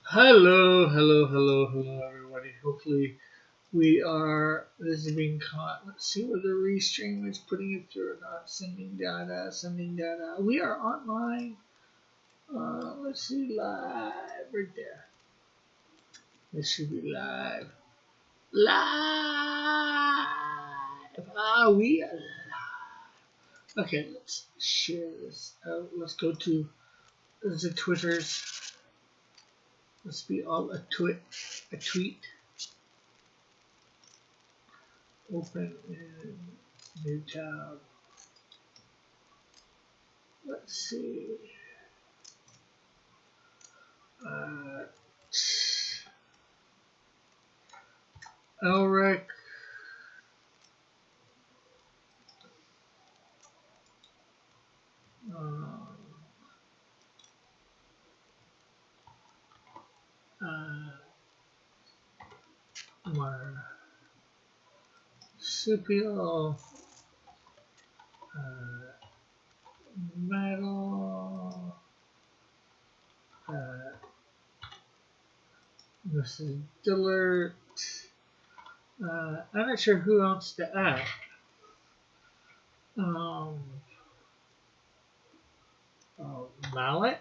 Hello, hello, hello, hello, everybody. Hopefully, this is being caught. Let's see whether Restream is putting it through or not. Sending data, sending data. We are online. Let's see, live right there. This should be live. Live! We are live. Okay, let's share this out. Let's go to the Twitters. Let's be all a tweet. Open in new tab. Let's see. Uh, Elric. Um, uh, Marsupial. Metal. Uh, Mrs. Dillard. I'm not sure who else to add. Um, Mallet.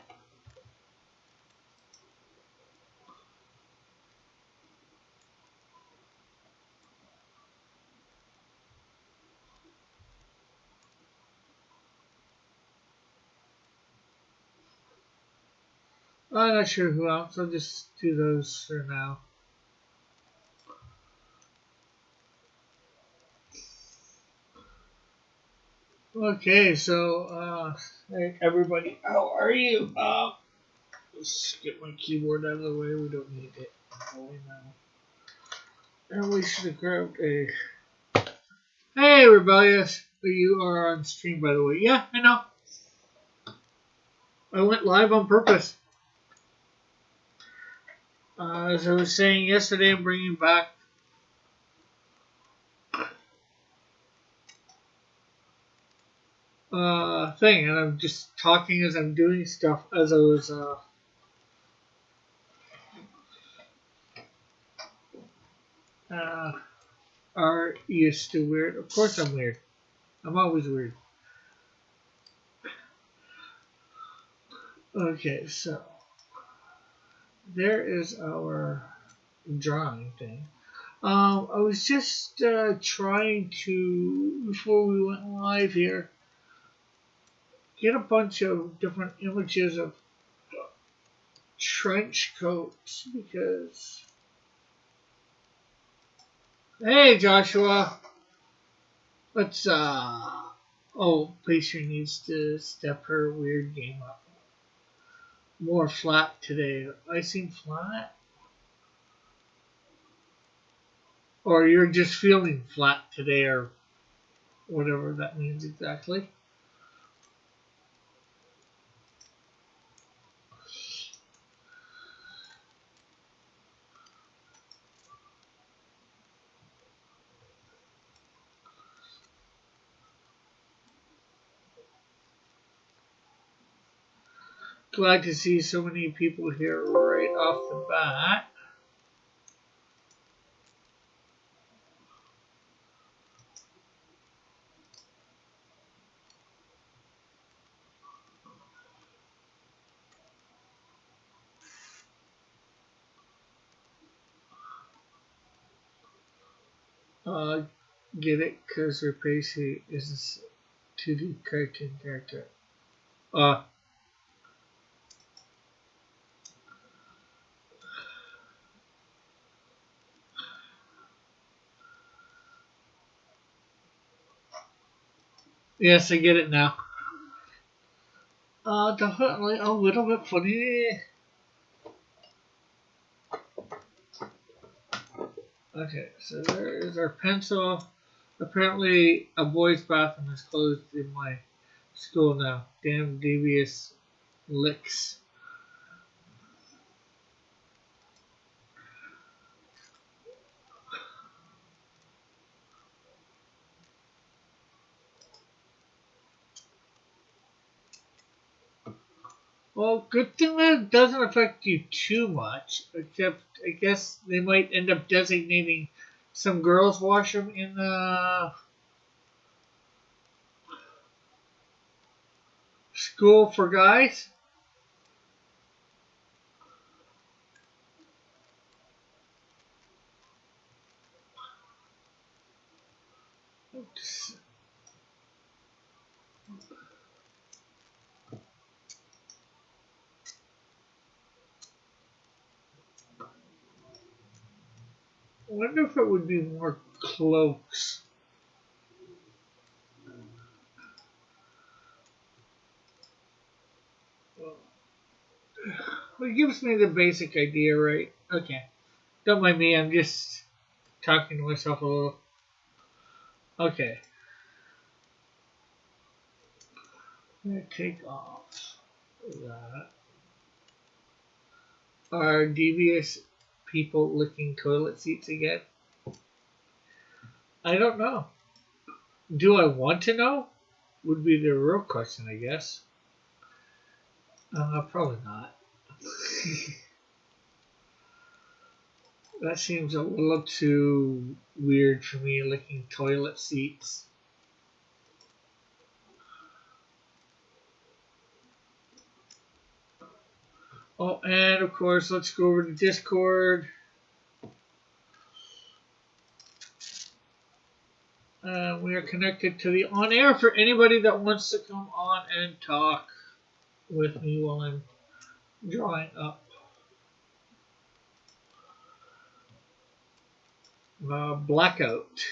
I'm not sure who else. I'll just do those for now. Okay, so hey everybody, how are you? Let's get my keyboard out of the way. We don't need it right now. And we should have grabbed a. Hey, rebellious! You are on stream, by the way. Yeah, I know. I went live on purpose. As I was saying yesterday, I'm bringing back thing, and I'm just talking as I'm doing stuff as I was. Are you still weird? Of course I'm weird. I'm always weird. Okay, so there is our drawing thing. I was just trying to, before we went live here, get a bunch of different images of trench coats because. Hey, Joshua! Let's, oh, Pacer needs to step her weird game up. More flat today. I seem flat? Or you're just feeling flat today, or whatever that means exactly. Glad to see so many people here right off the bat. Uh, get it? Because Rapace is a 2D cartoon character. Uh, yes, I get it now. Definitely a little bit funny. Okay, so there is our pencil. Apparently, a boys' bathroom is closed in my school now. Damn devious licks. Well, good thing that it doesn't affect you too much, except I guess they might end up designating some girls' washroom in the school for guys. Oops. I wonder if it would be more cloaks. Well, it gives me the basic idea, right? Okay. Don't mind me, I'm just talking to myself a little. Okay. I'm going to take off that. Are devious people licking toilet seats again? I don't know. Do I want to know? Would be the real question, I guess. Probably not. That seems a little too weird for me, licking toilet seats. Oh, and of course, let's go over to Discord. We are connected to the on air for anybody that wants to come on and talk with me while I'm drawing up. Blackout.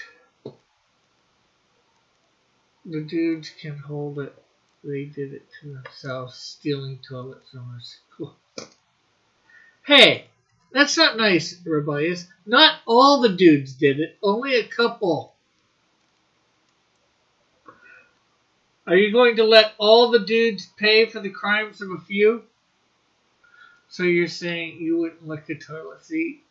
The dudes can hold it. They did it to themselves, stealing toilets from our school. Hey, that's not nice, Rebellious. Not all the dudes did it, only a couple. Are you going to let all the dudes pay for the crimes of a few? So you're saying you wouldn't lick a toilet seat?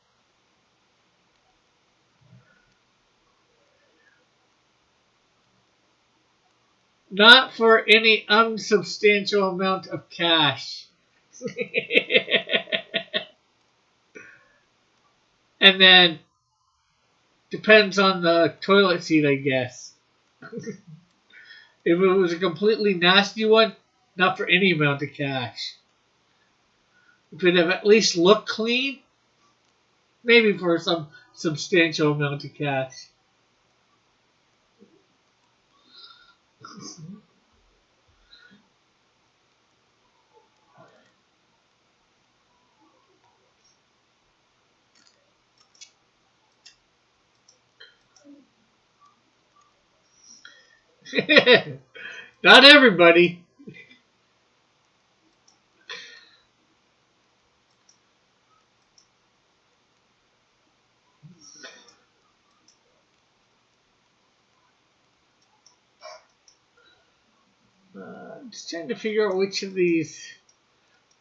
Not for any unsubstantial amount of cash. And then, depends on the toilet seat, I guess. If it was a completely nasty one, not for any amount of cash. If it had at least looked clean, maybe for some substantial amount of cash. Not everybody. Just trying to figure out which of these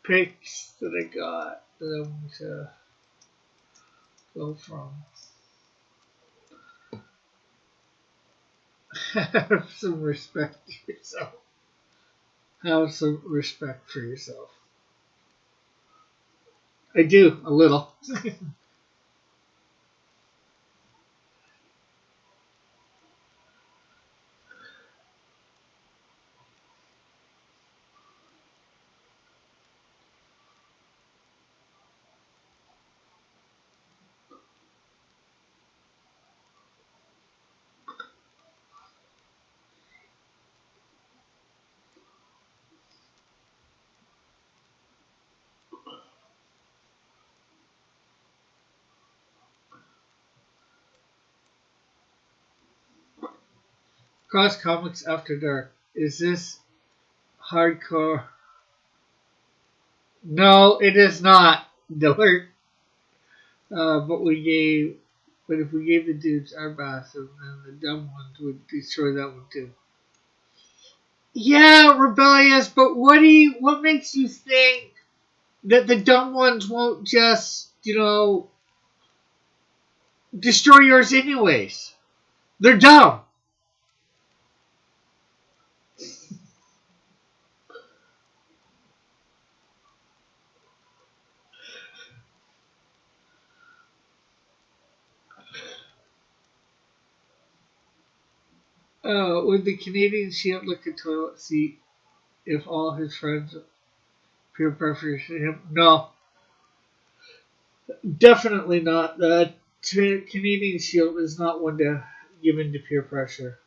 pics that I got that I want to go from. Have some respect for yourself. Have some respect for yourself. I do, a little. Cross Comics After Dark. Is this hardcore? No, it is not. Dillard. But if we gave the dudes our bathroom, then the dumb ones would destroy that one too. Yeah, rebellious. But what makes you think that the dumb ones won't just, destroy yours anyways? They're dumb. Would the Canadian Shield lick a toilet seat if all his friends peer pressure him? No, definitely not. The Canadian Shield is not one to give in to peer pressure.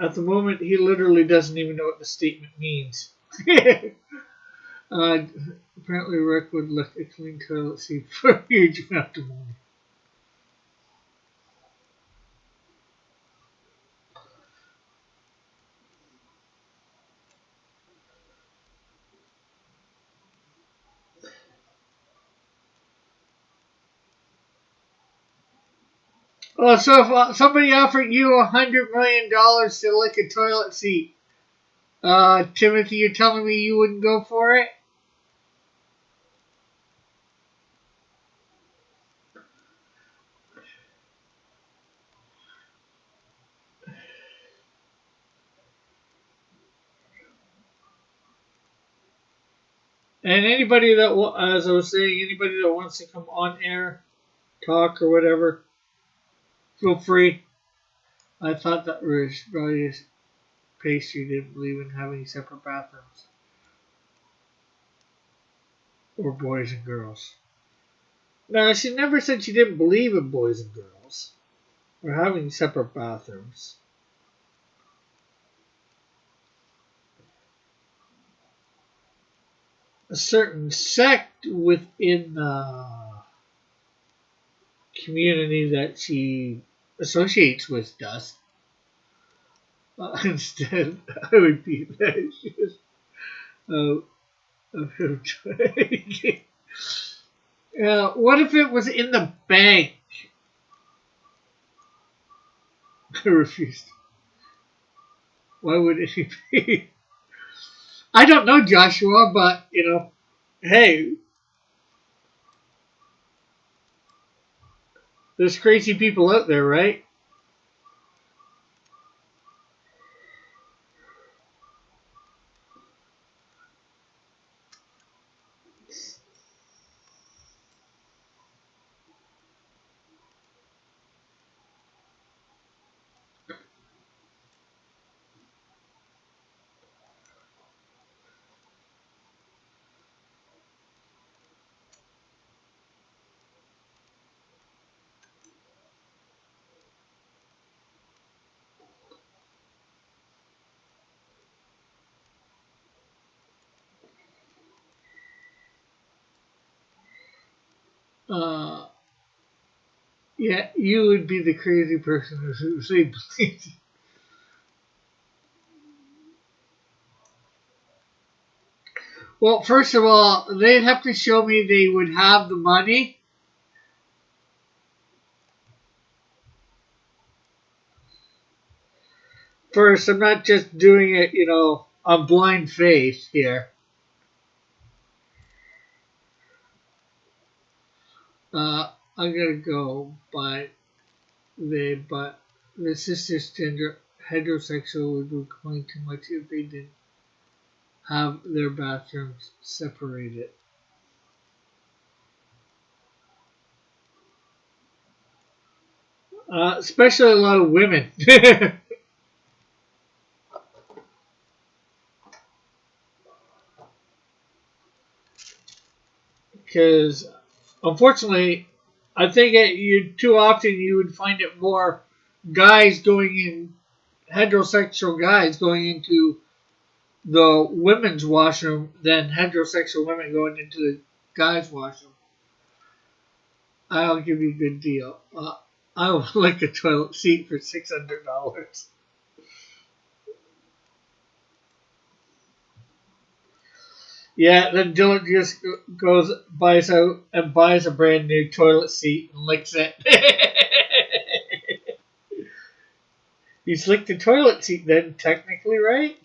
At the moment, he literally doesn't even know what the statement means. uh, Apparently, Rick would lick a clean toilet seat for a huge amount of money. Oh, so if somebody offered you $100 million to lick a toilet seat, Timothy, you're telling me you wouldn't go for it? And anybody that, as I was saying, anybody that wants to come on air, talk or whatever, feel free. I thought that was probably pastry didn't believe in having separate bathrooms or boys and girls. No, she never said she didn't believe in boys and girls or having separate bathrooms. A certain sect within the community that she associates with does. Instead, I would be that of him trying. What if it was in the bank? I refused. Why would it be? I don't know, Joshua, but hey, there's crazy people out there, right? Uh, yeah, you would be the crazy person who say, please. Well, first of all, they'd have to show me they would have the money. First, I'm not just doing it, on blind faith here. I'm gonna go by but the sisters gender heterosexual would complain too much if they didn't have their bathrooms separated. Especially a lot of women. Because unfortunately, I think too often you would find it more guys going in, heterosexual guys going into the women's washroom than heterosexual women going into the guys' washroom. I'll give you a good deal. I will lick a toilet seat for $600. Yeah, then Dylan just goes buys out and buys a brand new toilet seat and licks it. He's licked the toilet seat then, technically, right?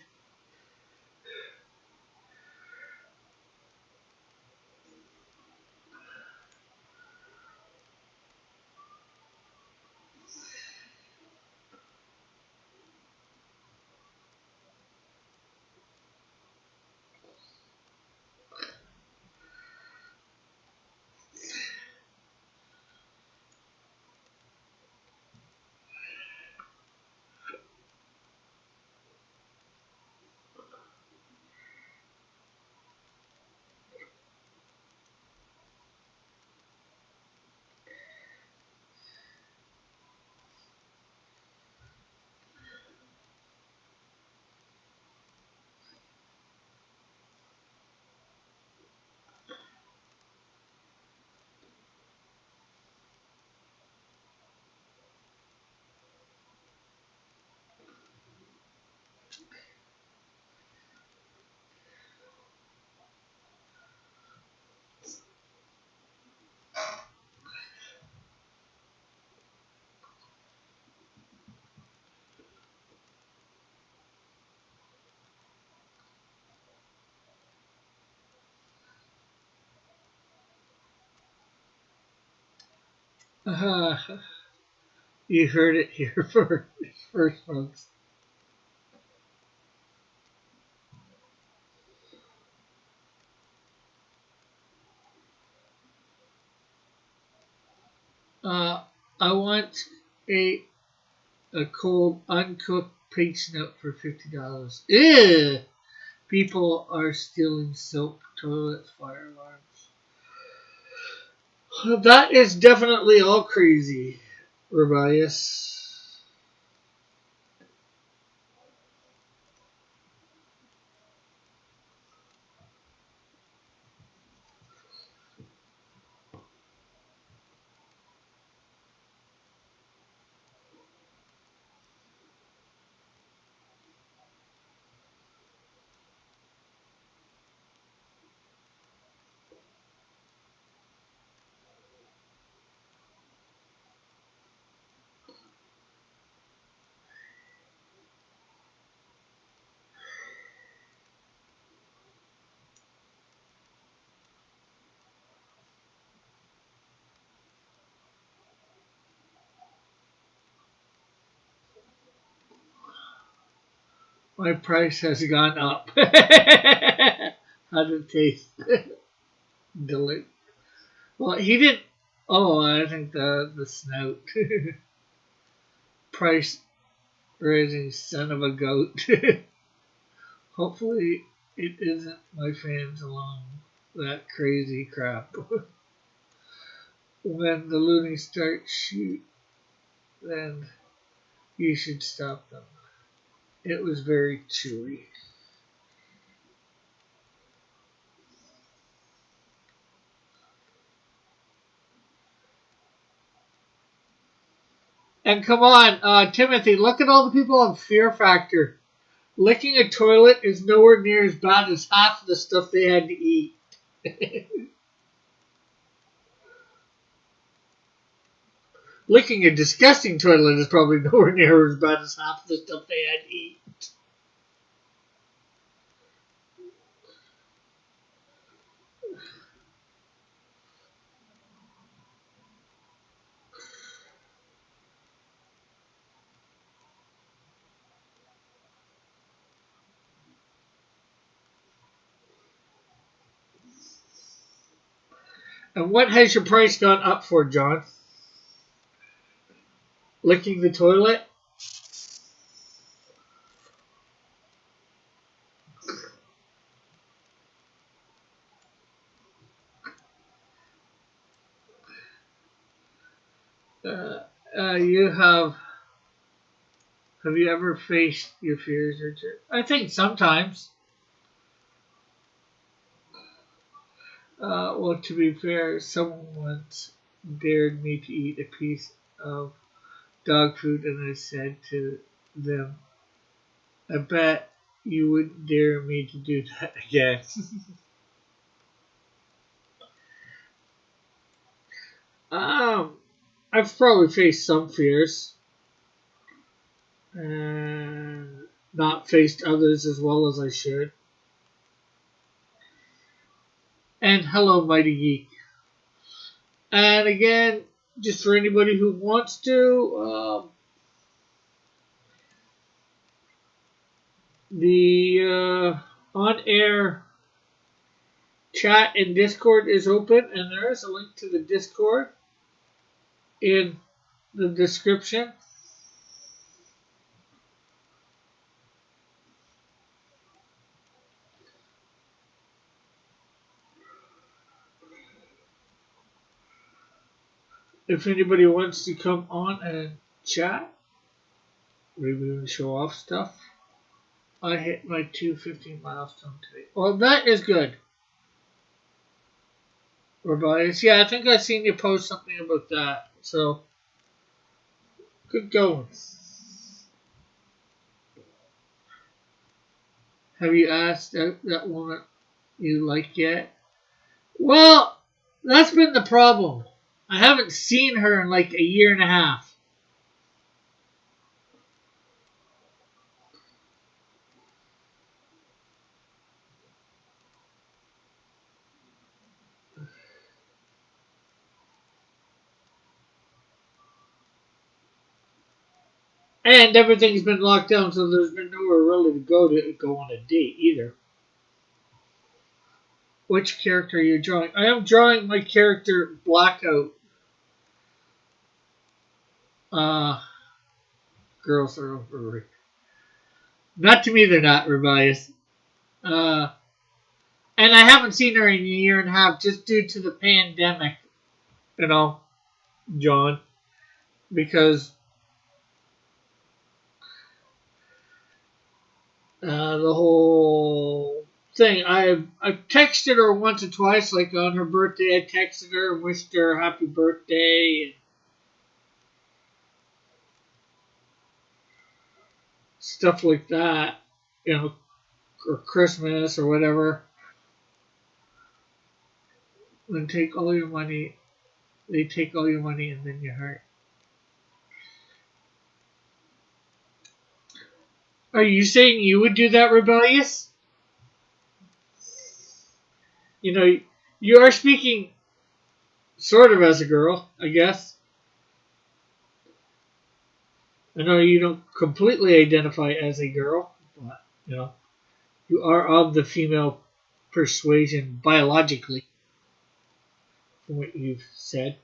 Uh, you heard it here first, folks. Uh, I want a a cold uncooked pig snout for $50. Ew! People are stealing soap, toilets, fire alarms. That is definitely all crazy, Rebellious. My price has gone up. How did it taste? Delicious. Well, he didn't. Oh, I think the snout. Price raising son of a goat. Hopefully, it isn't my fans along that crazy crap. When the loonies start shoot, then you should stop them. It was very chewy. And come on, Timothy, look at all the people on Fear Factor. Licking a toilet is nowhere near as bad as half of the stuff they had to eat. Licking a disgusting toilet is probably nowhere near as bad as half of the stuff they had to eat. And what has your price gone up for, John? Licking the toilet? Uh, you have you ever faced your fears, Richard? I think sometimes. Well, to be fair, someone once dared me to eat a piece of dog food, and I said to them, I bet you wouldn't dare me to do that again. um, I've probably faced some fears, and not faced others as well as I should. And hello, Mighty Geek. And again, just for anybody who wants to, the on-air chat in Discord is open, and there is a link to the Discord in the description. If anybody wants to come on and chat, maybe even show off stuff. I hit my 215 milestone today. Well, that is good, Rebellious. Yeah, I think I've seen you post something about that. So, good going. Have you asked that woman you like yet? Well, that's been the problem. I haven't seen her in like a year and a half. And everything's been locked down, so there's been nowhere really to go on a date either. Which character are you drawing? I am drawing my character Blackout. Uh, girls are over. Not to me, they're not rebellious. Uh, and I haven't seen her in a year and a half just due to the pandemic. You know, John, because the whole thing. I've texted her once or twice, like on her birthday. I texted her and wished her happy birthday and stuff like that. You know, or Christmas or whatever. Then take all your money. They take all your money and then your heart. Are you saying you would do that, rebellious? You know, you are speaking sort of as a girl, I guess. I know you don't completely identify as a girl, but you know, you are of the female persuasion biologically, from what you've said.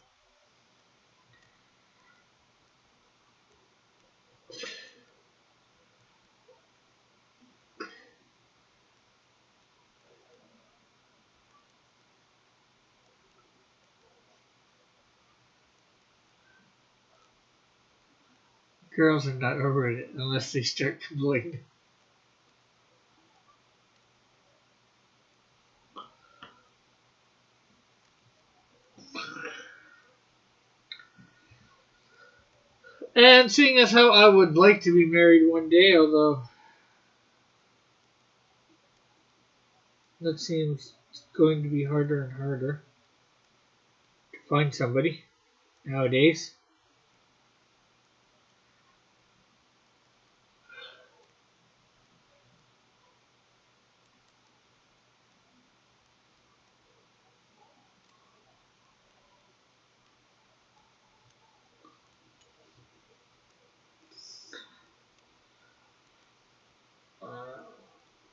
Girls are not over it unless they start complaining. And seeing as how I would like to be married one day, although that seems going to be harder and harder to find somebody nowadays.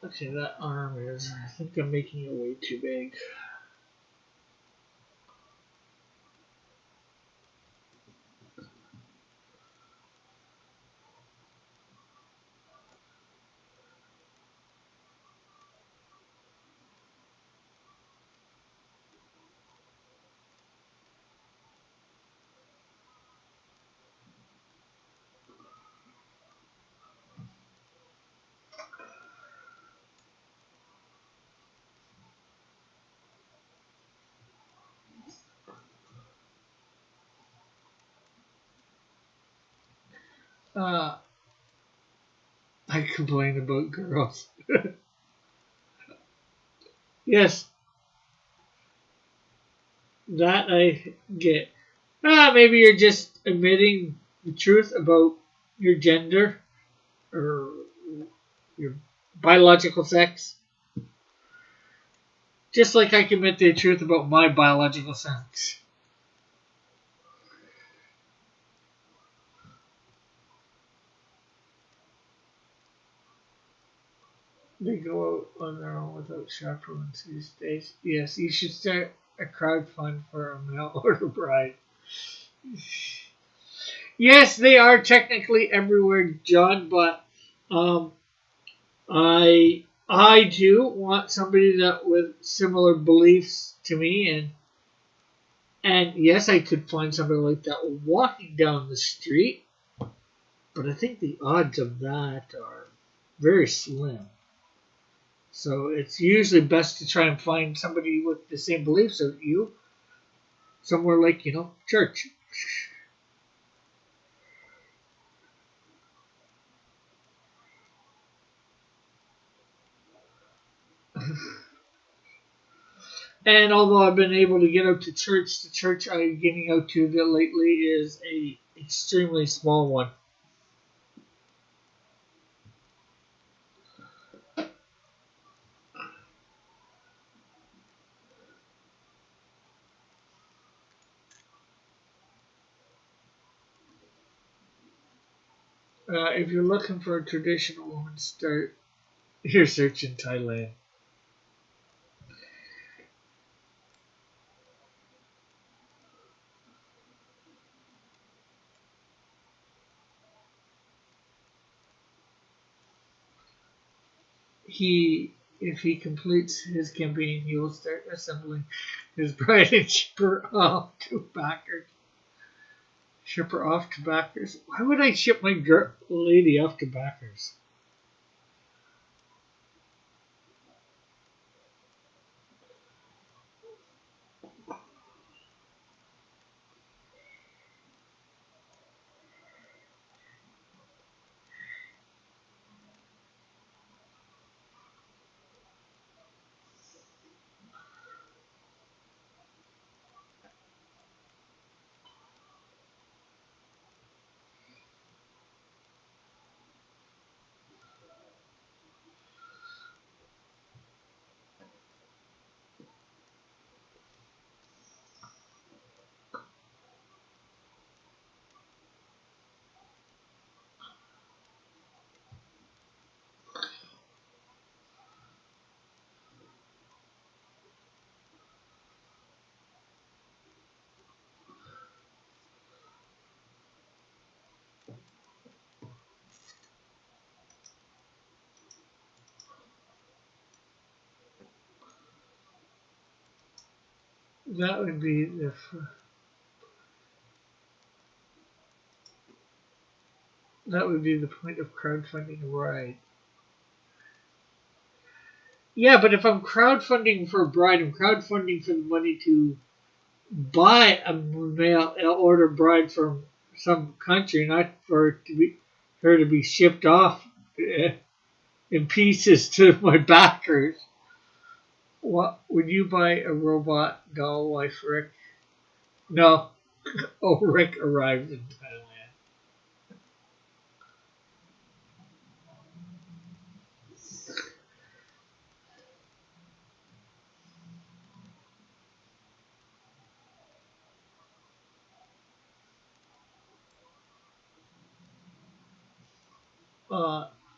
Okay, that arm is. I think I'm making it way too big. Uh, I complain about girls. Yes, that I get. Maybe you're just admitting the truth about your gender or your biological sex. Just like I can admit the truth about my biological sex. They go out on their own without chaperones these days. Yes, you should start a crowd fund for a mail order bride. Yes, they are technically everywhere, John, but um, I do want somebody that with similar beliefs to me, and yes, I could find somebody like that walking down the street, but I think the odds of that are very slim. So it's usually best to try and find somebody with the same beliefs as you, somewhere like church. And although I've been able to get out to church, the church I'm getting out to lately is a extremely small one. If you're looking for a traditional woman, start your search in Thailand. If he completes his campaign, he will start assembling his bride and ship her off to backers. Ship her off to backers. Why would I ship my lady off to backers? That would be the that would be the point of crowdfunding, right? Yeah, but if I'm crowdfunding for a bride, I'm crowdfunding for the money to buy a mail order bride from some country, not for her to be shipped off in pieces to my backers. What would you buy a robot doll wife, Rick? No. Oh, Rick arrives in Thailand.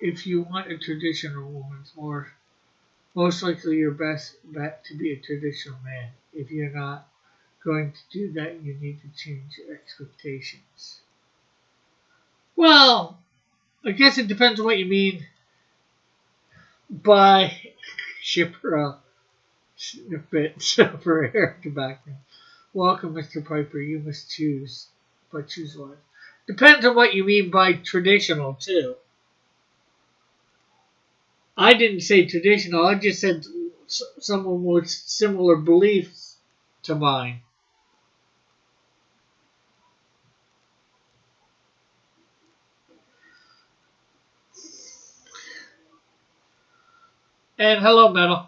If you want a traditional woman's most likely your best bet to be a traditional man. If you're not going to do that, you need to change your expectations. Well, I guess it depends on what you mean by shipper snippets for hair tobacco. Welcome, Mr. Piper. You must choose, but choose one. Depends on what you mean by traditional, too. I didn't say traditional. I just said someone with similar beliefs to mine. And hello, Metal.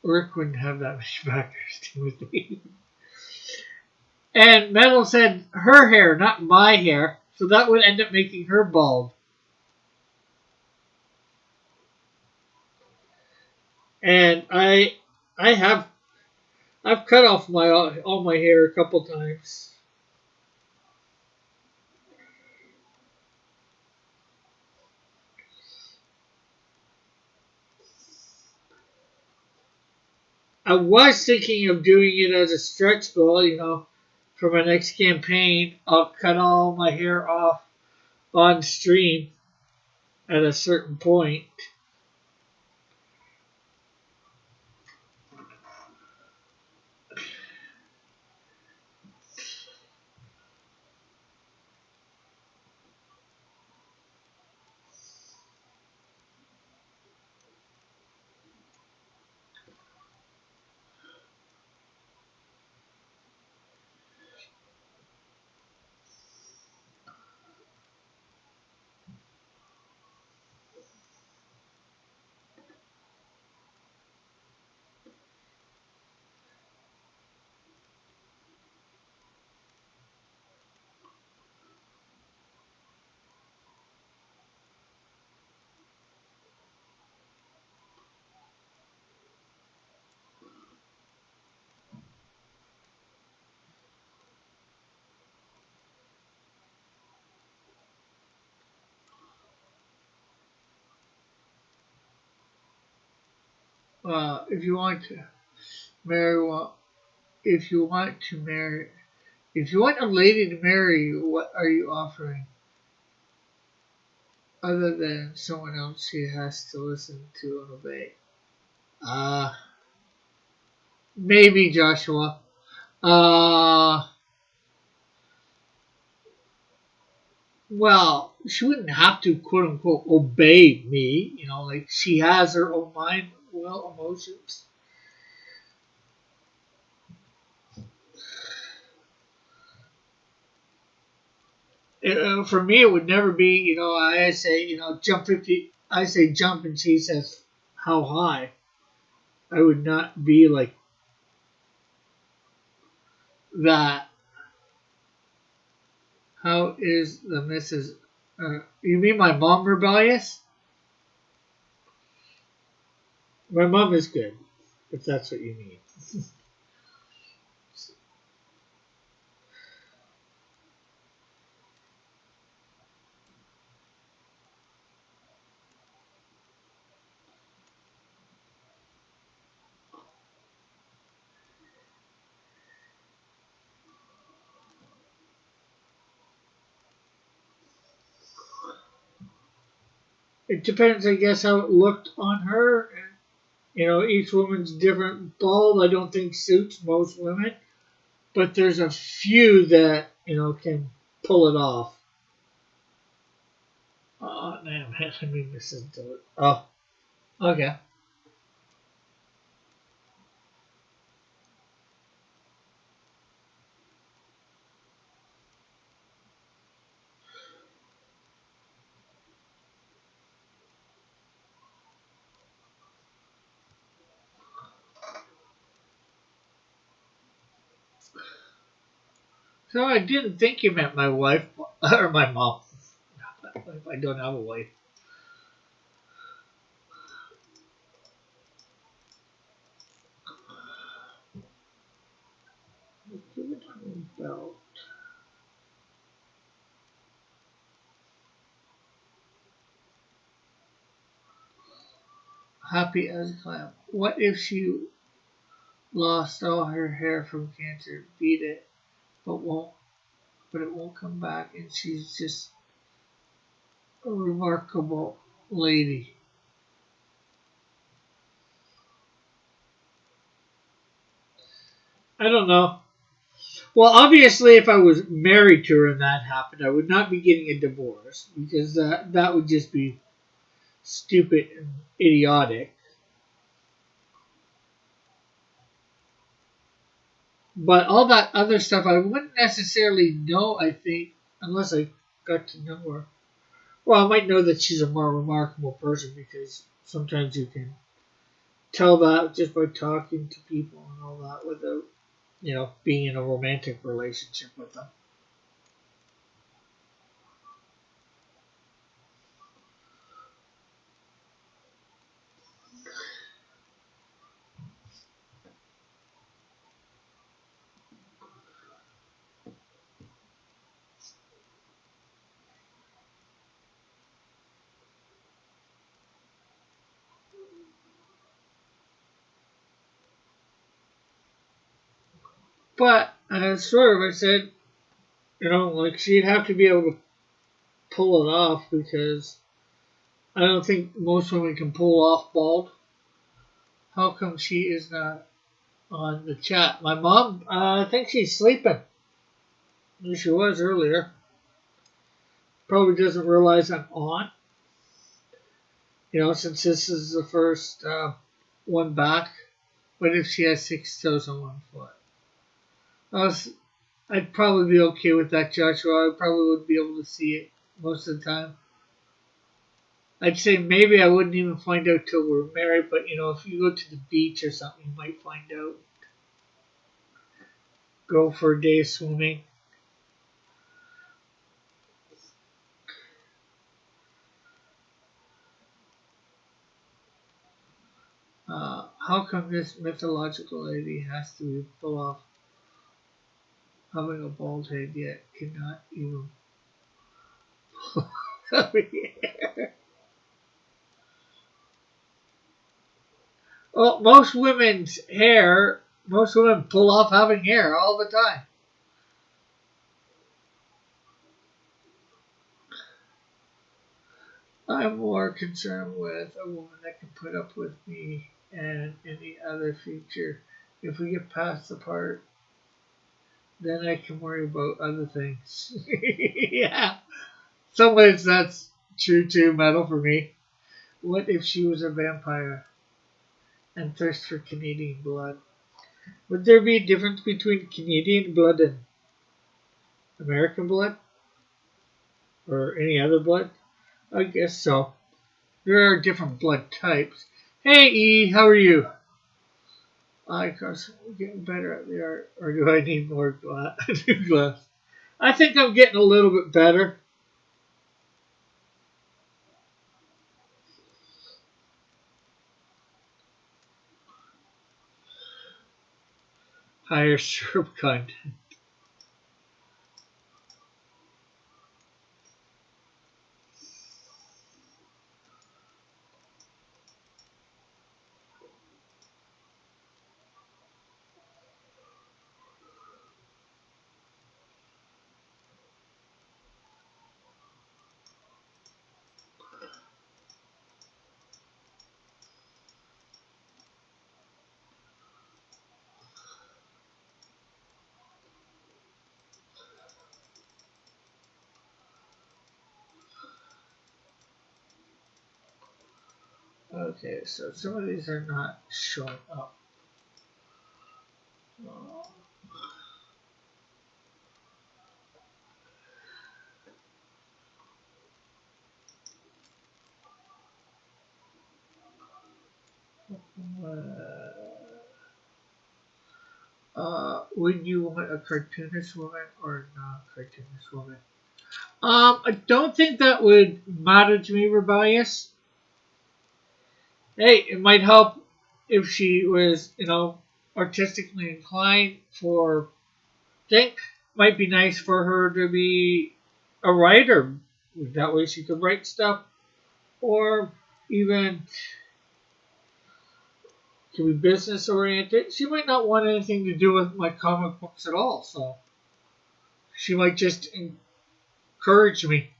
Rick wouldn't have that many backers, Timothy. And Metal said her hair, not my hair, so that would end up making her bald. And I have I've cut off my all my hair a couple times. I was thinking of doing it as a stretch goal, for my next campaign. I'll cut all my hair off on stream at a certain point. if you want to marry, well, if you want to marry, if you want a lady to marry you, what are you offering? Other than someone else she has to listen to and obey. Uh, maybe Joshua. Uh, well, she wouldn't have to quote unquote obey me. Like she has her own mind, will, emotions. For me, it would never be. I say, jump 50. I say jump, and she says how high. I would not be like that. How is the Mrs. You mean my mom rebellious? My mom is good, if that's what you mean. It depends, I guess, how it looked on her. Each woman's different. Bald, I don't think suits most women, but there's a few that can pull it off. Oh man, I mean this is oh, okay. So I didn't think you meant my wife or my mom. I don't have a wife. Give it a belt. Happy as a clam. What if she lost all her hair from cancer? Beat it, but it won't come back, and she's just a remarkable lady. I don't know. Well, obviously, if I was married to her and that happened, I would not be getting a divorce because that would just be stupid and idiotic. But all that other stuff, I wouldn't necessarily know, I think, unless I got to know her. Well, I might know that she's a more remarkable person because sometimes you can tell that just by talking to people and all that without, being in a romantic relationship with them. But, sort of, I said, like she'd have to be able to pull it off because I don't think most women can pull off bald. How come she is not on the chat? My mom, I think she's sleeping. She was earlier. Probably doesn't realize I'm on. Since this is the first one back. What if she has 6 toes on one foot? I'd probably be okay with that, Joshua. I probably wouldn't be able to see it most of the time. I'd say maybe I wouldn't even find out till we're married, but if you go to the beach or something, you might find out. Go for a day swimming. How come this mythological lady has to be full off having a bald head yet cannot even pull over here? Well, most women's hair, most women pull off having hair all the time. I'm more concerned with a woman that can put up with me and any other future. If we get past the part, then I can worry about other things. Yeah. Some ways that's true too, metal for me. What if she was a vampire and thirst for Canadian blood? Would there be a difference between Canadian blood and American blood? Or any other blood? I guess so. There are different blood types. Hey E, how are you? I guess I'm getting better at the art. Or do I need more new glass? I think I'm getting a little bit better. Higher syrup content. Okay, so some of these are not showing up. Would you want a cartoonist woman or a non-cartoonist woman? I don't think that would matter to me, Rebellious. Hey, it might help if she was, artistically inclined for think might be nice for her to be a writer. That way she could write stuff or even to be business oriented. She might not want anything to do with my comic books at all, so she might just encourage me.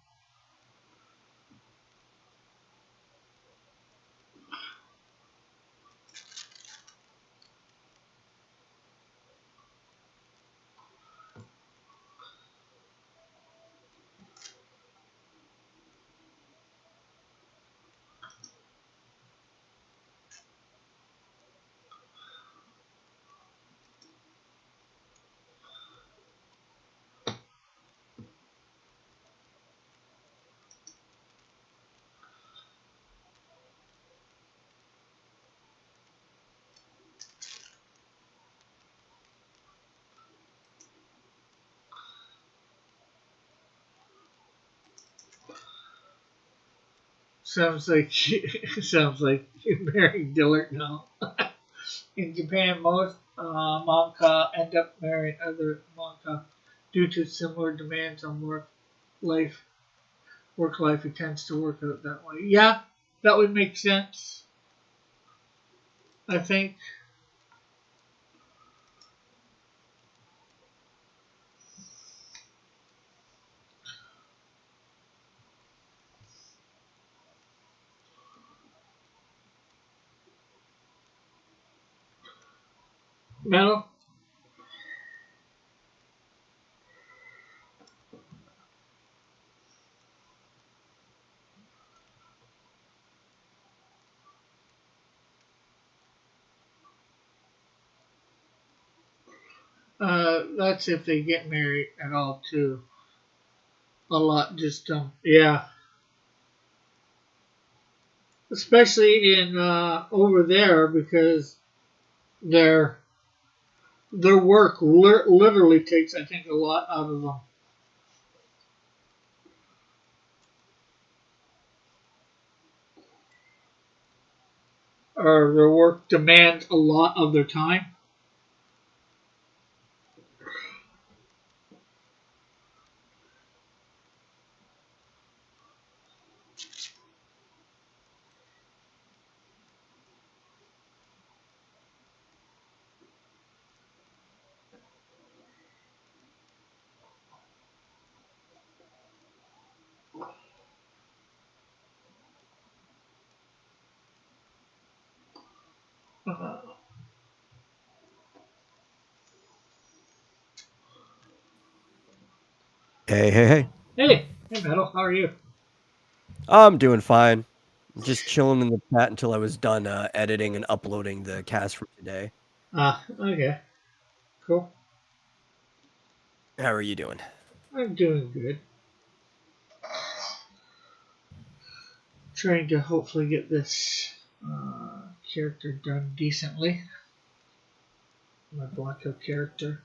Sounds like sounds like you're marrying Dillard now. In Japan, most manga end up marrying other manga due to similar demands on life. Work life. It tends to work out that way. Yeah, that would make sense. I think. Metal. That's if they get married at all too. A lot just don't. Yeah, especially in over there because their their work literally takes, I think, a lot out of them, or their work demands a lot of their time. Uh, Hey, hey, hey. hey, Metal, how are you? I'm doing fine. Just chilling in the chat until I was done editing and uploading the cast for today. Okay, cool. How are you doing? I'm doing good. Trying to hopefully get this character done decently. My Blackout character.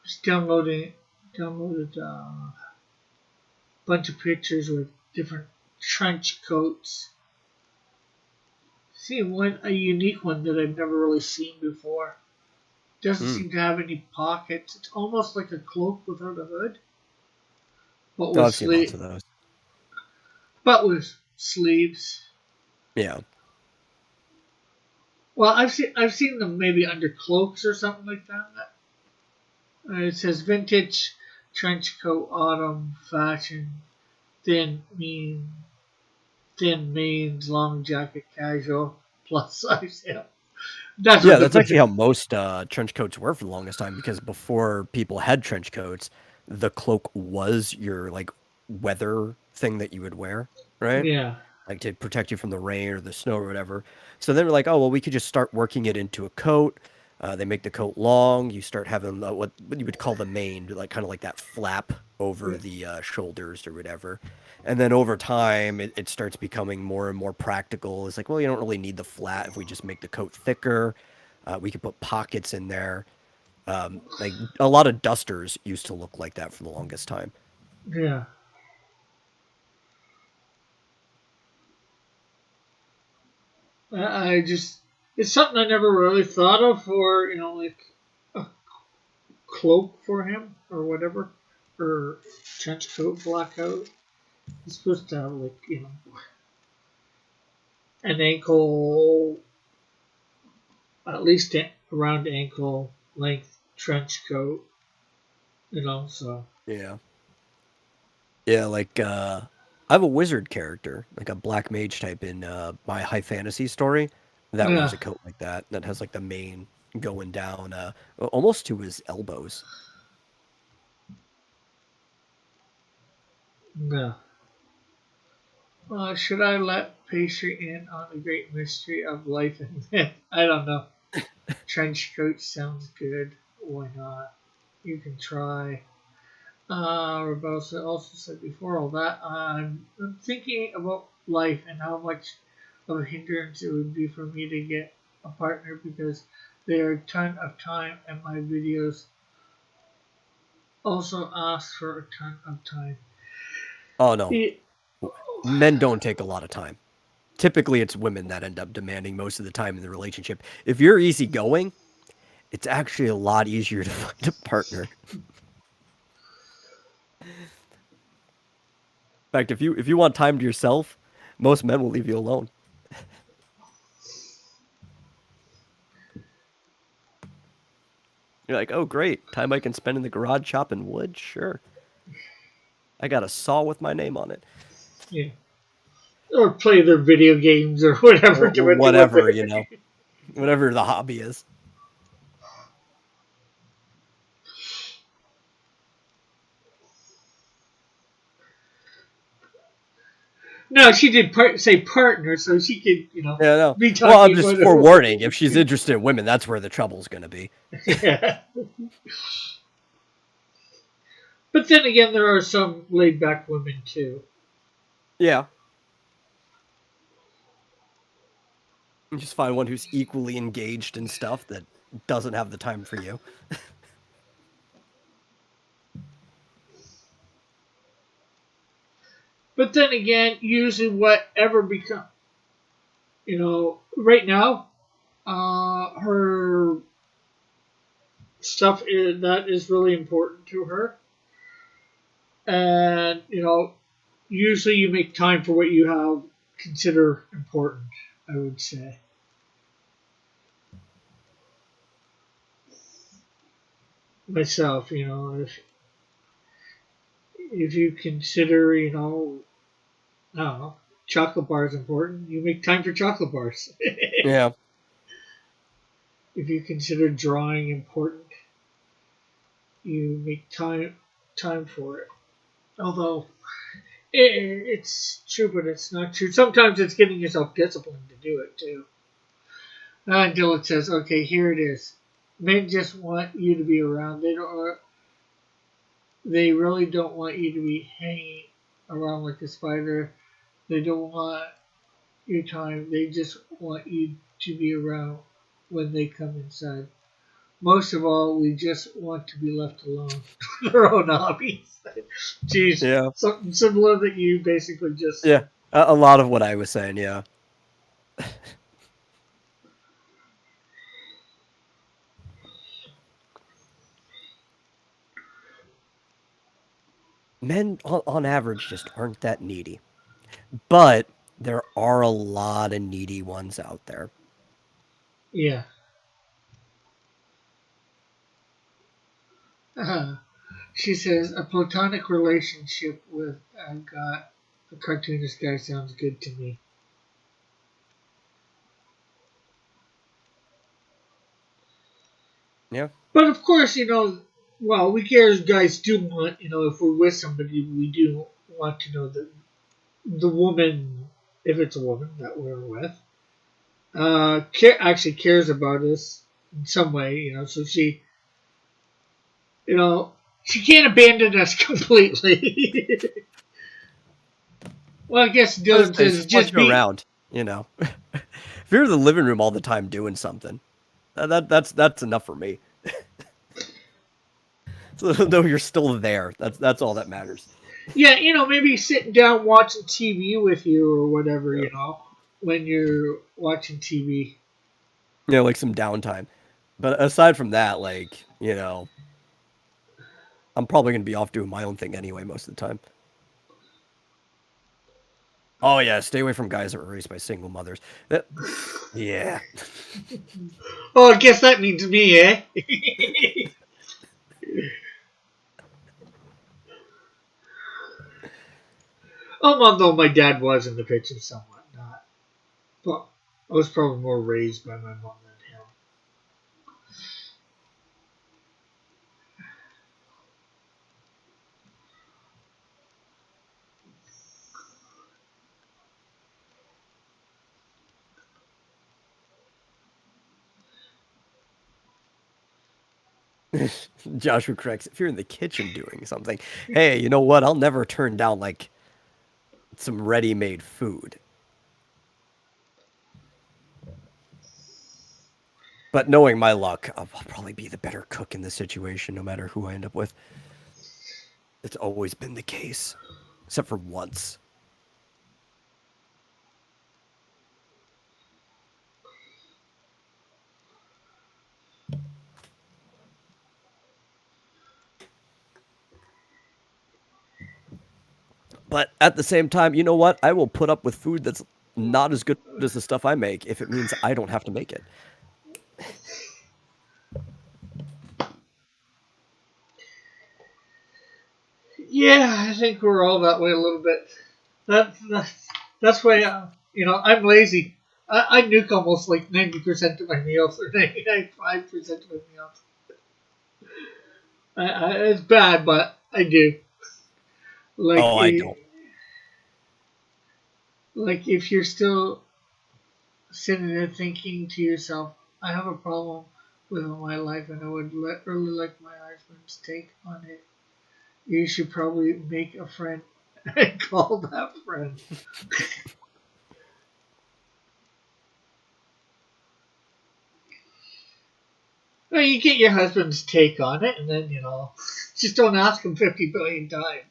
Just downloaded a bunch of pictures with different trench coats. See a unique one that I've never really seen before. Doesn't Mm. seem to have any pockets. It's almost like a cloak without a hood, but Oh, with I've seen lots sleeve, of those. but with sleeves. Yeah. Well, I've seen them maybe under cloaks or something like that. It says vintage trench coat, autumn fashion, thin mean, thin means, long jacket, casual, plus size. Yeah, that's Yeah, what the that's actually picture. how most trench coats were for the longest time because before people had trench coats, the cloak was your like weather thing that you would wear, right? Yeah, Like to protect you from the rain or the snow or whatever. So then we're like, oh well, we could just start working it into a coat. They make the coat long. You start having what you would call the mane, like kind of like that flap over yeah, the shoulders or whatever. And then over time, it starts becoming more and more practical. It's like, well, you don't really need the flat if we just make the coat thicker. We could put pockets in there. Like a lot of dusters used to look like that for the longest time. yeah. I just it's something I never really thought of for like a cloak for him or whatever, or trench coat, blackout. He's supposed to have like an ankle, at least around ankle length trench coat. So Yeah. Yeah, like I have a wizard character, like a black mage type in my high fantasy story that wears yeah, a coat like that has like the mane going down almost to his elbows. yeah. Should I let Pastry in on the great mystery of life and death? I don't know. Trench coat sounds good. Why not? You can try. Rebecca also said before all that, I'm thinking about life and how much of a hindrance it would be for me to get a partner because there are a ton of time and my videos also ask for a ton of time. Oh no, It, men don't take a lot of time. Typically, it's women that end up demanding most of the time in the relationship. If you're easygoing, it's actually a lot easier to find a partner. In fact, if you want time to yourself, most men will leave you alone. You're like, oh great, time I can spend in the garage chopping wood. Sure, I got a saw with my name on it. yeah. Or play their video games or whatever, Or depending what whatever, they're. whatever the hobby is. No, she did say partner, so she could, Yeah, no. be Well, I'm talking just about forewarning. If she's interested in women, that's where the trouble's going to be. yeah. But then again, there are some laid back women too. Yeah. You just find one who's equally engaged in stuff that doesn't have the time for you. But then again, usually whatever become, right now, her stuff that is really important to her, and usually you make time for what you have consider important. I would say myself, if you consider, I don't know, chocolate bars important, you make time for chocolate bars. Yeah. If you consider drawing important, you make time for it. Although it's true, but it's not true. Sometimes it's getting yourself disciplined to do it too. Until it says, okay, here it is. Men just want you to be around. They don't. They really don't want you to be hanging around like a spider. They don't want your time. They just want you to be around when they come inside. Most of all, we just want to be left alone with our own hobbies. Jeez, Yeah. something similar that you basically just Yeah. said. A lot of what I was saying. Yeah. Men on average just aren't that needy, but there are a lot of needy ones out there. Yeah. She says a platonic relationship with a cartoonist guy sounds good to me. Yeah. But of course, well, we guys do want, if we're with somebody, we do want to know that the woman, if it's a woman that we're with, actually cares about us in some way, so you know, she can't abandon us completely. Well, I guess I was Dylan say, says just want just you be, around. You know, if you're in the living room all the time doing something, that's enough for me. So though you're still there, that's all that matters. yeah, maybe sitting down watching TV with you or whatever, Yeah. when you're watching TV. Like some downtime. But aside from that, like, I'm probably gonna be off doing my own thing anyway most of the time. Oh yeah, stay away from guys that were raised by single mothers. Yeah. Oh, I guess that means me, eh? Although my dad was in the picture somewhat, not. But I was probably more raised by my mom than him. Joshua corrects, if you're in the kitchen doing something, hey, you know what? I'll never turn down like some ready-made food. But knowing my luck, I'll probably be the better cook in this situation, no matter who I end up with. It's always been the case, except for once. But at the same time, you know what? I will put up with food that's not as good as the stuff I make if it means I don't have to make it. Yeah, I think we're all that way a little bit. That's why I'm lazy. I nuke almost like 90% of my meals or 99.5% of my meals. It's bad, but I do. Like Oh, I don't. like if you're still sitting there thinking to yourself, I have a problem with my life and I would really like my husband's take on it. You should probably make a friend and call that friend. Well, you get your husband's take on it, and then just don't ask him 50 billion times.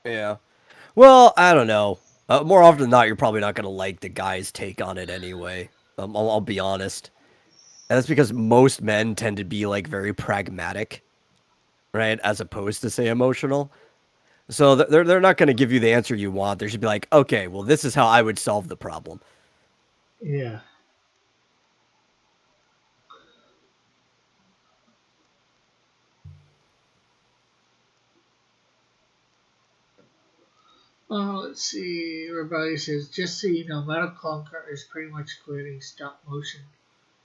Yeah. Well, I don't know. More often than not, you're probably not going to like the guy's take on it anyway. I'll be honest. And that's because most men tend to be like very pragmatic, right? As opposed to say emotional. So they're not going to give you the answer you want. They should be like, okay, well, this is how I would solve the problem. Yeah. Let's see. Rebellion says, just so you know, Metal Clunker is pretty much creating stop motion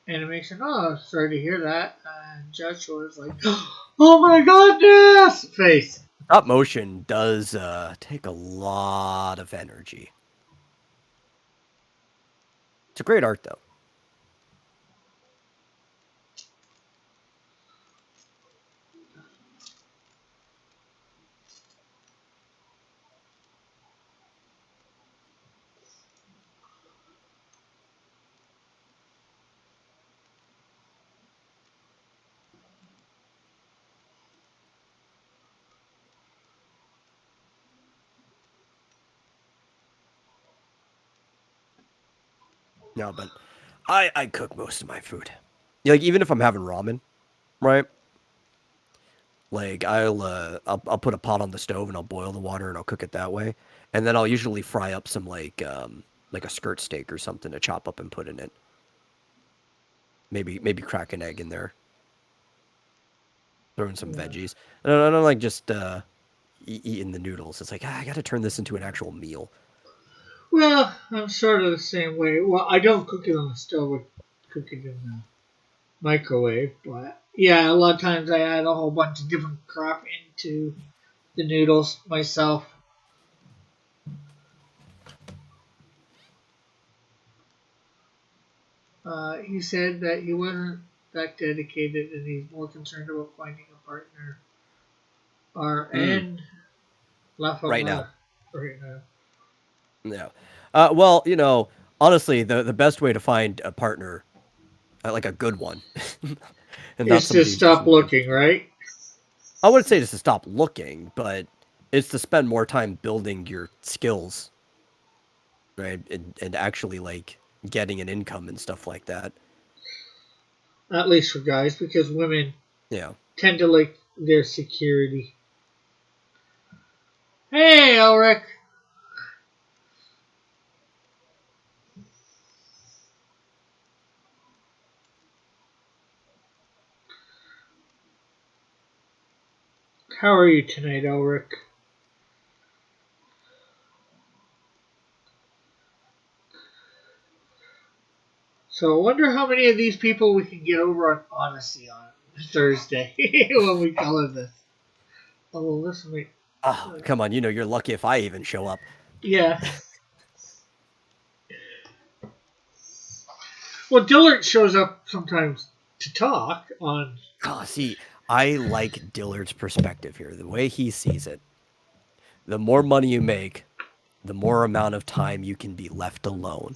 animation. Oh, sorry to hear that. And Joshua is like, oh my goodness! Face. Stop motion does take a lot of energy. It's a great art though. No, but I cook most of my food. Yeah, like even if I'm having ramen, right? Like I'll put a pot on the stove and I'll boil the water and I'll cook it that way, and then I'll usually fry up some like a skirt steak or something to chop up and put in it. Maybe crack an egg in there, throw in some Yeah. veggies. I don't like just eating the noodles. It's like I got to turn this into an actual meal. Well, I'm sort of the same way. Well, I don't cook it on the stove. I cook it in the microwave. But yeah, a lot of times I add a whole bunch of different crap into the noodles myself. He said that he wasn't that dedicated and he's more concerned about finding a partner. Mm, And laugh out right now, loud right now. no. Well, honestly, the best way to find a partner, like a good one, and not Is to somebody who's just stop looking. looking, right? I wouldn't say just to stop looking, but it's to spend more time building your skills, right? And actually like getting an income and stuff like that. At least for guys, because women Yeah. tend to like their security. Hey, Elric. How are you tonight, Elric? So I wonder how many of these people we can get over on Odyssey on Thursday when we color this. Oh, well, listen, wait. Oh, come on, you're lucky if I even show up. Yeah. Well, Dillard shows up sometimes to talk on. Oh, see, I like Dillard's perspective here. The way he sees it. The more money you make, the more amount of time you can be left alone.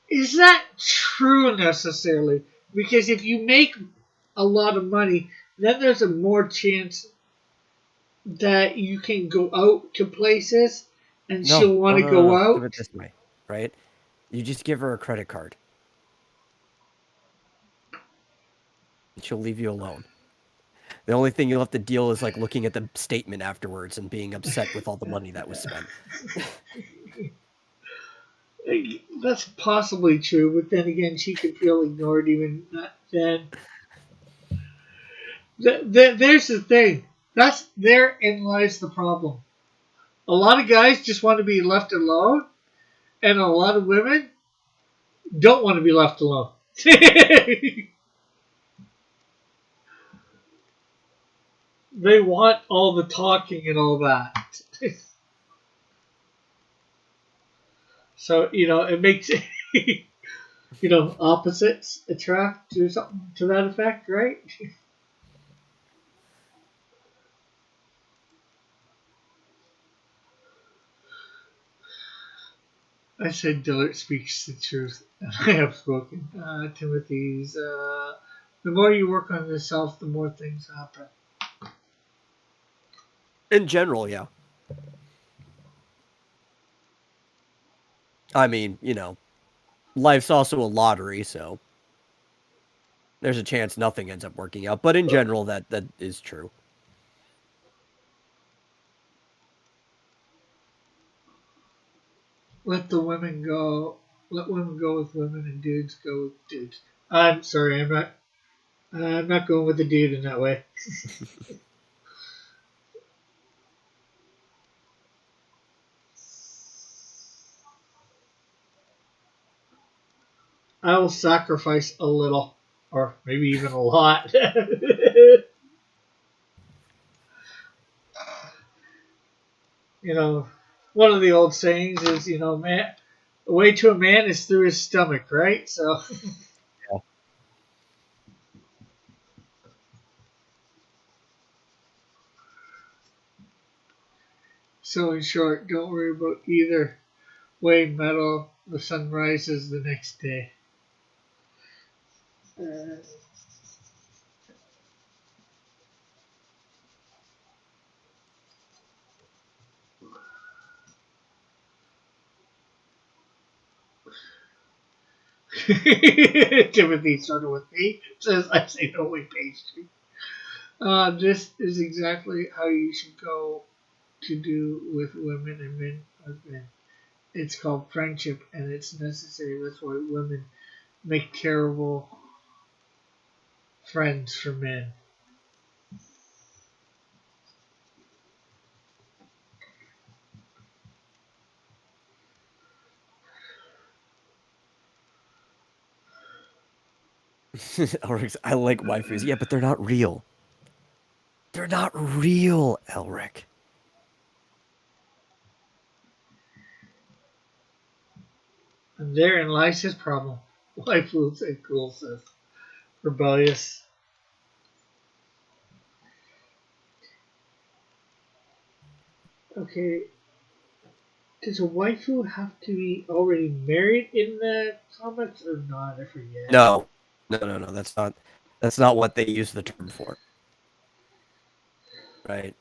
Is that true necessarily? Because if you make a lot of money, then there's a more chance that you can go out to places and No, she'll want no, to no, no, go no. Think of out. it this way, right? You just give her a credit card, and she'll leave you alone. The only thing you'll have to deal is like looking at the statement afterwards and being upset with all the money that was spent. That's possibly true, but then again, she could feel ignored even then. There's the thing. That's therein lies the problem. A lot of guys just want to be left alone, and a lot of women don't want to be left alone. They want all the talking and all that. So it makes opposites attract or something to that effect, right? I said Dillard speaks the truth, and I have spoken. Timothy's. The more you work on yourself, the more things happen. In general, yeah. I mean, life's also a lottery, so There's a chance nothing ends up working out, but in general, that is true. Let the women go. Let women go with women and dudes go with dudes. I'm sorry, I'm not. I'm not going with the dude in that way. I will sacrifice a little, or maybe even a lot. You know, one of the old sayings is, man, the way to a man is through his stomach, right? So, so in short, don't worry about either way. Metal, the sun rises the next day. Uh, Timothy started with me. Says I say no way pastry. This is exactly how you should go to do with women and men as men. It's called friendship, and it's necessary. That's why women make terrible friends for men. I like waifus. Yeah, but they're not real. They're not real, Elric. And therein lies his problem. Waifus and cool says rebellious. Okay, does a waifu have to be already married in the comics or not? I forget. No, no. That's not what they use the term for. Right.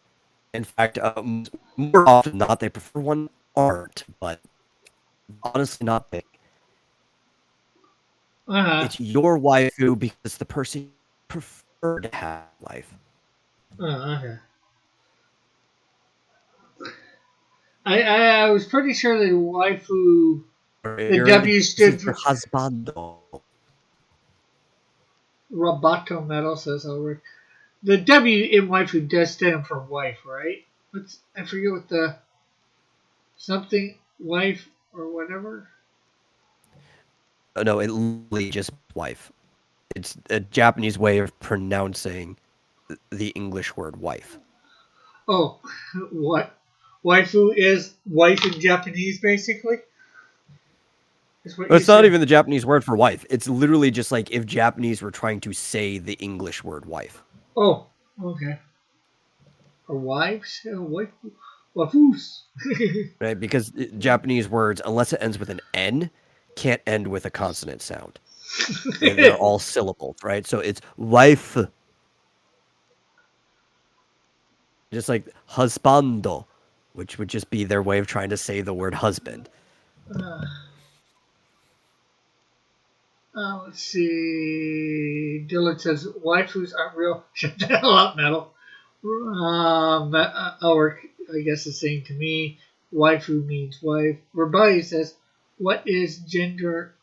In fact, more often than not, they prefer one aren't, but honestly, not big. Uh huh. It's your waifu because it's the person you prefer to have in life. Okay. I was pretty sure that waifu, the W This is stood your for husbando. Roboto Metal, says over. The W in waifu does stand for wife, right? I forget what the something wife or whatever. No, it literally just wife. It's a Japanese way of pronouncing the English word wife. Oh, what? Waifu is wife in Japanese, basically. Is what you It's not said. even the Japanese word for wife. It's literally just like if Japanese were trying to say the English word wife. Oh, okay. Or wives? Waifu. Waifus. Right? Because Japanese words, unless it ends with an N, can't end with a consonant sound. They're all syllables, right? So it's wife, just like husbando, which would just be their way of trying to say the word husband. uh, let's see. Dylan says waifus aren't real. Shut the hell up, metal. Our, I guess, is saying to me, waifu means wife. Rebellion says, what is gender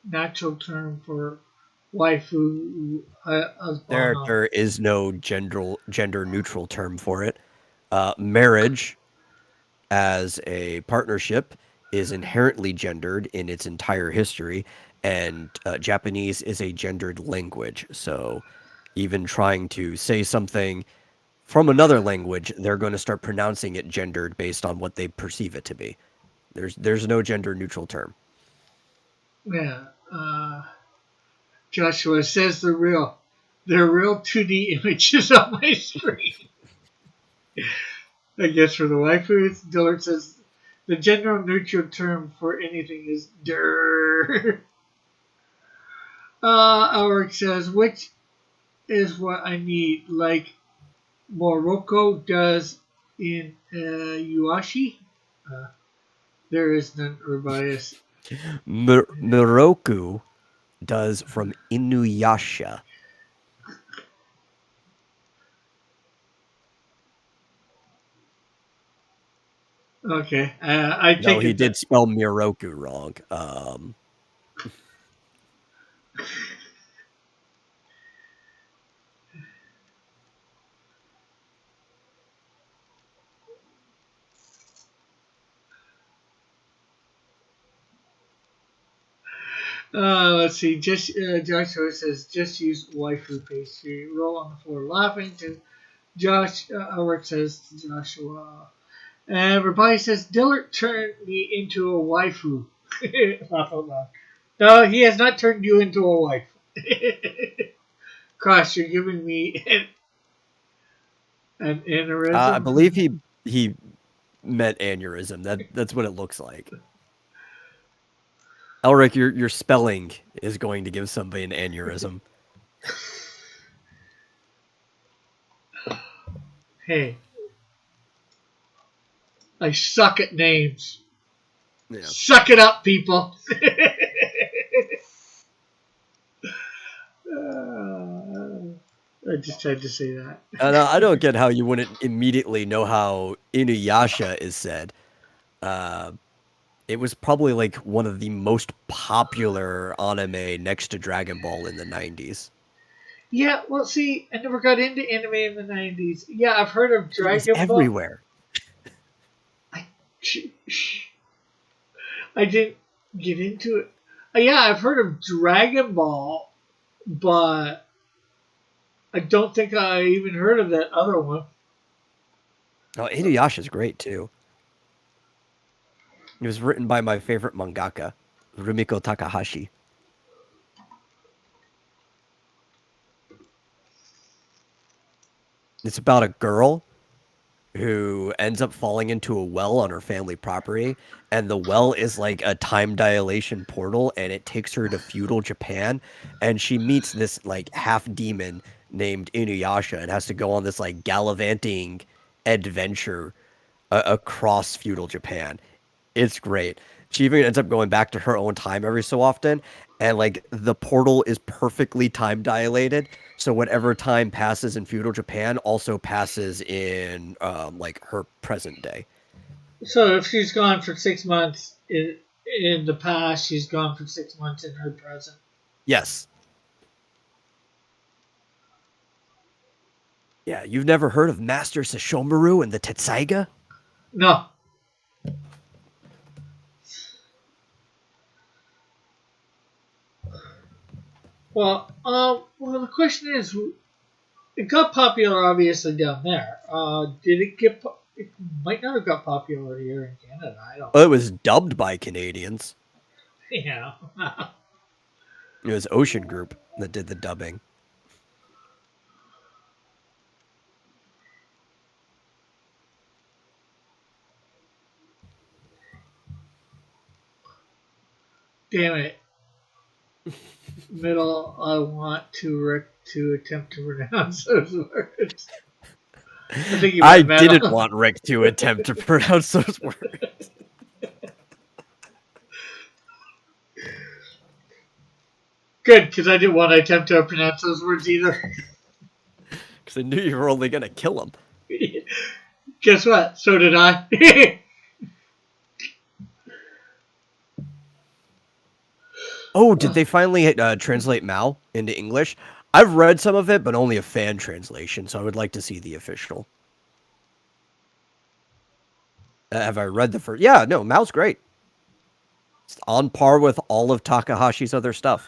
natural term for waifu? There is no gender neutral term for it. Marriage as a partnership is inherently gendered in its entire history, and Japanese is a gendered language. So even trying to say something from another language, they're going to start pronouncing it gendered based on what they perceive it to be. There's no gender neutral term. Yeah. Joshua says they're real. They're real 2D images on my screen. I guess for the waifus, Dillard says the general neutral term for anything is der. Alric says, which is what I need, like Morocco does in Yuashi. Uh, there is none rebellious. Miroku does from Inuyasha. Okay, I No, take he it did that. spell Miroku wrong. Let's see. Just Joshua says, just use waifu pastry. Roll on the floor laughing. To Josh, Rick says to Joshua. And Rabai says, Dillard turned me into a waifu. Laugh out loud. No, he has not turned you into a wife. Gosh, you're giving me an I aneurysm. believe he meant aneurysm. That's what it looks like. Elric, your spelling is going to give somebody an aneurysm. Hey, I suck at names. Yeah. Suck it up, people. I just had to say that. And I don't get how you wouldn't immediately know how Inuyasha is said. Uh, it was probably like one of the most popular anime next to Dragon Ball in the 90s. Yeah, well, see, I never got into anime in the 90s. Yeah, I've heard of It was Dragon Ball. everywhere. I, I didn't get into it. Yeah, I've heard of Dragon Ball, but I don't think I even heard of that other one. Oh, Inuyasha's great too. It was written by my favorite mangaka, Rumiko Takahashi. It's about a girl who ends up falling into a well on her family property, and the well is like a time dilation portal, and it takes her to feudal Japan, and she meets this like half demon named Inuyasha and has to go on this like gallivanting adventure across feudal Japan. It's great. She even ends up going back to her own time every so often, and like the portal is perfectly time dilated. So whatever time passes in feudal Japan also passes in like her present day. So if she's gone for 6 months in the past, she's gone for 6 months in her present. Yes. Yeah, you've never heard of Master Sesshomaru and the Tetsaiga? No. Well, the question is, it got popular obviously down there. Did it get? It might not have got popular here in Canada. I don't Well, it was dubbed by Canadians. know. It was Ocean Group that did the dubbing. Damn it. Middle, I want to Rick to attempt to pronounce those words. I think you I meant didn't metal. want Rick to attempt to pronounce those words Good, because I didn't want to attempt to pronounce those words either. because I knew you were only going to kill him. Guess what? So did I. Oh, did they finally translate Mao into English? I've read some of it, but only a fan translation, so I would like to see the official. Have I read the first? Yeah, no, Mao's great. It's on par with all of Takahashi's other stuff.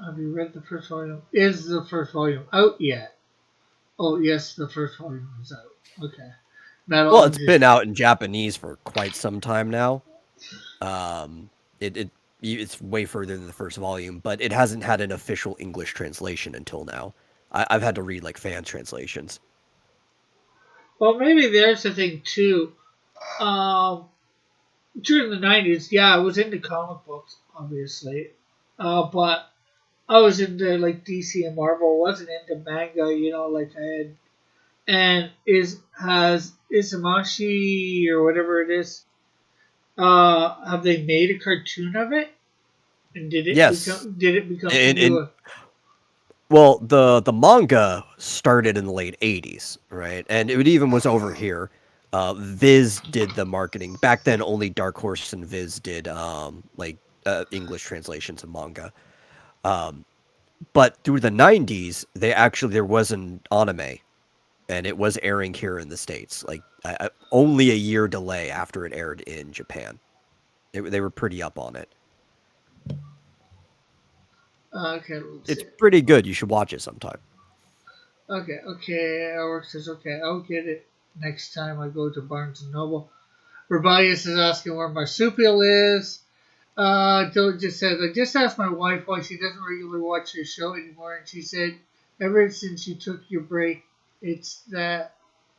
Have you read the first volume? Is the first volume out yet? Oh, yes, the first volume is out. Okay. Metal Well, it's Engine. been out in Japanese for quite some time now. Um, it's way further than the first volume, but it hasn't had an official English translation until now. I've had to read like fan translations. Well, maybe there's the thing, too. Um, During the 90s, yeah, I was into comic books, obviously. But I was into, like, DC and Marvel. I wasn't into manga, like I had And has Isamashi or whatever it is, have they made a cartoon of it? And Yes, did it become into and a? well, the manga started in the late '80s, right? And it even was over here. Viz did the marketing back then. Only Dark Horse and Viz did like English translations of manga. But through the '90s, there was an anime, and it was airing here in the states. Like only a year delay after it aired in Japan. They were pretty up on it. Okay, let's It's see. pretty good. You should watch it sometime. Okay. Our says okay. I'll get it next time I go to Barnes and Noble. Rebellious is asking where marsupial is. Dylan just said, I just asked my wife why she doesn't regularly watch your show anymore, and she said, ever since you took your break, it's that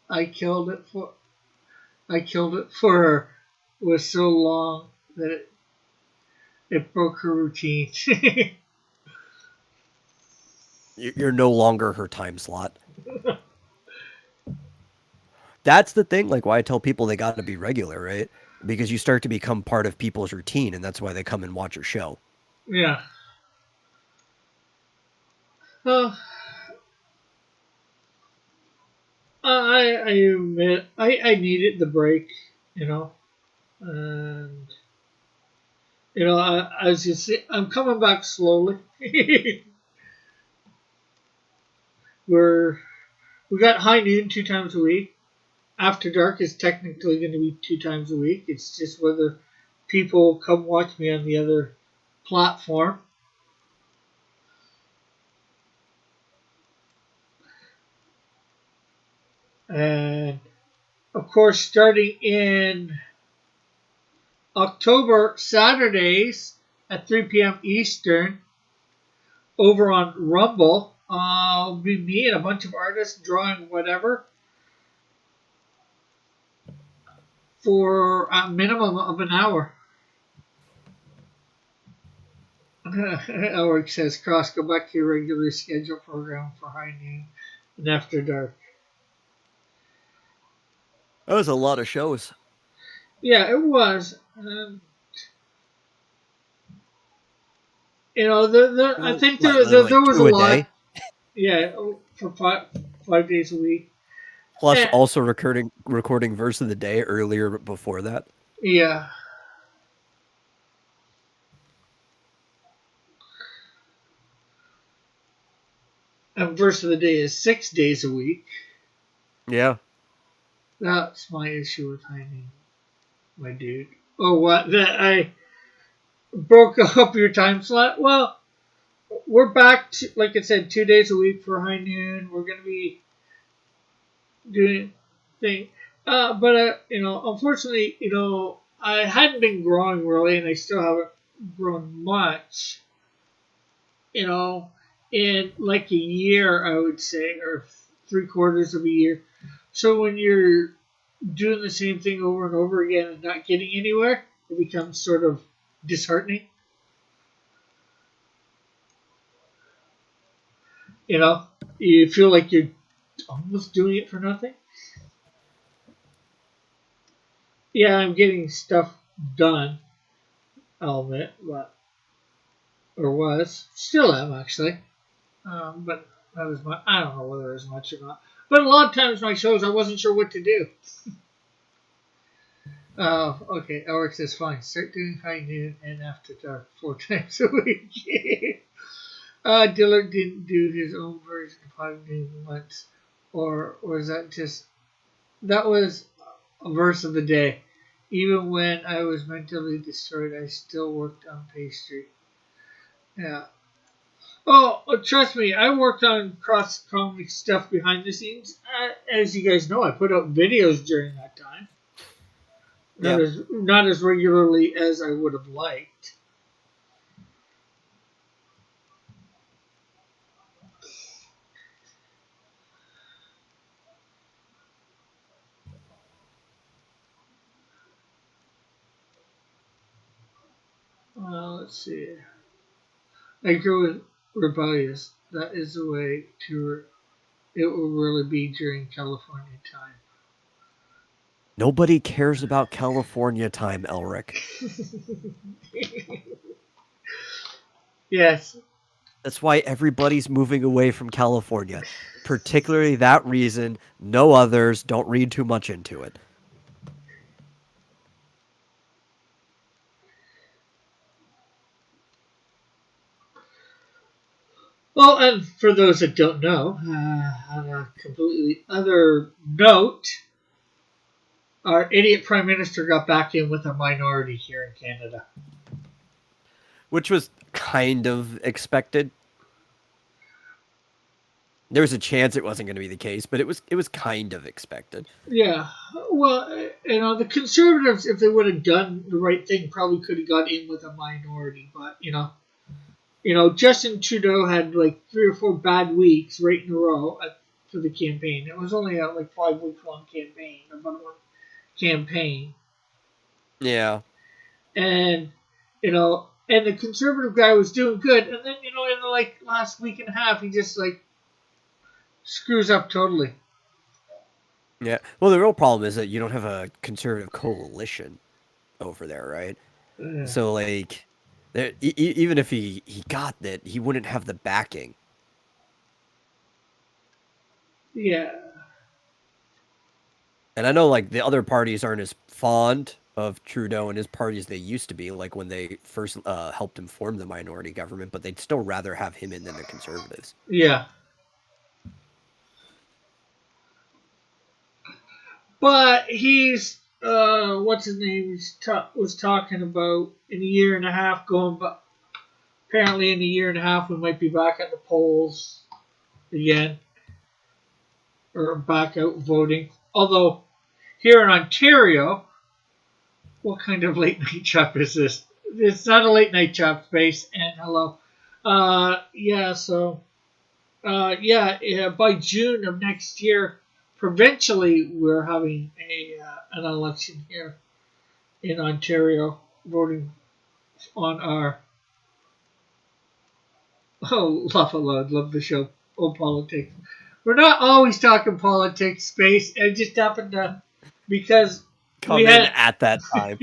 I killed it for I killed it for her. It was so long that it broke her routine. You're no longer her time slot. That's the thing. Like why I tell people they got to be regular, right? Because you start to become part of people's routine, and that's why they come and watch your show. Yeah. Uh, I admit I needed the break, you know, and I was just I'm coming back slowly. We're we got high noon 2 times a week. After dark is technically going to be 2 times a week. It's just whether people come watch me on the other platform. And of course, starting in October, Saturdays at 3 p.m. Eastern, over on Rumble, will be me and a bunch of artists drawing whatever for a minimum of an hour. Elric says, Cross, go back to your regular schedule program for high noon and after dark. That was a lot of shows. Yeah, it was. I think there Like was a two a lot. day, Yeah, for 5 days a week. plus And, also recording verse of the day earlier before that. yeah, and verse of the day is 6 days a week. Yeah. That's my issue with Heine, my dude. Oh, what? That I broke up your time slot? Well, we're back to, like I said, 2 days a week for high noon. We're going to be doing thing. Unfortunately, I hadn't been growing really, and I still haven't grown much. You know, in like a year, I would say, or 3/4 of a year. So when you're doing the same thing over and over again and not getting anywhere, it becomes sort of disheartening. You know, you feel like you're almost doing it for nothing. Yeah, I'm getting stuff done, I'll admit, but or was still am actually, but not as much. I don't know whether as much or not. But a lot of times my shows, I wasn't sure what to do. Okay, Eric says fine. Start doing high noon and after dark 4 times a week. Dillard didn't do his own version of high noon once, or was that just that was a verse of the day? Even when I was mentally destroyed, I still worked on pastry. Yeah. Oh, trust me, I worked on cross comic stuff behind the scenes. As you guys know, I put out videos during that time. Yeah. Not as regularly as I would have liked. Let's see. I agree with rebellious. That is the way to it will really be during California time. Nobody cares about California time, Elric. Yes. That's why everybody's moving away from California. Particularly that reason, no others. Don't read too much into it. Well, and for those that don't know, on a completely other note, our idiot prime minister got back in with a minority here in Canada. Which was kind of expected. There was a chance it wasn't going to be the case, but it was kind of expected. Yeah, well, the Conservatives, if they would have done the right thing, probably could have got in with a minority. But Justin Trudeau had like 3 or 4 bad weeks right in a row for the campaign. It was only a like 5 week long campaign, about one campaign, Yeah. and and the Conservative guy was doing good, and then in the like last week and a half, he just like screws up totally. Yeah. Well, the real problem is that you don't have a conservative coalition over there, right? Yeah. So like, even if he got that, he wouldn't have the backing. Yeah. And I know like the other parties aren't as fond of Trudeau and his party as they used to be, like when they first helped him form the minority government, but they'd still rather have him in than the conservatives. Yeah. But he's what's his name? Was talking about in a year and a half going, but apparently in a year and a half we might be back at the polls again or back out voting. Although here in Ontario, what kind of late night chat is this? It's not a late night chat space. And hello, yeah. So yeah. By June of next year, provincially, we're having an election here in Ontario, voting on our laugh aloud, love the show. Oh, politics. We're not always talking politics, space. It just happened to because we Come in had. at that time.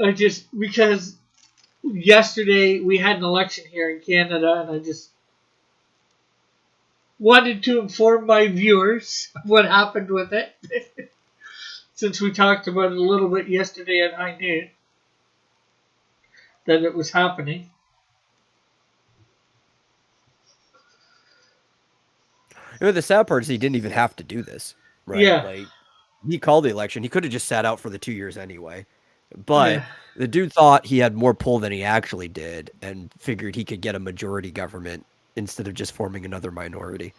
I just because yesterday we had an election here in Canada, and I just wanted to inform my viewers of what happened with it. Since we talked about it a little bit yesterday at High Noon, that it was happening. The sad part is he didn't even have to do this, right? Yeah, Like he called the election. He could have just sat out for the 2 years anyway. But yeah. the dude thought he had more pull than he actually did and figured he could get a majority government instead of just forming another minority.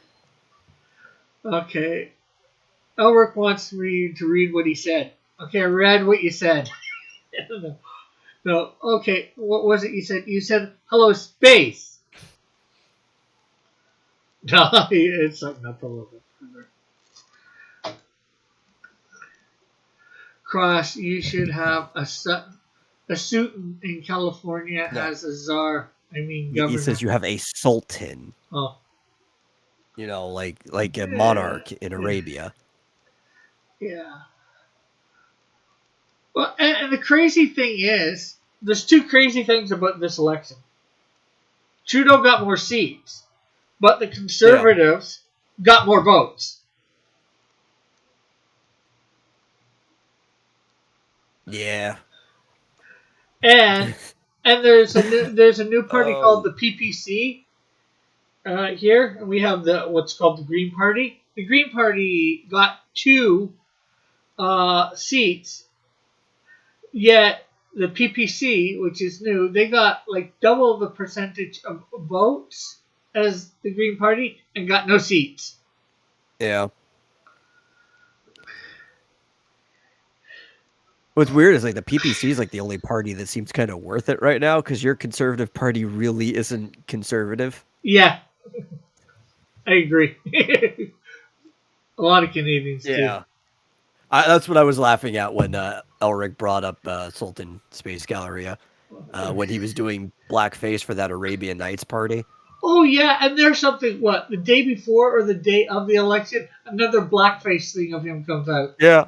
Okay. Elric wants me to read what he said. Okay, I read what you said. No. No. Okay, what was it you said? You said, hello, space. No, it's something up a little bit further. Cross, you should have a suit in California No, as a czar. I mean, he says governor. you have a sultan, Oh. like a Yeah. monarch in Arabia. Yeah. Well, and the crazy thing is, there's two crazy things about this election. Trudeau got more seats, but the Yeah. Conservatives got more votes. Yeah. And there's a new party called Oh, the PPC here, and we have the what's called the Green Party. The Green Party got 2 seats, yet the PPC, which is new, they got like double the percentage of votes as the Green Party and got no seats. yeah. What's weird is like the PPC is like the only party that seems kind of worth it right now because your conservative party really isn't conservative. Yeah, I agree. A lot of Canadians too. Yeah. That's what I was laughing at when Elric brought up Sultan Space Galleria when he was doing blackface for that Arabian Nights party. Oh yeah, and there's something. What, the day before or the day of the election? Another blackface thing of him comes out. Yeah.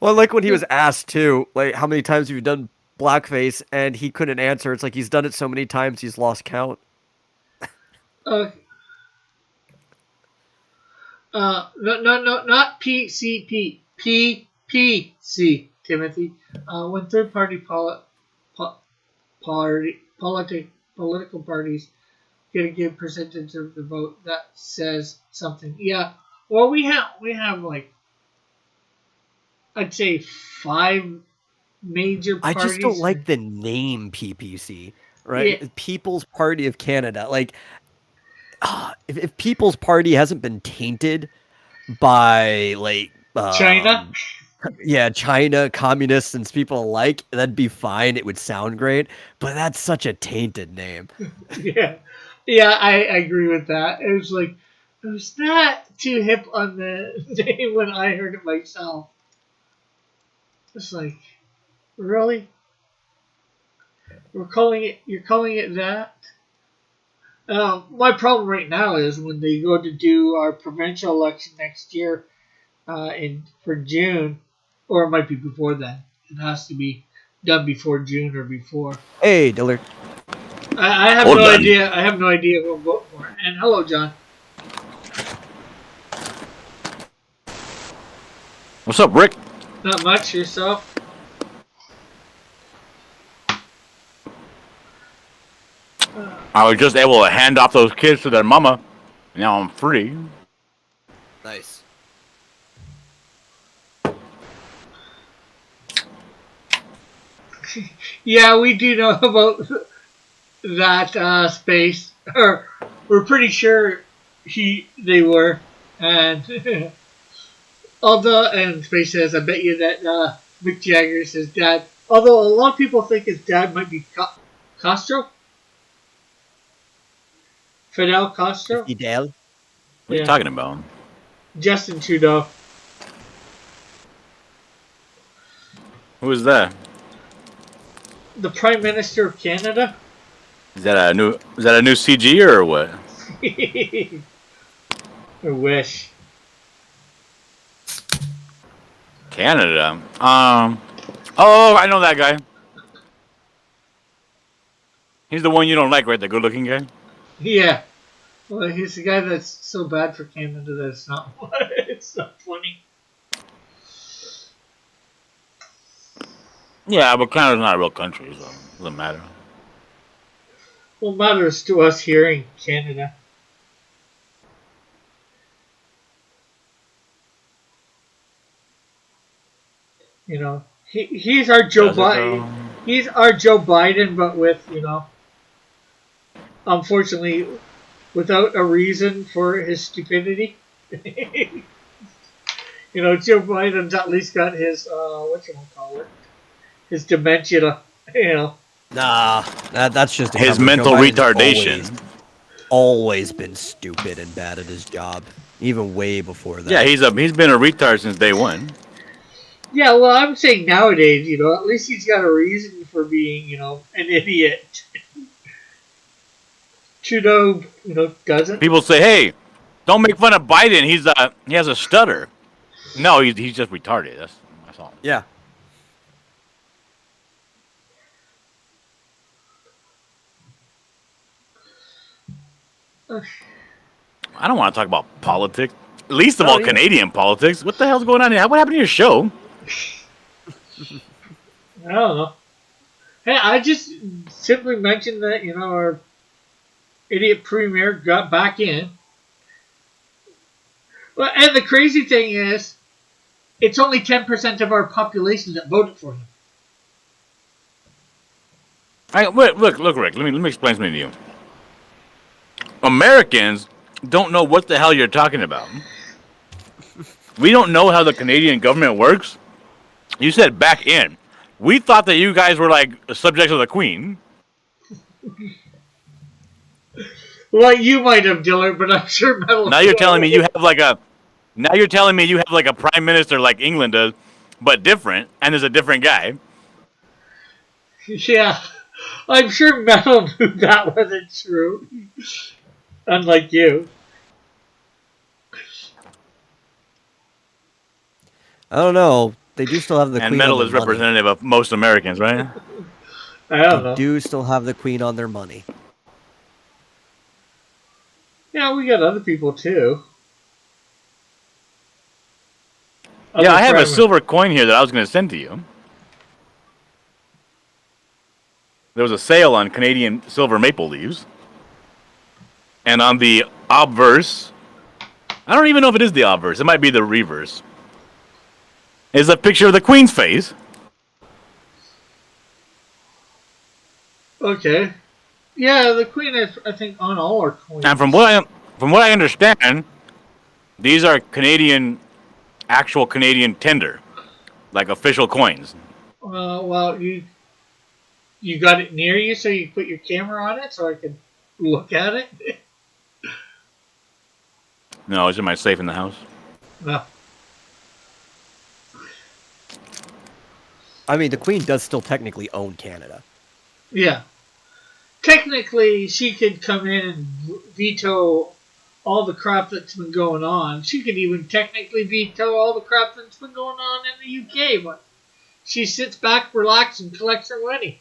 Well, like when he was asked too, like how many times have you done blackface, and he couldn't answer. It's like he's done it so many times he's lost count. Uh, no, not PCP, PPC, Timothy. When third party po- political parties get a good percentage of the vote, that says something. Yeah. Well, we have like, I'd say, five major I just don't parties. like the name PPC, Yeah, right? People's Party of Canada. Like, if People's Party hasn't been tainted by like China. yeah, China, communists, and people alike, that'd be fine. It would sound great, but that's such a tainted name. Yeah, yeah, I agree with that. It was like, it was not too hip on the name when I heard it myself. It's like, really? You're calling it that? My problem right now is when they go to do our provincial election next year, in for June, or it might be before then. It has to be done before June or before. Hey, Dillard. I have Hold no on. idea. I have no idea who I'm voting for. And hello, John. What's up, Rick? Not much yourself. I was just able to hand off those kids to their mama. Now I'm free. Nice. Yeah, we do know about that space. Or we're pretty sure they were. And although, and Space says, I bet you that Mick Jagger's his dad. Although a lot of people think his dad might be Castro. Fidel Castro. Fidel. What are you talking about? Justin Trudeau. Who is that? The Prime Minister of Canada. Is that a new CG or what? I wish. Canada. Oh, I know that guy. He's the one you don't like, right? The good-looking guy. Yeah. Well, he's the guy that's so bad for Canada that it's not. It's not funny. Yeah, but Canada's not a real country, so it doesn't matter. What matters to us here in Canada? You know, he's our Joe Biden. He's our Joe Biden, but with, unfortunately, without a reason for his stupidity. Joe Biden's at least got his his dementia. Nah, that's just his mental retardation. Always been stupid and bad at his job, even way before that. Yeah, he's been a retard since day one. Yeah, well, I'm saying nowadays, at least he's got a reason for being, an idiot. Trudeau, doesn't. People say, "Hey, don't make fun of Biden. He has a stutter." No, he's just retarded. That's all. Yeah. I don't want to talk about politics. Least of all, Canadian politics. What the hell's going on here? What happened to your show? I don't know. Hey, I just simply mentioned that, our idiot premier got back in. Well, and the crazy thing is, it's only 10% of our population that voted for him. Look, Rick. Let me explain something to you. Americans don't know what the hell you're talking about. We don't know how the Canadian government works. You said back in. We thought that you guys were like subjects of the Queen. Well, you might have, Dillard, but I'm sure Metal. Now you're telling me you have like a. Now you're telling me you have like a prime minister like England does, but different, and there's a different guy. Yeah, I'm sure Metal knew that wasn't true. Unlike you. I don't know. They do still have the And queen on metal their is money. representative of most Americans, right? I They don't know. do still have the queen on their money. Yeah, we got other people too. Yeah, Other I have a prime. silver coin here that I was going to send to you. There was a sale on Canadian silver maple leaves. And on the obverse, I don't even know if it is the obverse. It might be the reverse. Is a picture of the Queen's face. Okay. Yeah, the queen is, I think, on all our coins. And from what I understand, these are actual Canadian tender, like official coins. Well, you got it near you, so you put your camera on it, so I can look at it. No, it's in my safe in the house. No. I mean, the queen does still technically own Canada. Yeah. Technically, she could come in and veto all the crap that's been going on. She could even technically veto all the crap that's been going on in the UK, but she sits back, relaxes, and collects her money.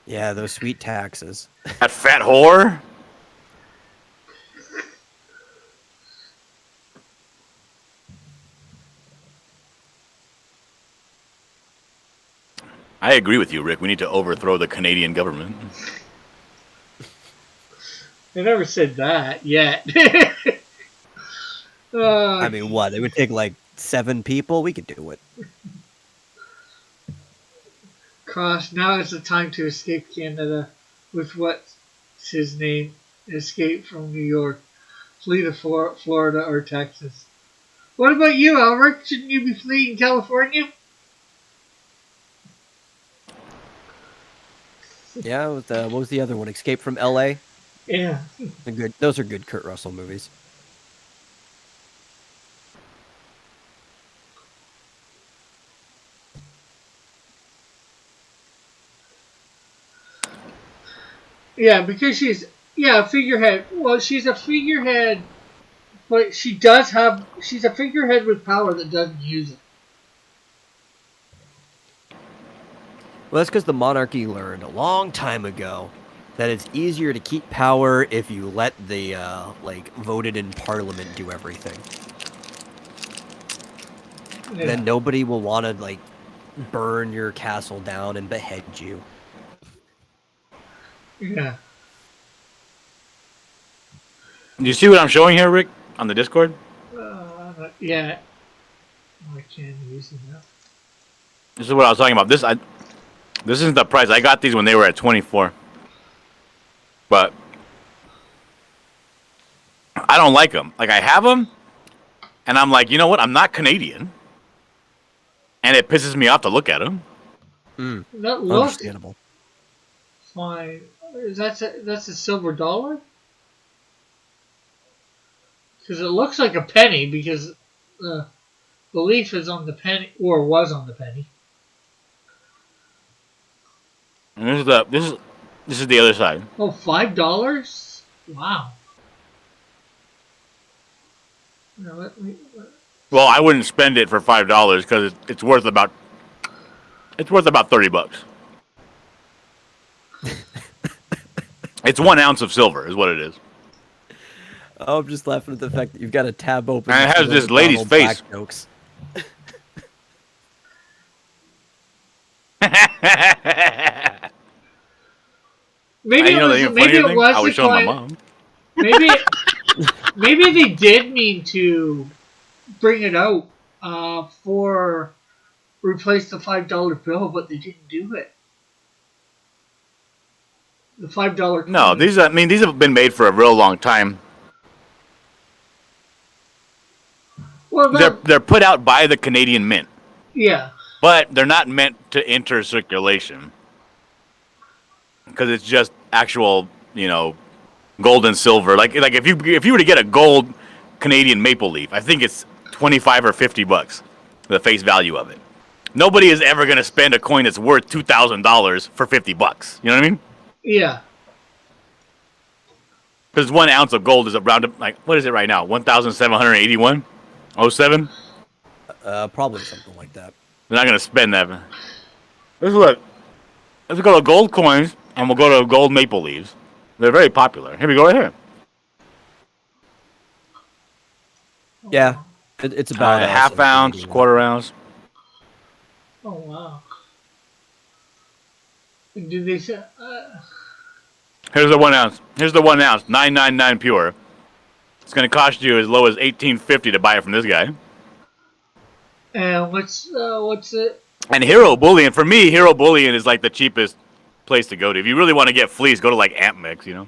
Yeah, those sweet taxes. That fat whore. I agree with you, Rick. We need to overthrow the Canadian government. I never said that yet. I mean, what? It would take like 7 people. We could do it. Gosh, now is the time to escape Canada with what's his name? Escape from New York. Flee to Florida or Texas. What about you, Albert? Shouldn't you be fleeing California? Yeah, with, what was the other one? Escape from L.A.? Yeah. Those are good Kurt Russell movies. Yeah, because she's a figurehead. Well, she's a figurehead, but she's a figurehead with power that doesn't use it. Well, that's because the monarchy learned a long time ago that it's easier to keep power if you let the voted in parliament do everything. Yeah. Then nobody will want to burn your castle down and behead you. Yeah. Do you see what I'm showing here, Rick, on the Discord? Yeah. I can't use it now. This is what I was talking about. This isn't the price. I got these when they were at 24. But I don't like them. Like, I have them, and I'm like, you know what? I'm not Canadian. And it pisses me off to look at them. That looks Understandable. fine. That's a silver dollar? Because it looks like a penny because the leaf is on the penny, or was on the penny. And this is the other side. Oh, $5? Wow. No, Well, I wouldn't spend it for $5 because it's worth about $30. It's 1 ounce of silver, is what it is. Oh, I'm just laughing at the fact that you've got a tab open. And it has this lady's face. Jokes. maybe it was I was the showing my client. mom. Maybe they did mean to bring it out for replace the $5 bill, but they didn't do it. The $5. No, these have been made for a real long time. Well, They're put out by the Canadian Mint, yeah. but they're not meant to enter circulation because it's just actual, gold and silver. Like if you were to get a gold Canadian maple leaf, I think it's $25 or $50, the face value of it. Nobody is ever going to spend a coin that's worth $2,000 for $50. You know what I mean? Yeah. Because 1 ounce of gold is around, like, what is it right now? 1,781.07? Probably something like that. They're not going to spend that. Let's look. Let's go to gold coins, and we'll go to gold maple leaves. They're very popular. Here we go right here. Yeah, it's about A half ounce, quarter ounce. Oh, wow. Did they say... Here's the 1 ounce. Here's the 1 ounce, 999 pure. It's going to cost you as low as $18.50 to buy it from this guy. And what's it? And Hero Bullion, for me, Hero Bullion is like the cheapest place to go to. If you really want to get fleas, go to like Amp Mix, you know.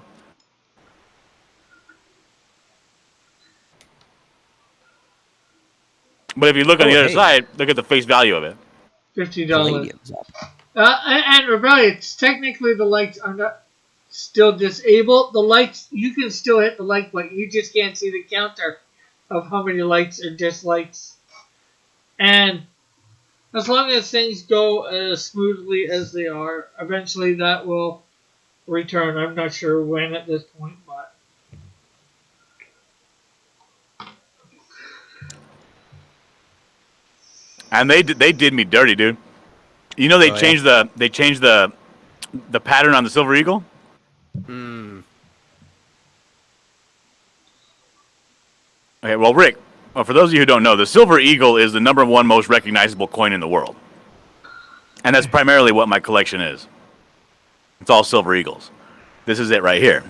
But if you look on the other side, look at the face value of it. $50. And remember, it's technically the lights are not still disabled. The lights, you can still hit the like button. You just can't see the counter of how many likes or dislikes. And as long as things go as smoothly as they are, eventually that will return. I'm not sure when at this point, but and they did me dirty, dude. You know they changed the pattern on the Silver Eagle. Okay, well, Rick, for those of you who don't know, the Silver Eagle is the #1 most recognizable coin in the world. And that's primarily what my collection is. It's all Silver Eagles. This is it right here.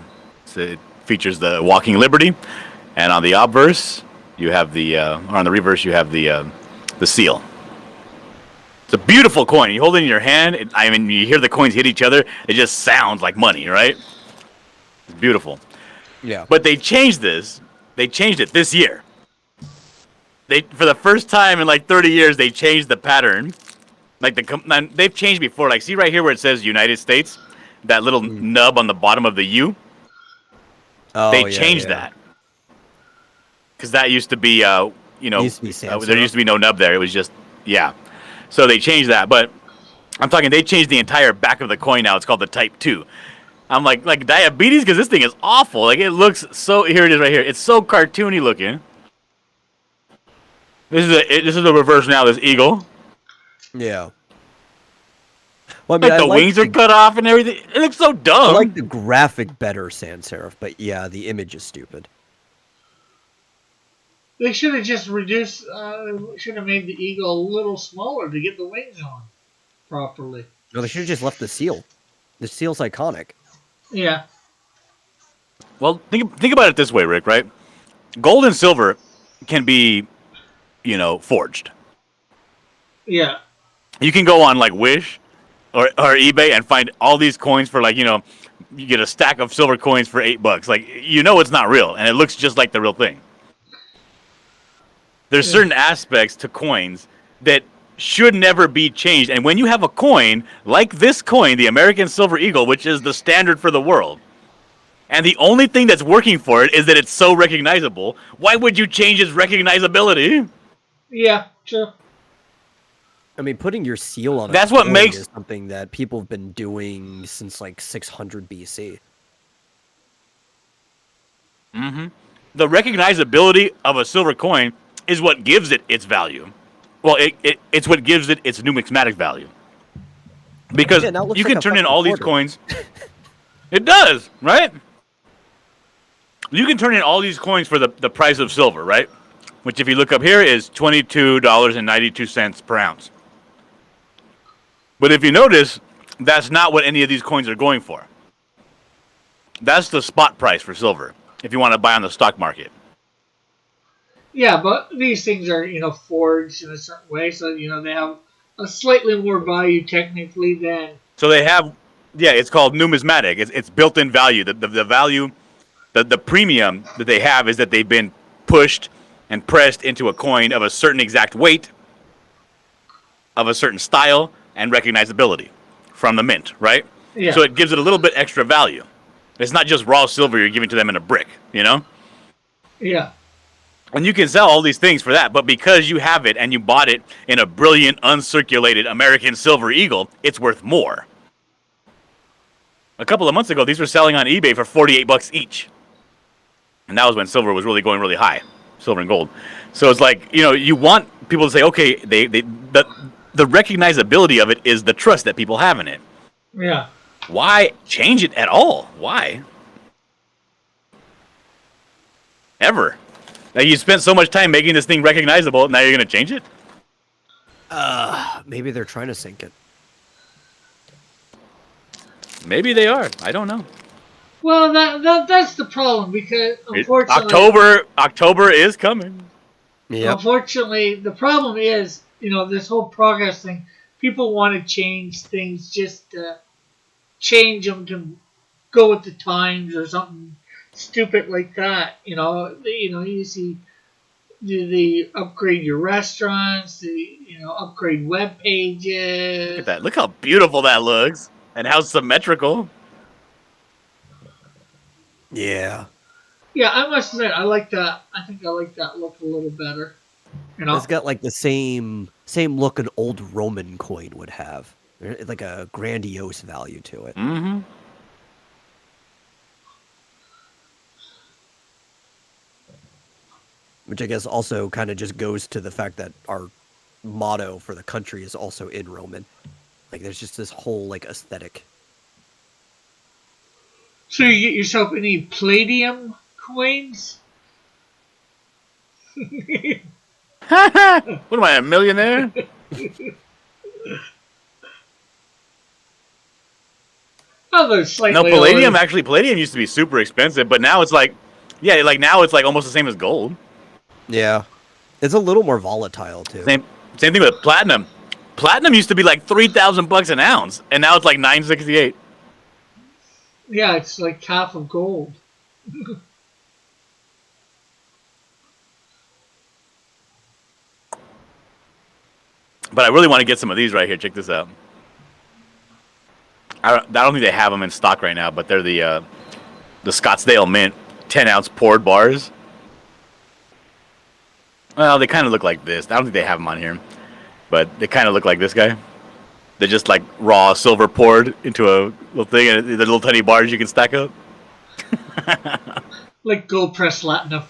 So it features the Walking Liberty, and on the obverse, you have the, or on the reverse, you have the seal. It's a beautiful coin. You hold it in your hand, I mean, you hear the coins hit each other, it just sounds like money, right? It's beautiful. Yeah. But they changed this. They changed it this year. For the first time in like 30 years, they changed the pattern. Like they've changed before. Like, see right here where it says United States, that little nub on the bottom of the U. Oh, they changed that because that used to be, there used to be no nub there. It was just, yeah. So they changed that. But I'm talking, they changed the entire back of the coin now. It's called the Type 2. I'm like diabetes, because this thing is awful. Like, it looks so. Here it is right here. It's so cartoony looking. This is the reverse now. This eagle. Yeah. Well, I mean, like the wings are cut off and everything. It looks so dumb. I like the graphic better, Sans Serif, but yeah, the image is stupid. they should have just reduced. Should have made the eagle a little smaller to get the wings on properly. No, they should have just left the seal. The seal's iconic. Yeah. Well, think about it this way, Rick. Right? Gold and silver can be, forged. Yeah. You can go on like Wish or eBay and find all these coins for like, you get a stack of silver coins for $8. Like, it's not real, and it looks just like the real thing. There's certain aspects to coins that should never be changed. And when you have a coin like this coin, the American Silver Eagle, which is the standard for the world, and the only thing that's working for it is that it's so recognizable, why would you change its recognizability? Yeah, sure. I mean, putting your seal on that's what makes is something that people have been doing since like 600 BC. Mm-hmm. The recognizability of a silver coin is what gives it its value. Well, it's what gives it its numismatic value. Because you can turn in all these coins. It does, right? You can turn in all these coins for the price of silver, right? Which, if you look up here, is $22.92 per ounce. But if you notice, that's not what any of these coins are going for. That's the spot price for silver, if you want to buy on the stock market. Yeah, but these things are, forged in a certain way, so, they have a slightly more value technically than... So they have, it's called numismatic. It's built-in value. The value, the premium that they have is that they've been pushed and pressed into a coin of a certain exact weight, of a certain style, and recognizability from the mint, right? Yeah. So it gives it a little bit extra value. It's not just raw silver you're giving to them in a brick, Yeah. And you can sell all these things for that, but because you have it and you bought it in a brilliant, uncirculated American Silver Eagle, it's worth more. A couple of months ago, these were selling on eBay for $48 each. and that was when silver was really going really high, silver and gold. So it's like, you want people to say, okay, the recognizability of it is the trust that people have in it. Yeah. Why change it at all? Why? Ever? Now you spent so much time making this thing recognizable, now you're going to change it? Maybe they're trying to sink it. Maybe they are. I don't know. Well, that's the problem because October is coming. Yeah. Unfortunately, the problem is, this whole progress thing. People want to change things just to change them to go with the times or something stupid like that. You see they upgrade your restaurants, upgrade web pages. Look at that. Look how beautiful that looks and how symmetrical. Yeah. Yeah, I must admit, I like that. I think I like that look a little better. It's got like the same look an old Roman coin would have. Like a grandiose value to it. Mm-hmm. Which I guess also kind of just goes to the fact that our motto for the country is also in Roman. Like there's just this whole like aesthetic. So you get yourself any palladium coins? What am I, a millionaire? Oh, they're slightly No, palladium used to be super expensive, but now it's like, now it's like almost the same as gold. Yeah. It's a little more volatile too. Same thing with platinum. Platinum used to be like $3,000 an ounce, and now it's like $968. Yeah, it's like half of gold. But I really want to get some of these right here. Check this out. I don't think they have them in stock right now, but they're the Scottsdale Mint 10-ounce poured bars. Well, they kind of look like this. I don't think they have them on here, but they kind of look like this guy. They're just like raw silver poured into a little thing, and the little tiny bars you can stack up. Like gold pressed platinum.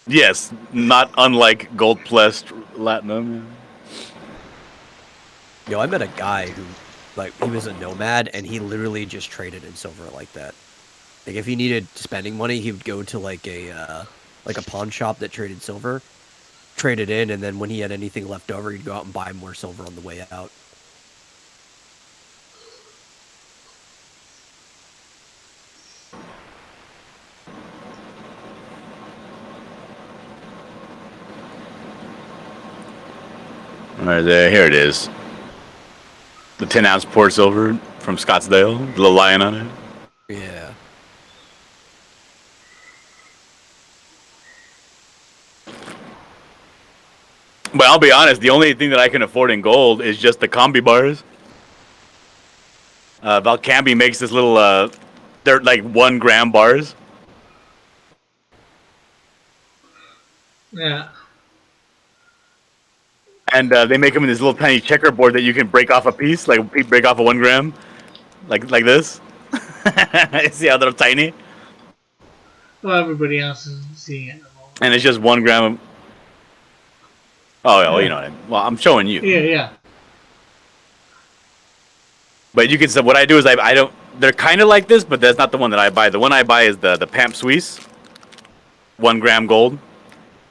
Yes, not unlike gold pressed platinum. Yo, I met a guy who, like, he was a nomad, and he literally just traded in silver like that. Like, if he needed spending money, he would go to, like a pawn shop that traded silver, trade it in, and then when he had anything left over, he'd go out and buy more silver on the way out. All right, here it is. The 10-ounce poured silver from Scottsdale, the little lion on it. Yeah. But I'll be honest, the only thing that I can afford in gold is just the combi bars. Valcambi makes this little, they're like 1 gram bars. Yeah. And they make them in this little tiny checkerboard that you can break off a piece, like break off a 1 gram, like this. See how they're tiny? Well, everybody else is seeing it. And it's just 1 gram of... Oh, yeah, well, you know what I mean. Well, I'm showing you. Yeah. But you can say, what I do is I don't... They're kind of like this, but that's not the one that I buy. The one I buy is the Pamp Suisse, 1 gram gold.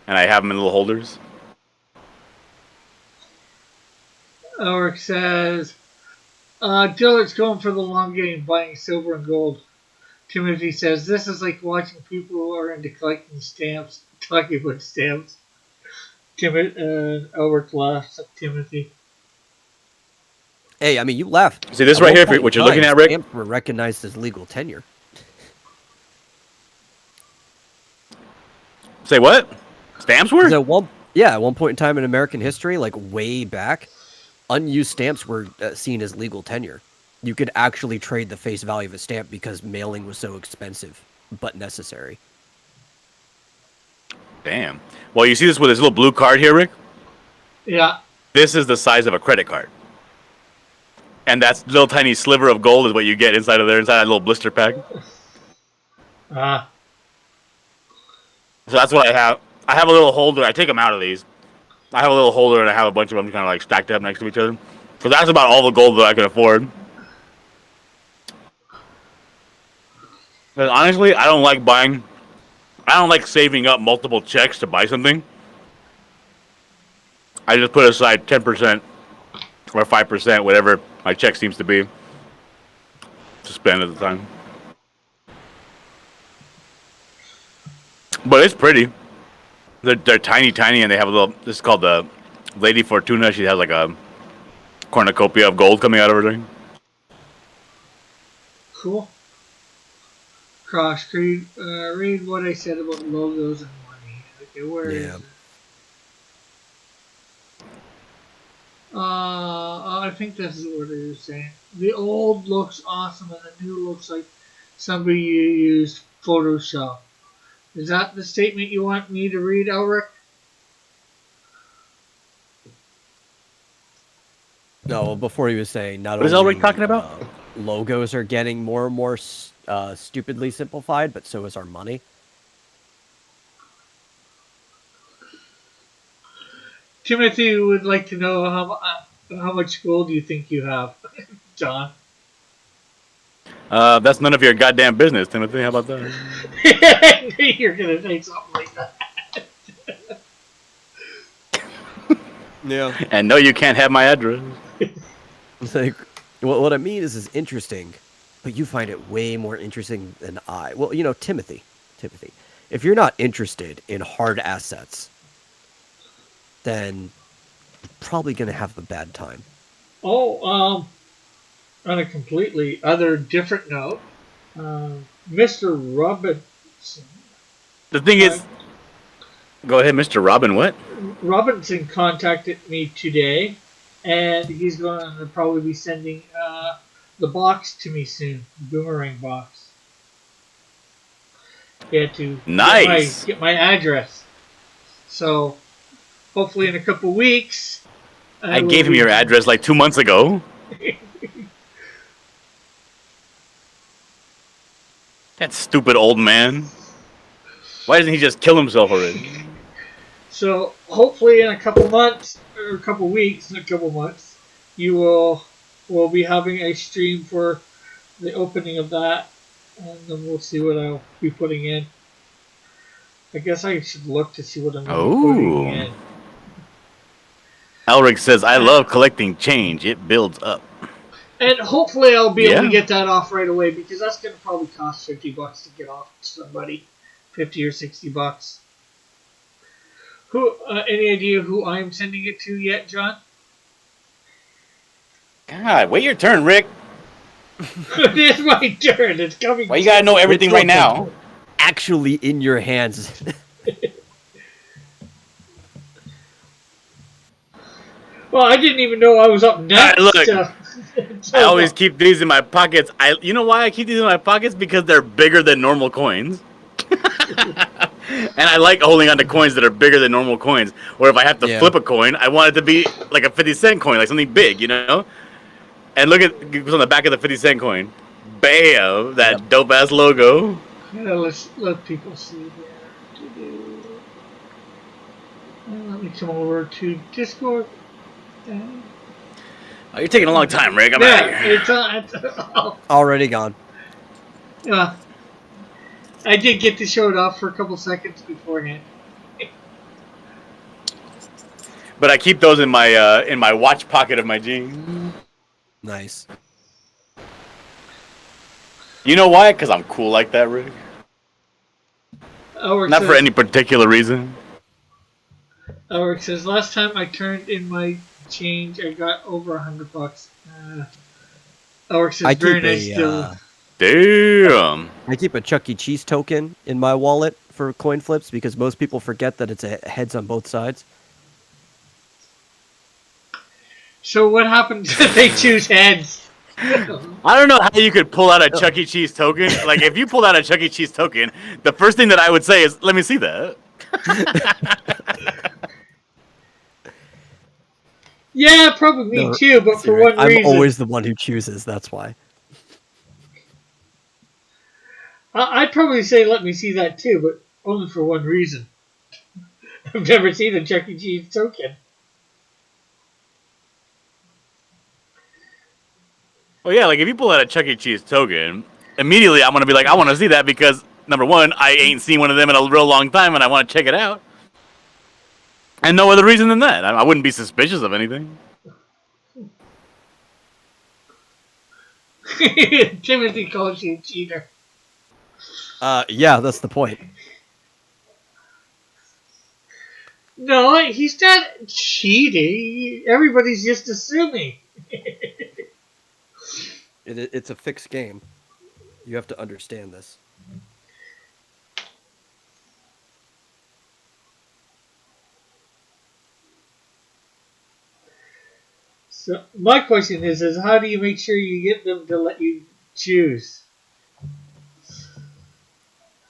And I have them in little holders. Ulrich says, Dillard's going for the long game, buying silver and gold. Timothy says, this is like watching people who are into collecting stamps, talking about stamps. Ulrich laughs at Timothy. Hey, I mean, you left. See this right here, what you're looking at, Rick? Stamps were recognized as legal tenure. Say what? Stamps were? At one point in time in American history, like way back, unused stamps were seen as legal tenure. You could actually trade the face value of a stamp because mailing was so expensive, but necessary. Damn. Well, you see this with this little blue card here, Rick? Yeah. This is the size of a credit card. And that little tiny sliver of gold is what you get inside of there, inside that little blister pack. Ah, So that's what I have. I have a little holder. I take them out of these. I have a little holder and I have a bunch of them kind of like stacked up next to each other. So that's about all the gold that I can afford. But honestly, I don't like buying. I don't like saving up multiple checks to buy something. I just put aside 10% or 5%, whatever my check seems to be, to spend at the time. But it's pretty. They're tiny, tiny, and they have a little. This is called the Lady Fortuna. She has like a cornucopia of gold coming out of her thing. cool. Cross, read what I said about logos and money. Okay, where is it? I think this is what it is saying. The old looks awesome and the new looks like somebody used Photoshop. Is that the statement you want me to read, Elric? No, before he was saying not What is only Elric talking about? logos are getting more and more stupidly simplified, but so is our money. Timothy would like to know how much gold you think you have, John. That's none of your goddamn business, Timothy. How about that? You're gonna say something like that. Yeah. And no, you can't have my address. It's like, what I mean is interesting, but you find it way more interesting than I. Well, Timothy, if you're not interested in hard assets, then you're probably going to have a bad time. Oh, on a completely other different note, Mr. Robinson. The thing is, go ahead, Mr. Robin. What? Robinson contacted me today, and he's going to probably be sending the box to me soon, boomerang box. He had to Nice. get my address. So hopefully in a couple weeks. I gave him your address like 2 months ago. That stupid old man. Why doesn't he just kill himself already? So hopefully in a couple months, or a couple weeks, in a couple months, you will be having a stream for the opening of that, and then we'll see what I'll be putting in. I guess I should look to see what I'm putting in. Elric says, I love collecting change. It builds up. And hopefully I'll be able to get that off right away, because that's going to probably cost $50 to get off to somebody. 50 or $60. Who? Any idea who I'm sending it to yet, John? God, wait your turn, Rick. It is my turn. It's coming. Why you gotta know everything right now? Actually in your hands. Well, I didn't even know I was up next. Look, I always keep these in my pockets. You know why I keep these in my pockets? Because they're bigger than normal coins. And I like holding on to coins that are bigger than normal coins. Or if I have to flip a coin, I want it to be like a 50-cent coin, like something big, you know? And look at what's on the back of the 50-cent coin. Bam! That dope-ass logo. Yeah, let people see here. Let me come over to Discord. Oh, you're taking a long time, Rick. I'm out of here. It's Already gone. Yeah. I did get to show it off for a couple seconds beforehand. But I keep those in my watch pocket of my jeans. Nice. You know why? Because I'm cool like that, Rick. Not for any particular reason. Elric says, last time I turned in my change, I got over $100. Elric says, very nice. Damn. I keep a Chuck E. Cheese token in my wallet for coin flips because most people forget that it's a heads on both sides. So what happens if they choose heads? I don't know how you could pull out a Chuck E. Cheese token. Like, if you pulled out a Chuck E. Cheese token, the first thing that I would say is, let me see that. Yeah, probably me too, but for one reason. I'm always the one who chooses, that's why. I'd probably say let me see that too, but only for one reason. I've never seen a Chuck E. Cheese token. Well, yeah, like if you pull out a Chuck E. Cheese token, immediately I'm gonna be like, I want to see that because number one, I ain't seen one of them in a real long time, and I want to check it out. And no other reason than that. I wouldn't be suspicious of anything. Timothy calls you a cheater. Yeah, that's the point. No, he's not cheating. Everybody's just assuming. It's a fixed game. You have to understand this. So my question is how do you make sure you get them to let you choose?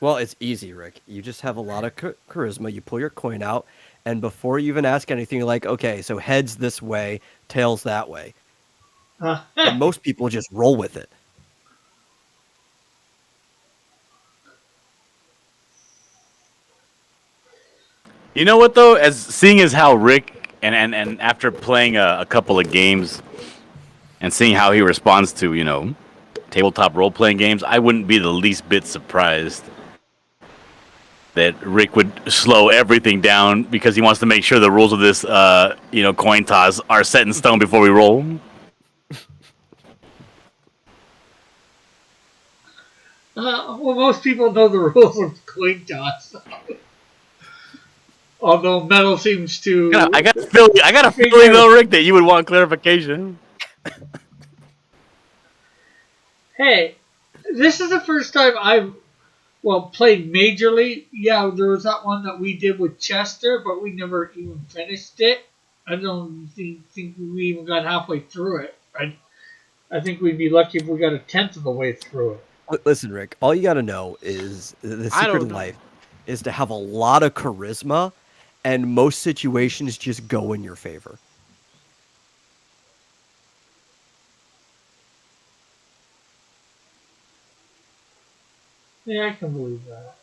Well, it's easy, Rick. You just have a lot of charisma. You pull your coin out, and before you even ask anything, you're like, okay, so heads this way, tails that way. And most people just roll with it. You know what though? Seeing as how Rick and after playing a couple of games and seeing how he responds to tabletop role playing games, I wouldn't be the least bit surprised that Rick would slow everything down because he wants to make sure the rules of this coin toss are set in stone before we roll. Well, most people know the rules of coin toss. Although Metal seems to. I got a feeling though, Rick, that you would want clarification. Hey, this is the first time I've played majorly. Yeah, there was that one that we did with Chester, but we never even finished it. I don't think we even got halfway through it. I think we'd be lucky if we got a tenth of the way through it. Listen, Rick, all you got to know is the secret of life is to have a lot of charisma, and most situations just go in your favor. Yeah, I can believe that.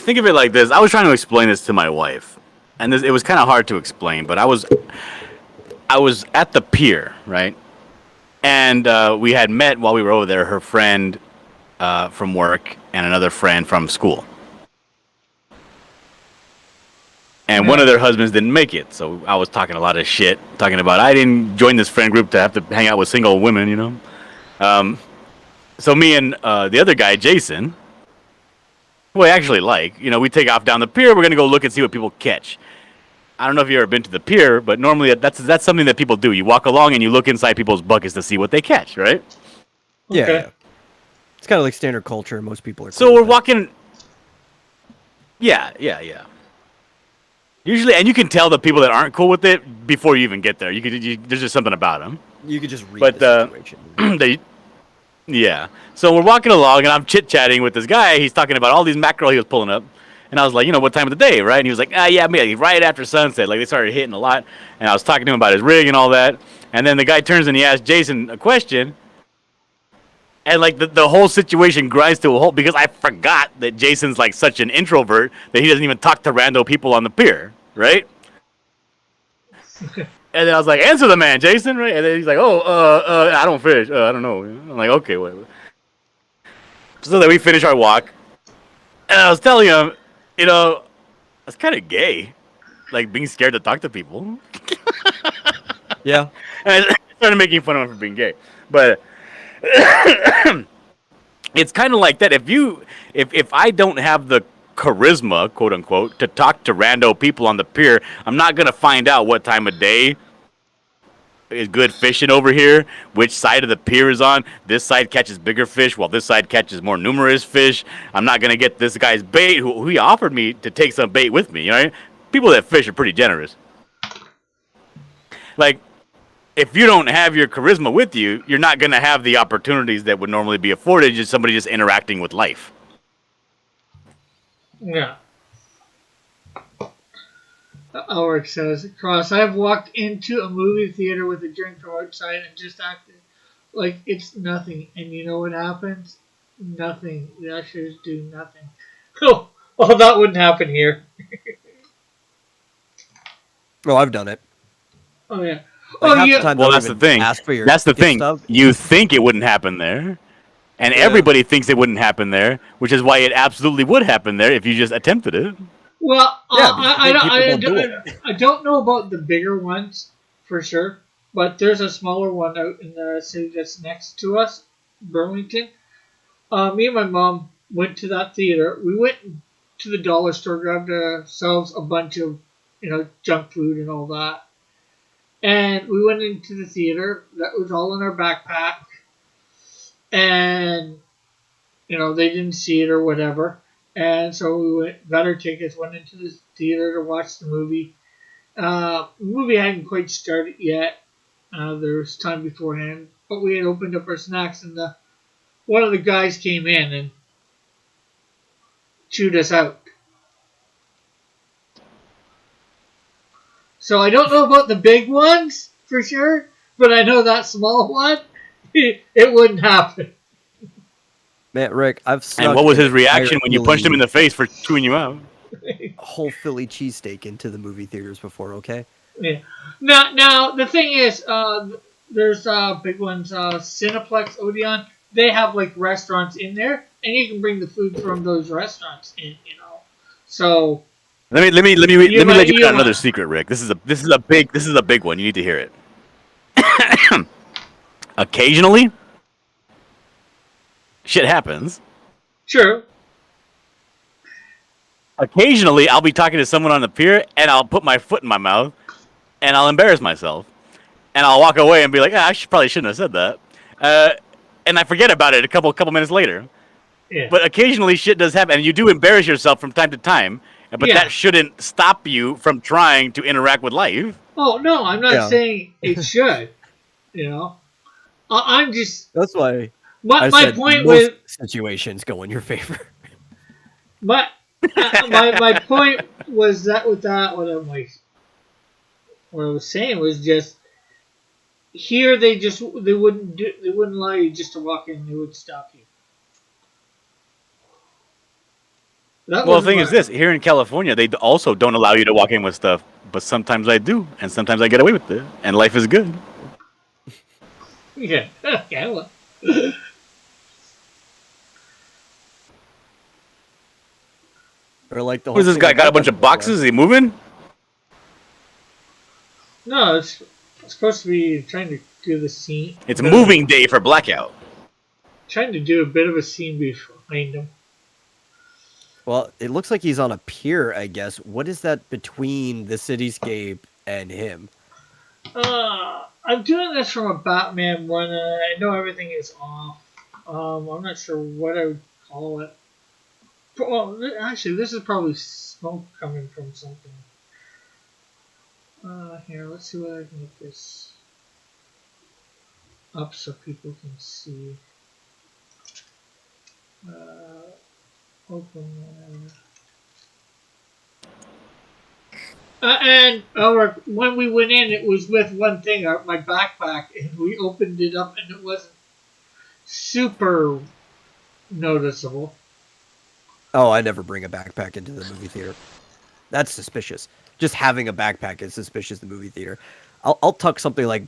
Think of it like this. I was trying to explain this to my wife, and it was kind of hard to explain. But I was at the pier, right? And we had met while we were over there. Her friend from work and another friend from school. And one of their husbands didn't make it, so I was talking a lot of shit, talking about I didn't join this friend group to have to hang out with single women, So me and the other guy, Jason, who I actually like, we take off down the pier. We're gonna go look and see what people catch. I don't know if you've ever been to the pier, but normally that's something that people do. You walk along and you look inside people's buckets to see what they catch, right? Yeah, Okay. yeah. It's kind of like standard culture. Most people are. So we're walking. Yeah. Usually, and you can tell the people that aren't cool with it before you even get there. There's just something about them. You could just read the situation. Yeah. So we're walking along, and I'm chit-chatting with this guy. He's talking about all these mackerel he was pulling up. And I was like, what time of the day, right? And he was like, yeah, maybe right after sunset. Like, they started hitting a lot. And I was talking to him about his rig and all that. And then the guy turns and he asks Jason a question. And, like, the whole situation grinds to a halt because I forgot that Jason's, like, such an introvert that he doesn't even talk to rando people on the pier, right? And then I was like, answer the man, Jason, right? And then he's like, I don't fish. I don't know. I'm like, okay, whatever. So then we finish our walk. And I was telling him, that's kind of gay. Like, being scared to talk to people. Yeah. And I started making fun of him for being gay. But it's kind of like that. If I don't have the charisma, quote unquote, to talk to rando people on the pier, I'm not gonna find out what time of day is good fishing over here, which side of the pier is on. This side catches bigger fish while this side catches more numerous fish. I'm not gonna get this guy's bait who he offered me to take some bait with me. People that fish are pretty generous. Like, if you don't have your charisma with you, you're not gonna have the opportunities that would normally be afforded just somebody just interacting with life. Yeah. Ulrich says, Cross, I have walked into a movie theater with a drink from outside and just acted like it's nothing. And you know what happens? Nothing. The ushers do nothing. Oh, well, that wouldn't happen here. Oh, I've done it. Oh, yeah. Like Oh, half the yeah. time, they Well, don't that's the even thing. ask for your That's the gift thing. stub. You think it wouldn't happen there, and Yeah. everybody thinks it wouldn't happen there, which is why it absolutely would happen there if you just attempted it. Well, Yeah, because I think people won't do it. I don't know about the bigger ones for sure, but there's a smaller one out in the city that's next to us, Burlington. Me and my mom went to that theater. We went to the dollar store, grabbed ourselves a bunch of, junk food and all that. And we went into the theater. That was all in our backpack. And, they didn't see it or whatever. And so we got our tickets, went into the theater to watch the movie. The movie hadn't quite started yet. There was time beforehand. But we had opened up our snacks, and one of the guys came in and chewed us out. So I don't know about the big ones for sure, but I know that small one, it wouldn't happen. Man, Rick, I've snuck And what was an his reaction entire when you punched him in the face for chewing you out? whole Philly cheesesteak into the movie theaters before? Okay. Yeah. Now the thing is, there's big ones, Cineplex, Odeon. They have like restaurants in there, and you can bring the food from those restaurants in. So Let me let you in on another secret, Rick. This is a big one. You need to hear it. Occasionally, shit happens. Sure. Occasionally, I'll be talking to someone on the pier, and I'll put my foot in my mouth, and I'll embarrass myself, and I'll walk away and be like, probably shouldn't have said that, and I forget about it a couple minutes later. Yeah. But occasionally, shit does happen, and you do embarrass yourself from time to time. But that shouldn't stop you from trying to interact with life. Oh no, I'm not saying it should. I'm just. That's why my point most situations go in your favor. My point was that with that what I was saying was just here they wouldn't allow you just to walk in. They would stop you. Well, the thing is this: here in California, they also don't allow you to walk in with stuff, but sometimes I do, and sometimes I get away with it, and life is good. Yeah. Yeah. Well. Or like the. What is this guy got a bunch of boxes? Is he moving? No, it's supposed to be trying to do the scene. It's moving day for Blackout. Trying to do a bit of a scene behind him. Well, it looks like he's on a pier, I guess. What is that between the cityscape and him? I'm doing this from a Batman one. I know everything is off. I'm not sure what I would call it. Well, actually, this is probably smoke coming from something. Here, let's see what I can make this up so people can see. Open. And when we went in, it was with one thing, my backpack, and we opened it up, and it wasn't super noticeable. Oh, I never bring a backpack into the movie theater. That's suspicious. Just having a backpack is suspicious in the movie theater. I'll tuck something like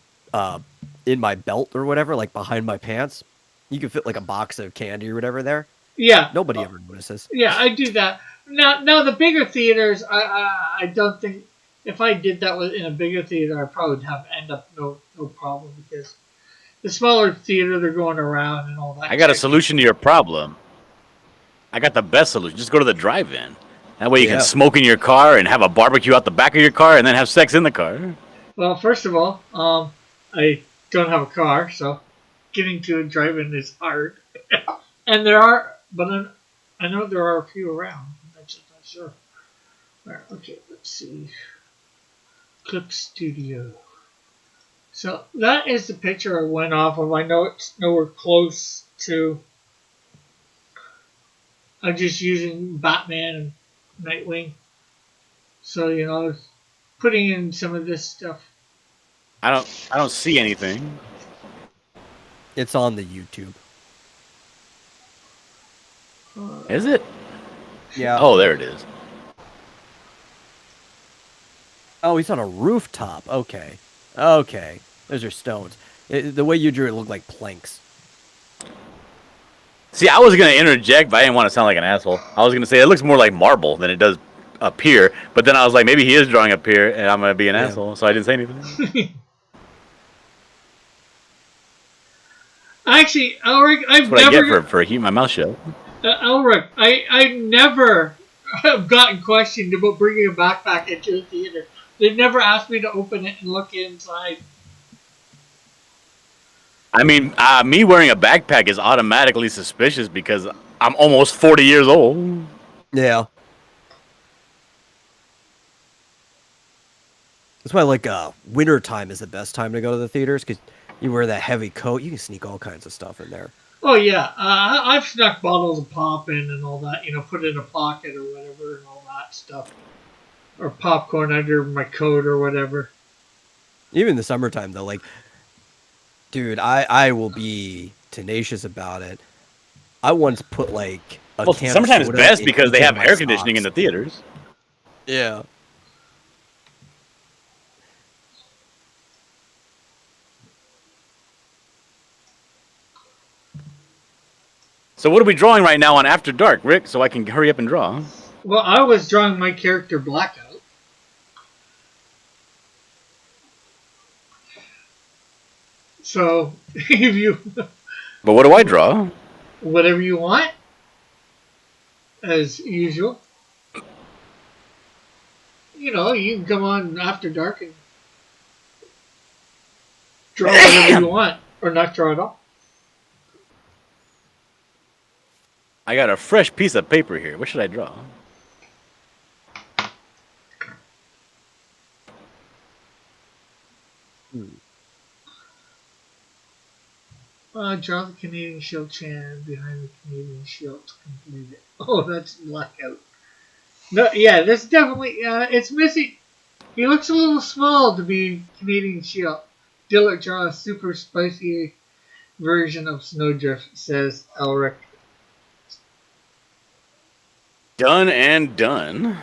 in my belt or whatever, like behind my pants. You can fit like a box of candy or whatever there. Yeah. Nobody ever notices. Yeah, I do that. Now the bigger theaters, I don't think if I did that in a bigger theater, I probably would end up no problem because the smaller theater they're going around and all that. I got a solution to your problem. I got the best solution. Just go to the drive-in. That way you can smoke in your car and have a barbecue out the back of your car and then have sex in the car. Well, first of all, I don't have a car, so getting to a drive-in is hard. And I know there are a few around. I'm just not sure. Right, okay, let's see. Clip Studio. So that is the picture I went off of. I know it's nowhere close to. I'm just using Batman and Nightwing. So, putting in some of this stuff. I don't see anything. It's on the YouTube. Is it? Yeah. Oh, there it is. Oh, he's on a rooftop. Okay. Okay. Those are stones. The way you drew it looked like planks. See, I was gonna interject, but I didn't want to sound like an asshole. I was gonna say it looks more like marble than it does up here. But then I was like, maybe he is drawing up here, and I'm gonna be an asshole, so I didn't say anything. Actually, Elric, I've That's what never I get for keeping my mouth shut. Elric, I never have gotten questioned about bringing a backpack into a theater. They've never asked me to open it and look inside. I mean, me wearing a backpack is automatically suspicious because I'm almost 40 years old. Yeah. That's why, like, winter time is the best time to go to the theaters because you wear that heavy coat. You can sneak all kinds of stuff in there. Oh yeah, I've snuck bottles of pop in and all that. Put it in a pocket or whatever and all that stuff, or popcorn under my coat or whatever. Even in the summertime, though, like, dude, I will be tenacious about it. I once put, like, a can of summertime is soda best in because they each have of my air conditioning in socks. the theaters. Yeah. So what are we drawing right now on After Dark, Rick? So I can hurry up and draw. Well, I was drawing my character Blackout. So if you But what do I draw? whatever you want, as usual. You can come on After Dark and draw whatever you want, or not draw at all. I got a fresh piece of paper here. What should I draw? Draw the Canadian Shield chant behind the Canadian Shield to complete it. Oh, that's Blackout. No, yeah, that's definitely, it's missing. He looks a little small to be Canadian Shield. Dillard draw a super spicy version of Snowdrift, says Elric. Done and done.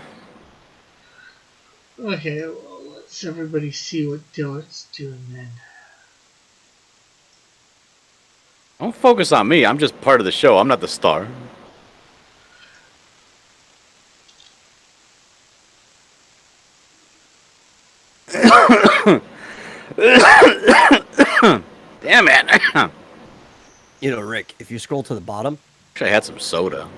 Okay, well, let's everybody see what Dillard's doing then. Don't focus on me. I'm just part of the show. I'm not the star. Damn it. Rick, if you scroll to the bottom, Wish I had some soda.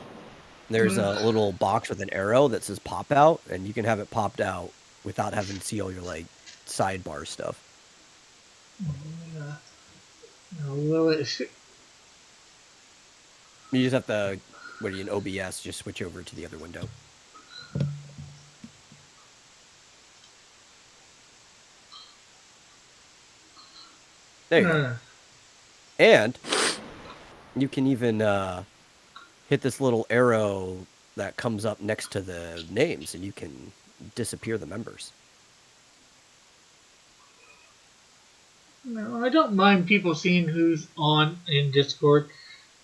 there's a little box with an arrow that says pop out, and you can have it popped out without having to see all your, like, sidebar stuff. You just have to, in OBS, just switch over to the other window. There you go. And you can even hit this little arrow that comes up next to the names, and you can disappear the members. No, I don't mind people seeing who's on in Discord.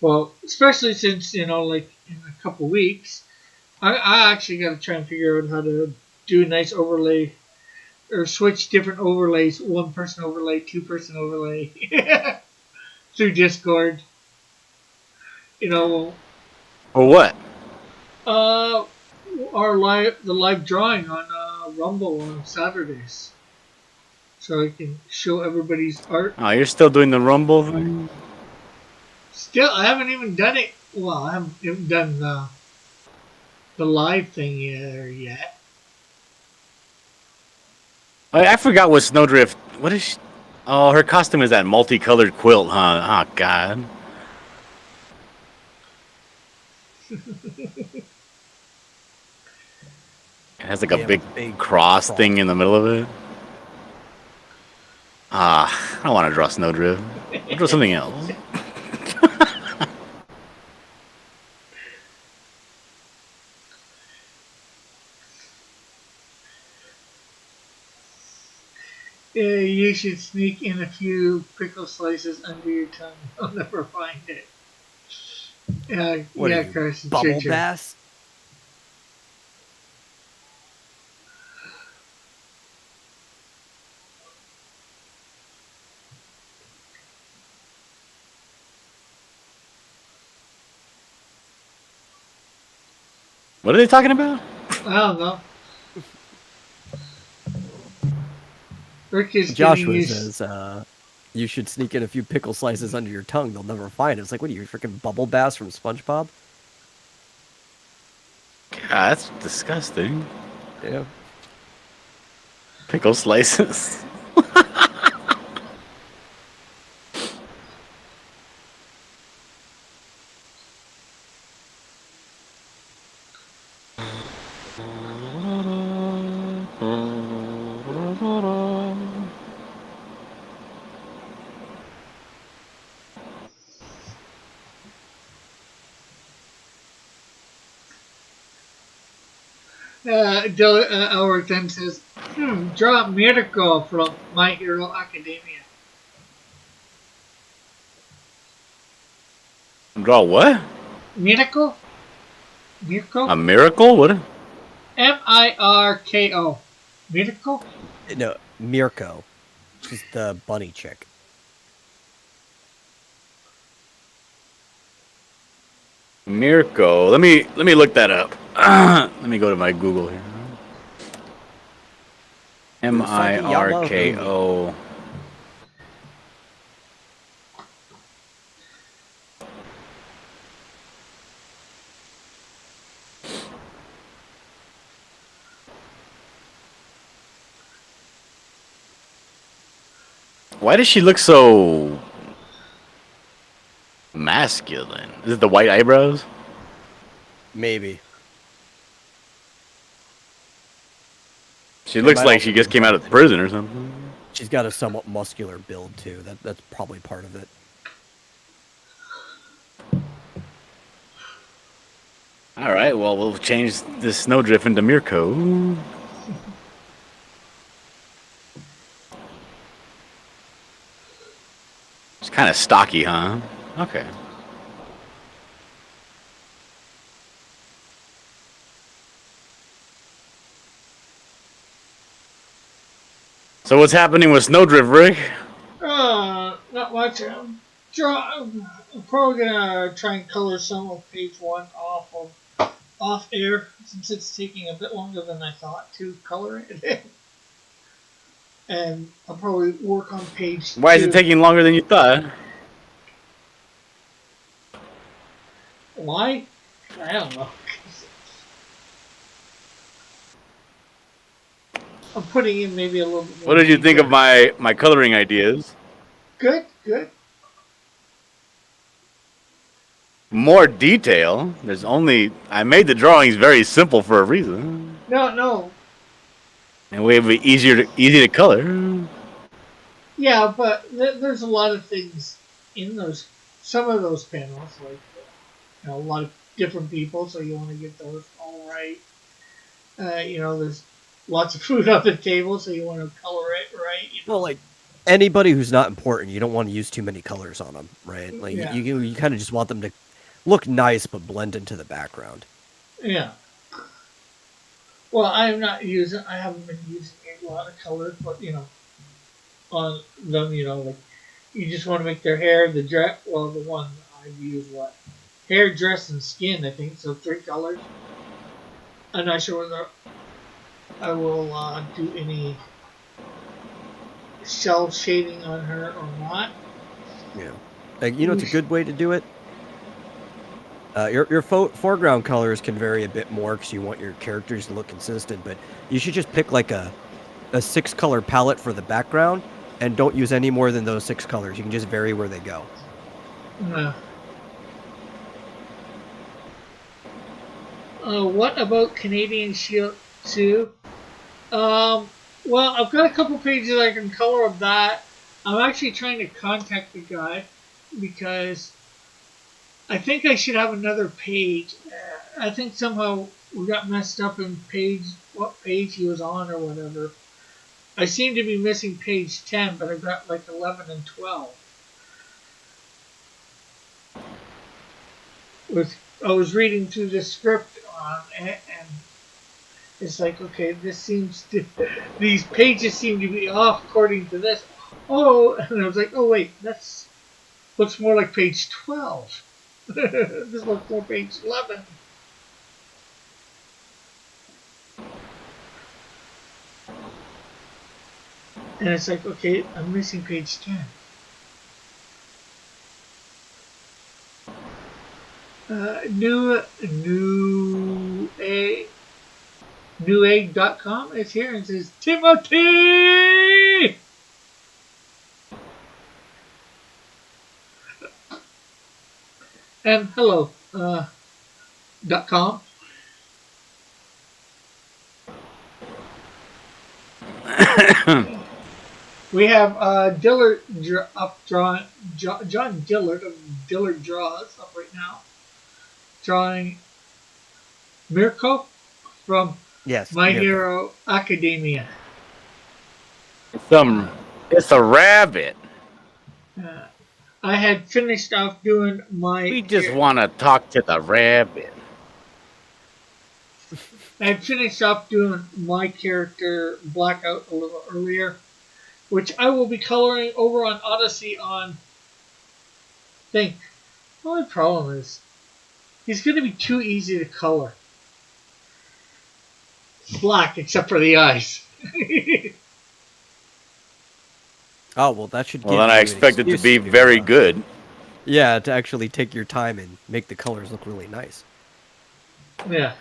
Well, especially since, like in a couple weeks, I actually got to try and figure out how to do a nice overlay or switch different overlays, one person overlay, two person overlay through Discord. For what? The live drawing on Rumble on Saturdays. So I can show everybody's art. Oh, you're still doing the Rumble thing? Still, I haven't even done it. Well, I haven't done the live thing yet. I forgot what Snowdrift. What is she? Oh, her costume is that multicolored quilt, huh? Oh, God. It has like a big cross thing in the middle of it. I don't want to draw Snowdrift. I'll draw something else. You should sneak in a few pickle slices under your tongue. I'll never find it. What are Yeah, you, Carson, it's your bubble turn. bass? What are they talking about? I don't know. Rick is giving Joshua you. says, you should sneak in a few pickle slices under your tongue. They'll never find it. It's like, what are you, freaking bubble bass from SpongeBob? God, that's disgusting. Yeah. Pickle slices. Elric then says, draw Miracle from My Hero Academia. Draw what? Miracle? A Mirko? miracle? What? Mirko. Miracle? No, Mirko. She's the bunny chick. Mirko. Let me look that up. Let me go to my Google here. Mirko. Why does she look so masculine? Is it the white eyebrows? Maybe. She looks might like also she be just came out of prison or something. She's got a somewhat muscular build, too. That's probably part of it. All right, well, we'll change this snowdrift into Mirko. It's kind of stocky, huh? Okay. So what's happening with Snowdrift, Rick? Not much. I'm probably gonna try and color some of page one off air since it's taking a bit longer than I thought to color it. And I'll probably work on page Why is two. it taking longer than you thought? Why? I don't know. I'm putting in maybe a little bit more. What did you think of my coloring ideas? Good, good. More detail. I made the drawings very simple for a reason. No. And way easy to color. Yeah, but there's a lot of things in some of those panels, like a lot of different people, so you want to get those all right. There's lots of food on the table, so you want to color it right. Well, like anybody who's not important, you don't want to use too many colors on them, right? Like Yeah. you kind of just want them to look nice but blend into the background. Yeah. Well, I haven't been using a lot of colors, but on them, like you just want to make their hair, the dress. Well, the one I've used hair, dress, and skin. I think so. 3 colors. I'm not sure whether I will do any shell shading on her or not. Yeah, like it's a good way to do it. Your foreground colors can vary a bit more because you want your characters to look consistent, but you should just pick like a 6-color palette for the background and don't use any more than those 6 colors. You can just vary where they go. What about Canadian Shield 2? Well, I've got a couple pages I can color of that. I'm actually trying to contact the guy because I think I should have another page. I think somehow we got messed up in what page he was on or whatever. I seem to be missing page 10, but I've got like 11 and 12. I was reading through the script and it's like, okay, these pages seem to be off according to this. Oh, and I was like, oh wait, that's looks more like page 12. This looks more page 11. And it's like, okay, I'm missing page 10. Newegg.com is here and says Timothy. And hello, .com. We have Dillard John Dillard of Dillard Draws up right now, drawing Mirko from My Mirko. Hero Academia. It's a rabbit. I had finished off doing my. We just want to talk to the rabbit. I had finished off doing my character Blackout a little earlier, which I will be coloring over on Odyssey on. The only problem is he's going to be too easy to color. Black except for the eyes. Oh, well, that should. Well, then I expect it to be very good. Yeah, to actually take your time and make the colors look really nice. Yeah.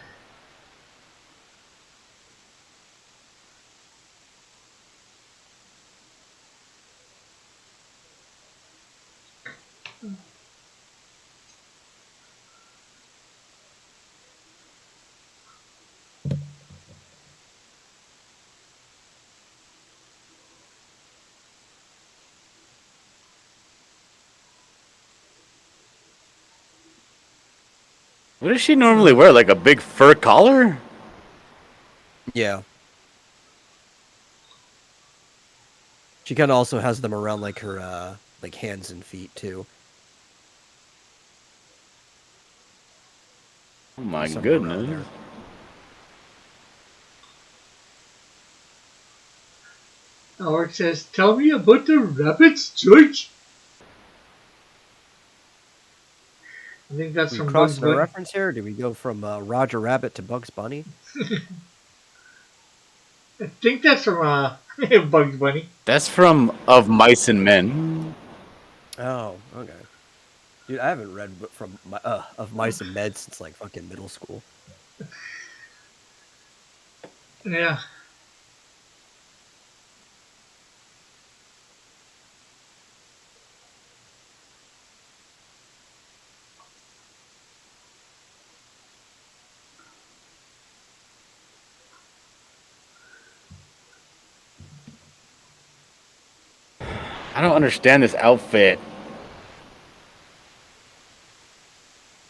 What does she normally wear? Like a big fur collar? Yeah. She kind of also has them around like her like hands and feet too. Oh my Somewhere around goodness. there. Howard says, tell me about the rabbits, George. I think that's from Bugs Crossing a Bunny. reference here? Do we go from Roger Rabbit to Bugs Bunny? I think that's from Bugs Bunny. That's from Of Mice and Men. Oh, okay. Dude, I haven't read from Of Mice and Men since like fucking middle school. Yeah. I don't understand this outfit.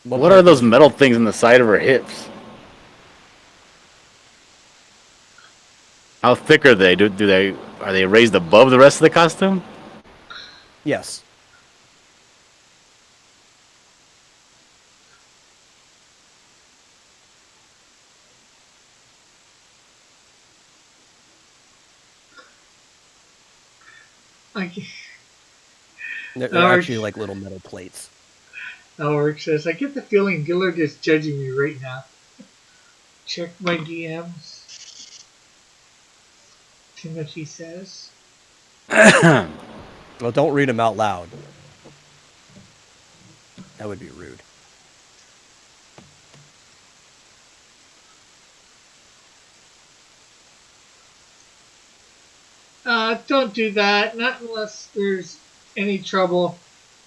What are those metal things on the side of her hips? How thick are they? Are they raised above the rest of the costume? Yes. They're actually like little metal plates. Howard says, I get the feeling Dillard is judging me right now. Check my DMs. Timothy says. Well, don't read them out loud. That would be rude. Don't do that. Not unless there's any trouble,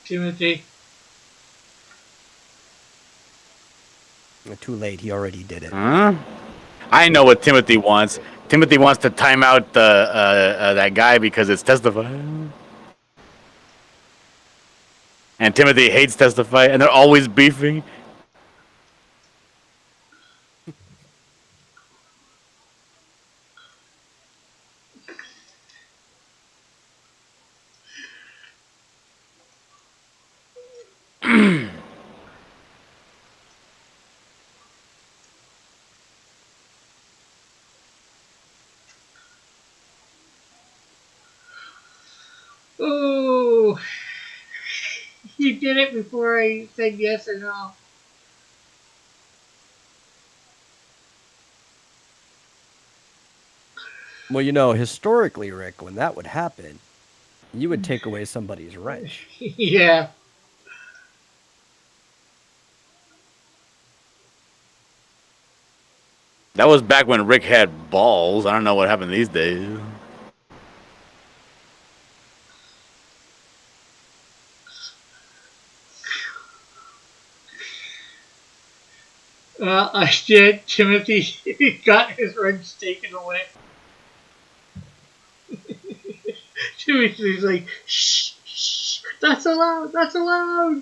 Timothy. Too late. He already did it. Huh? I know what Timothy wants. Timothy wants to time out that guy because it's Testify. And Timothy hates Testify, and they're always beefing. Oh, you did it before I said yes or no. Well, you know, historically, Rick, when that would happen, you would take away somebody's wrench. Yeah. That was back when Rick had balls. I don't know what happened these days. I did. Timothy got his wrench taken away. Timothy's like, shh, shh, that's allowed, that's allowed.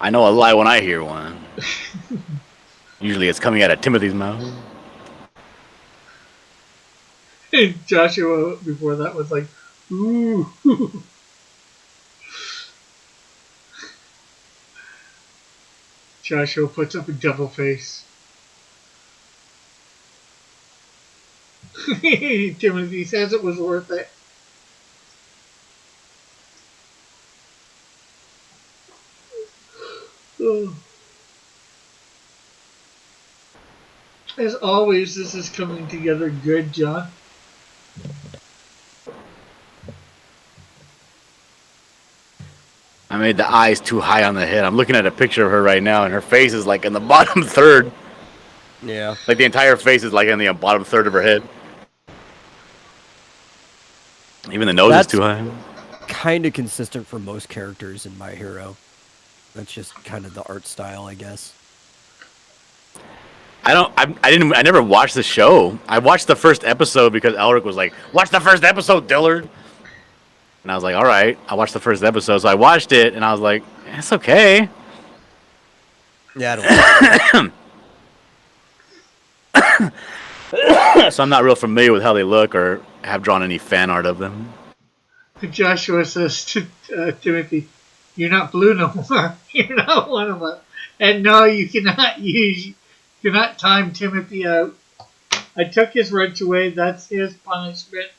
I know a lie when I hear one. Usually it's coming out of Timothy's mouth. And Joshua, before that, was like, ooh. Joshua puts up a double face. Timothy says it was worth it. Oh. As always, this is coming together good, John. I made the eyes too high on the head. I'm looking at a picture of her right now, and her face is like in the bottom third. Yeah. Like the entire face is like in the bottom third of her head. Even the nose is too high. Kind of consistent for most characters in My Hero. That's just kind of the art style, I guess. I never watched the show. I watched the first episode because Elric was like, "Watch the first episode, Dillard." And I was like, "All right." I watched the first episode, so I watched it, and I was like, "It's okay." Yeah, I don't So I'm not real familiar with how they look or have drawn any fan art of them. Joshua says to Timothy, "You're not blue no more. You're not one of us." And no, you cannot time Timothy out. I took his wrench away. That's his punishment.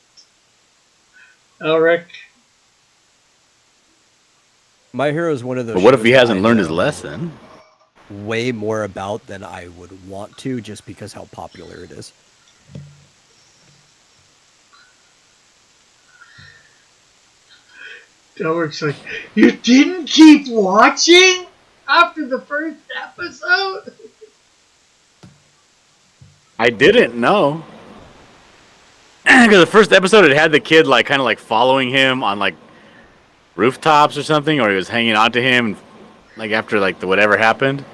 Elric. My Hero is one of those. But what if he shows hasn't I learned his know lesson? way more about than I would want to, just because how popular it is. Elric's like, "You didn't keep watching after the first episode?" I didn't know. Because the first episode, it had the kid like kind of like following him on like rooftops or something, or he was hanging on to him, like after like the whatever happened,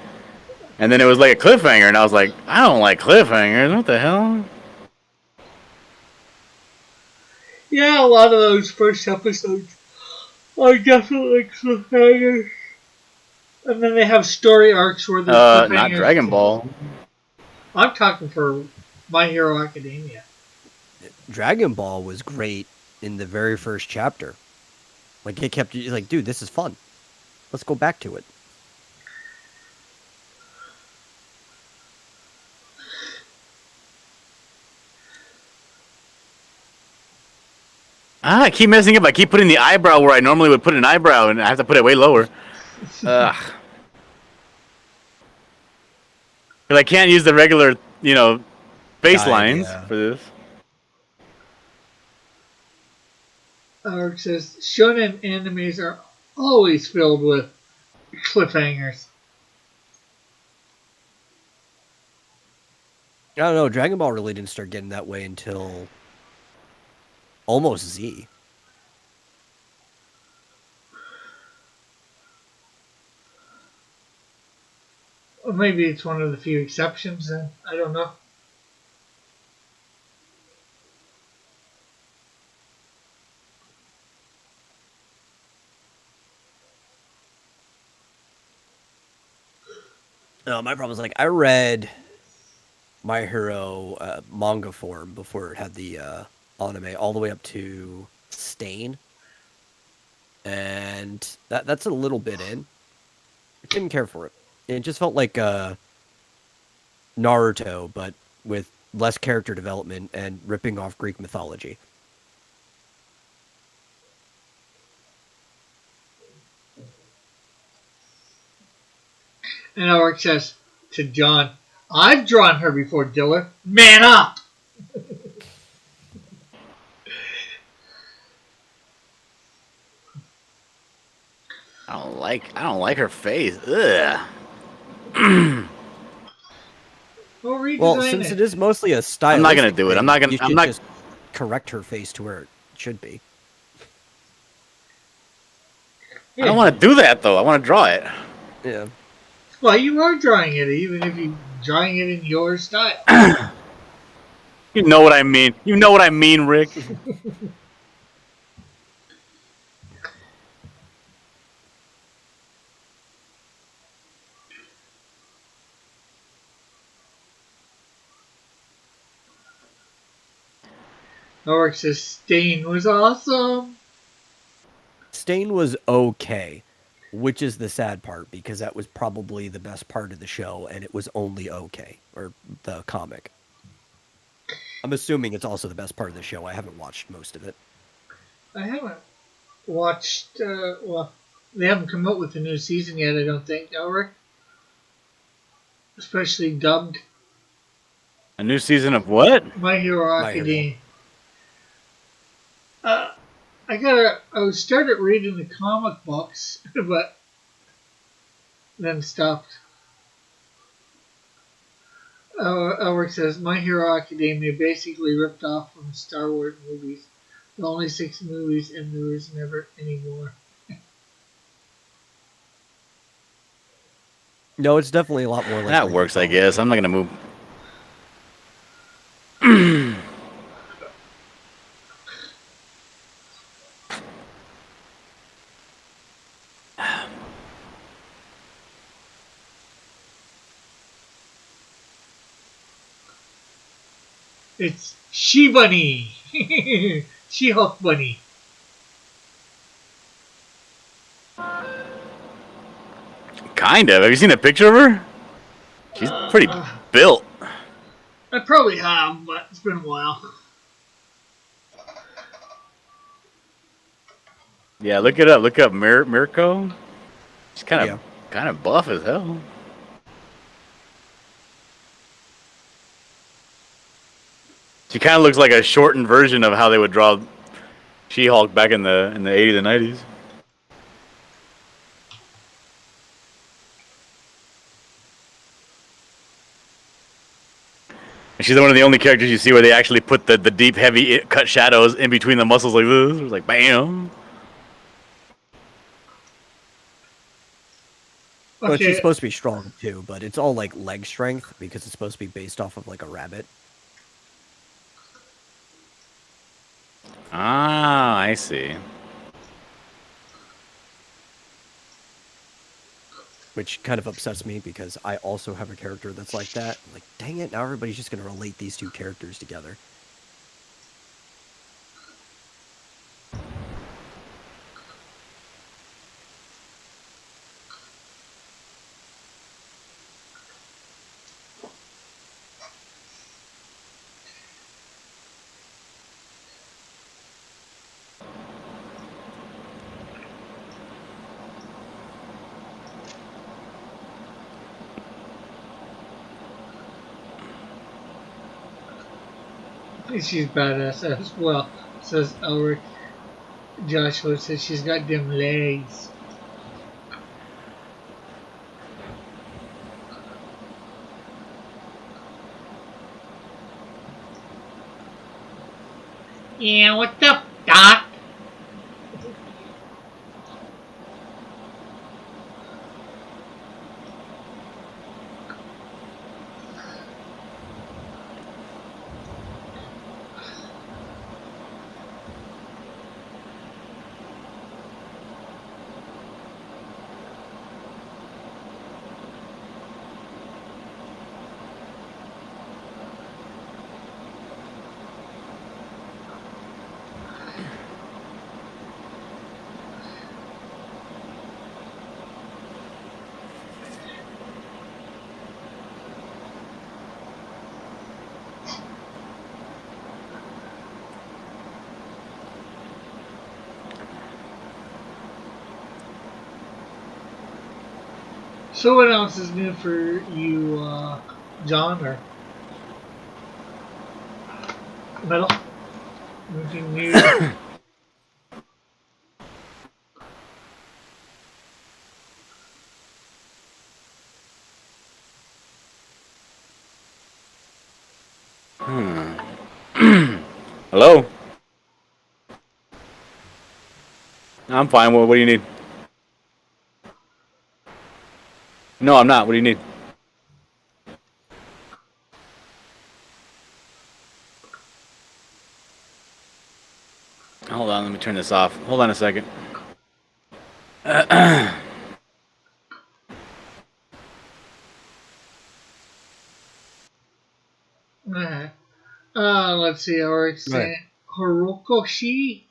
and then it was like a cliffhanger, and I was like, I don't like cliffhangers. What the hell? Yeah, a lot of those first episodes are definitely cliffhangers. And then they have story arcs where there's cliffhangers. Not Dragon Ball. I'm talking for My Hero Academia. Dragon Ball was great in the very first chapter. Like it kept you like, dude, this is fun. Let's go back to it. I keep messing up. I keep putting the eyebrow where I normally would put an eyebrow, and I have to put it way lower. Ugh. Because I can't use the regular, baselines for this. Eric says shonen animes are always filled with cliffhangers. I don't know. Dragon Ball really didn't start getting that way until almost Z. Or maybe it's one of the few exceptions then. I don't know. No, my problem is like I read My Hero manga form before it had the anime all the way up to Stain, and that's a little bit in. I didn't care for it. It just felt like Naruto, but with less character development and ripping off Greek mythology. And Ulrich says to John, I've drawn her before, Diller. Man up! I don't like her face. Ugh. Well, since it is mostly a stylistic I'm not gonna do it. I'm not gonna. You should just correct her face to where it should be. I don't want to do that though. I want to draw it. Yeah. Well, you are drawing it, even if you're drawing it in your style. You know what I mean. You know what I mean, Rick. Ulrich says Stain was awesome. Stain was okay, which is the sad part because that was probably the best part of the show, and it was only okay, or the comic. I'm assuming it's also the best part of the show. I haven't watched most of it. I haven't watched. Well, they haven't come up with a new season yet. I don't think, Ulrich. Especially dubbed. A new season of what? My Hero Academia. I started reading the comic books, but then stopped. Ulrich says, My Hero Academia basically ripped off from the Star Wars movies. The only 6 movies, and there was never any more. No, it's definitely a lot more like That works, I guess. I'm not gonna move. It's She-Bunny! She-Hulk Bunny. Kind of. Have you seen a picture of her? She's pretty built. I probably have, but it's been a while. Yeah, look it up. Look up Mirko. She's kind of buff as hell. She kind of looks like a shortened version of how they would draw She-Hulk back in the 80s and 90s. And she's one of the only characters you see where they actually put the deep, heavy cut shadows in between the muscles like this. It's like, bam. But she's supposed to be strong too, but it's all like leg strength because it's supposed to be based off of like a rabbit. Ah, I see. Which kind of upsets me because I also have a character that's like that. I'm like, dang it, now everybody's just going to relate these two characters together. She's badass as well, says Ulrich. Joshua says she's got them legs. Yeah, what's up, Doc? So what else is new for you, John or Metal? Anything new? Hello? I'm fine. What do you need? No, I'm not. What do you need? Hold on. Let me turn this off. Hold on a second. Let's see. Our saying Horokoshi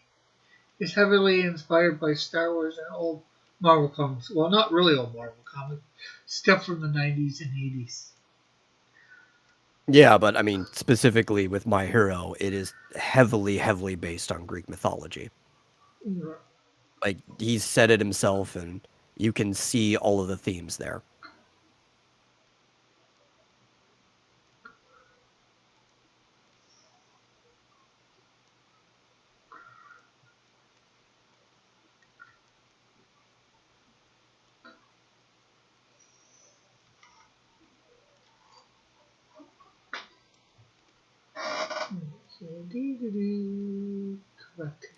is heavily inspired by Star Wars and old Marvel comics. Well, not really old Marvel comics. Stuff from the 90s and 80s. Yeah, but I mean, specifically with My Hero, it is heavily, heavily based on Greek mythology. Like, he's said it himself, and you can see all of the themes there.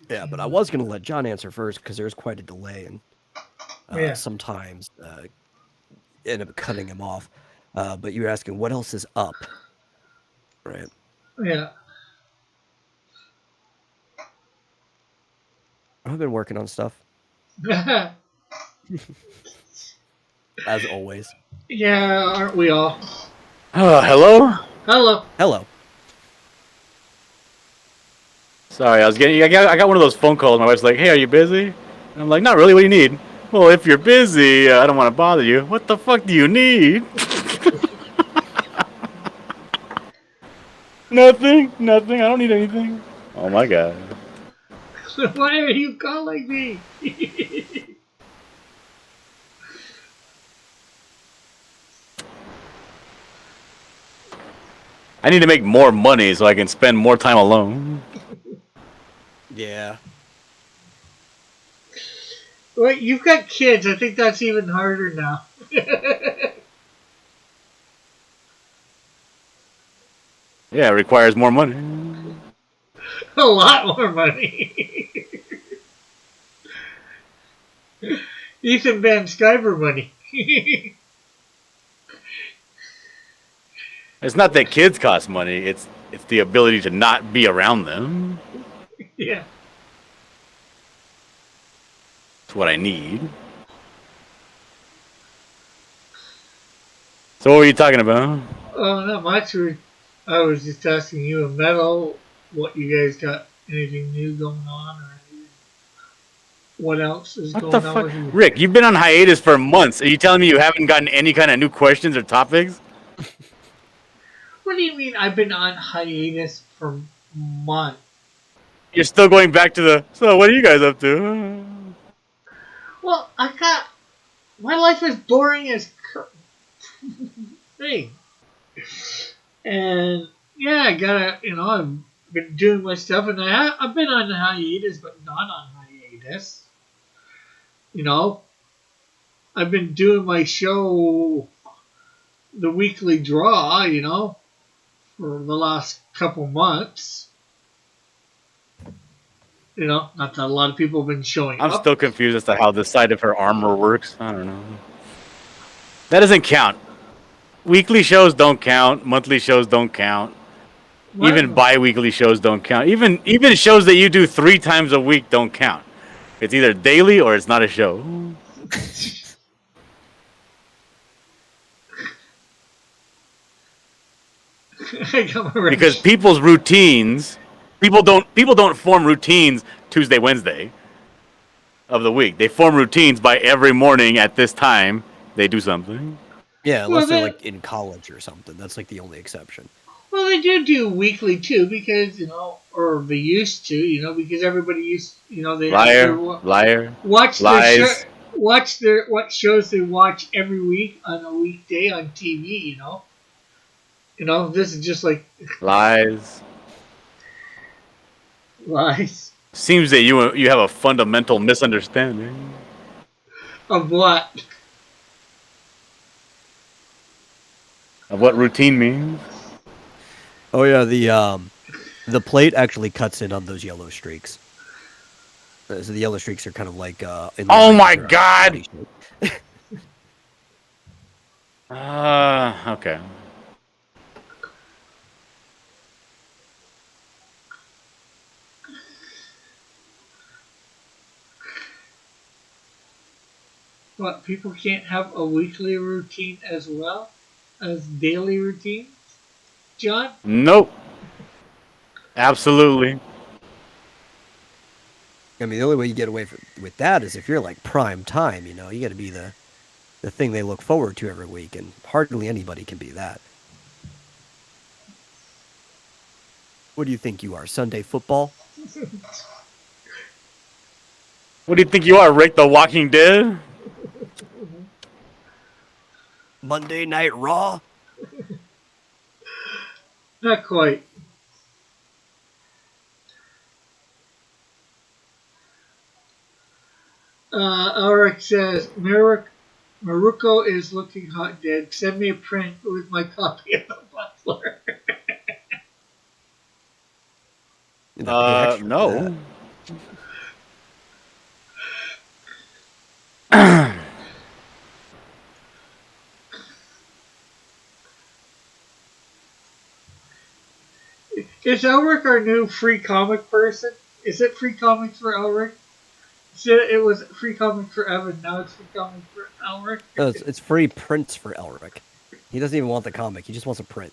Yeah, but I was going to let John answer first because there's quite a delay, and sometimes end up cutting him off. But you were asking what else is up, right? Yeah. I've been working on stuff. As always. Yeah, aren't we all? Hello? Hello. Hello. Sorry, I got one of those phone calls. My wife's like, "Hey, are you busy?" And I'm like, "Not really. What do you need?" "Well, if you're busy, I don't want to bother you." "What the fuck do you need?" Nothing. I don't need anything. Oh my god. Why are you calling me? I need to make more money so I can spend more time alone. Yeah. Wait, you've got kids. I think that's even harder now. Yeah, it requires more money. A lot more money. Ethan Van Sciver money. It's not that kids cost money. It's the ability to not be around them. Yeah. That's what I need. So what were you talking about? Oh, not much. I was just asking you and Metal what you guys got. Anything new going on, or what else is What going the on fuck? with you? Rick, you've been on hiatus for months. Are you telling me you haven't gotten any kind of new questions or topics? What do you mean? I've been on hiatus for months. You're still going back to the, so what are you guys up to? Well, my life is boring as thing. And yeah, I gotta, I've been doing my stuff, and I've been on hiatus, but not on hiatus. I've been doing my show, the weekly draw, for the last couple months. Not that a lot of people have been showing I'm up. still confused as to how this side of her armor works. I don't know. That doesn't count. Weekly shows don't count. Monthly shows don't count. What? Even bi-weekly shows don't count. Even shows that you do 3 times a week don't count. It's either daily or it's not a show. Because people's routines, people don't form routines Tuesday, Wednesday of the week. They form routines by every morning at this time they do something. Yeah, unless they're like in college or something. That's like the only exception. Well, they do weekly too, because or they used to, because everybody used, they liar, watch their show, watch what shows they watch every week on a weekday on TV. This is just like Lies. lies Seems that you have a fundamental misunderstanding of what. of what routine means. Oh yeah, the plate actually cuts in on those yellow streaks. So the yellow streaks are kind of like in Oh line my with your God! body shape. Okay. What, people can't have a weekly routine as well as daily routine, John? Nope. Absolutely. I mean, the only way you get away with that is if you're like prime time. You got to be the thing they look forward to every week, and hardly anybody can be that. What do you think you are, Sunday football? What do you think you are, Rick the Walking Dead? Monday Night Raw? Not quite. Ulrich says, Maruko is looking hot dead. Send me a print with my copy of the Butler. You have to pay extra for No. Is Ulrich our new free comic person? Is it free comics for Ulrich? It was free comic for Evan. Now it's free comic for Ulrich. No, it's free prints for Elric. He doesn't even want the comic. He just wants a print.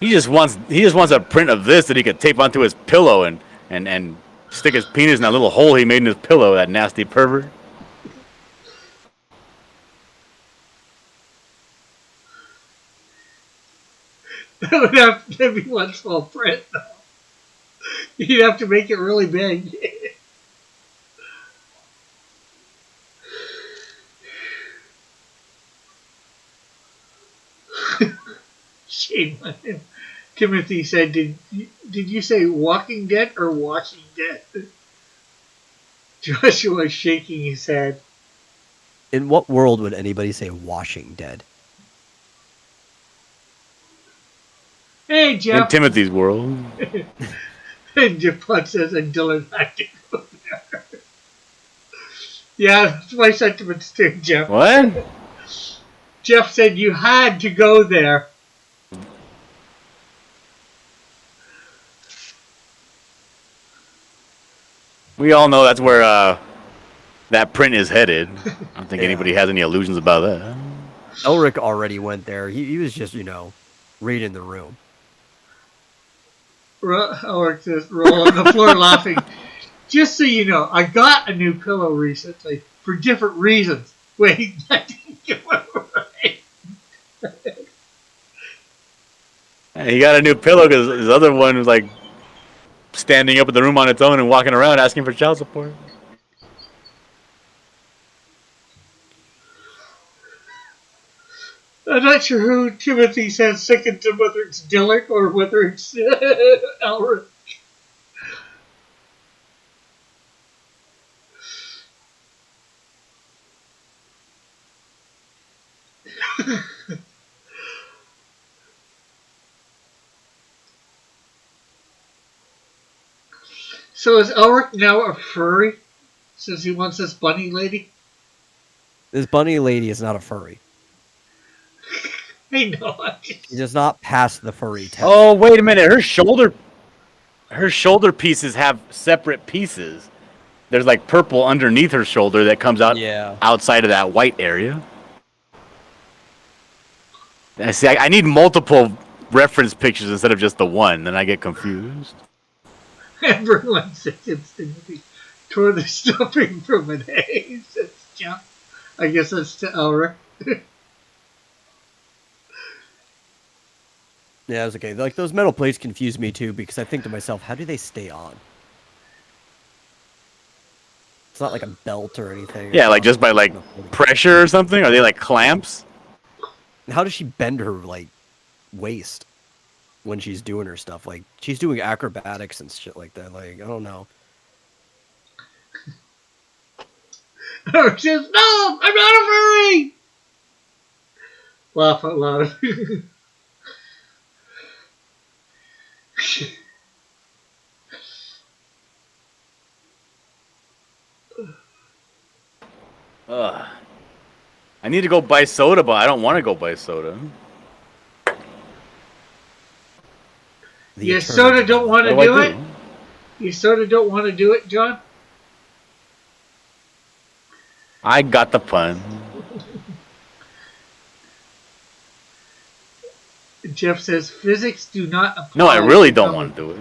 He just wants a print of this that he could tape onto his pillow and stick his penis in that little hole he made in his pillow, that nasty pervert. That would have to be one small print, though. You'd have to make it really big. Shame on him. Timothy said, did you say Walking Dead or Washing Dead? Joshua is shaking his head. In what world would anybody say washing dead? Hey, Jeff. In Timothy's world. And Jeff Putt says, and Dylan had to go there. Yeah, that's my sentiments too, Jeff. What? Jeff said you had to go there. We all know that's where that print is headed. I don't think Yeah. anybody has any illusions about that. Elric already went there. He was just, reading the room. Ulrich says, roll on the floor laughing. Just so you know, I got a new pillow recently for different reasons. Wait, that didn't go right. He got a new pillow because his other one was like standing up in the room on its own and walking around asking for child support. I'm not sure who Timothy says second to, whether it's Dillick or whether it's Ulrich. So is Ulrich now a furry? Since he wants this bunny lady? This bunny lady is not a furry. I know. She does not pass the furry test. Oh, wait a minute. Her shoulder pieces have separate pieces. There's like purple underneath her shoulder that comes out outside of that white area. I see. I need multiple reference pictures instead of just the one. Then I get confused. Everyone says Timothy tore the stuffing from an egg. I guess that's to Ulrich. Yeah, it's okay. Like, those metal plates confuse me too, because I think to myself, how do they stay on? not like a belt or anything. Yeah, like just by like pressure or something. Are they like clamps? How does she bend her like waist when she's doing her stuff? Like she's doing acrobatics and shit like that. Like I don't know. She says, "No, I'm not a furry." Laugh out loud. Ugh. I need to go buy soda, but I don't want to go buy soda. You sort of don't want to What do I it? You sort of don't want to do it, John? I got the pun. Jeff says, physics do not apply. No, I really don't want to do it.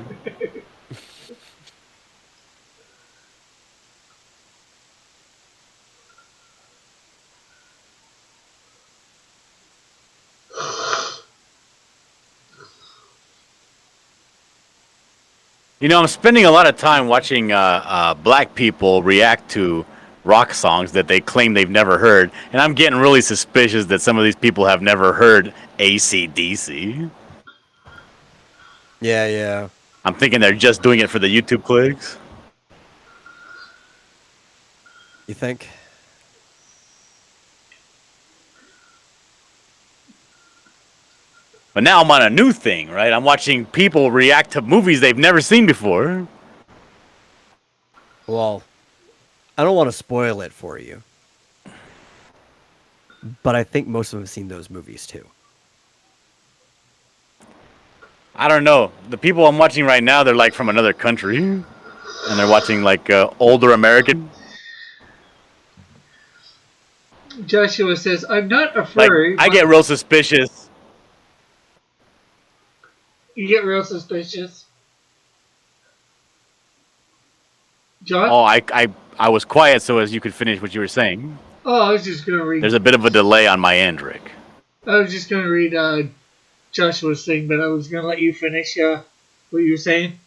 You know, I'm spending a lot of time watching black people react to rock songs that they claim they've never heard, and I'm getting really suspicious that some of these people have never heard AC/DC. Yeah. I'm thinking they're just doing it for the YouTube clicks. You think? But now I'm on a new thing, right? I'm watching people react to movies they've never seen before. Well, I don't want to spoil it for you, but I think most of them have seen those movies too. I don't know. The people I'm watching right now, they're like from another country, and they're watching like older American. Joshua says, I'm not a Like, furry. I get real suspicious. You get real suspicious. John? Oh, I was quiet so as you could finish what you were saying. Oh, I was just going to read. There's a bit of a delay on my end, Rick. I was just going to read Joshua's thing, but I was going to let you finish what you were saying.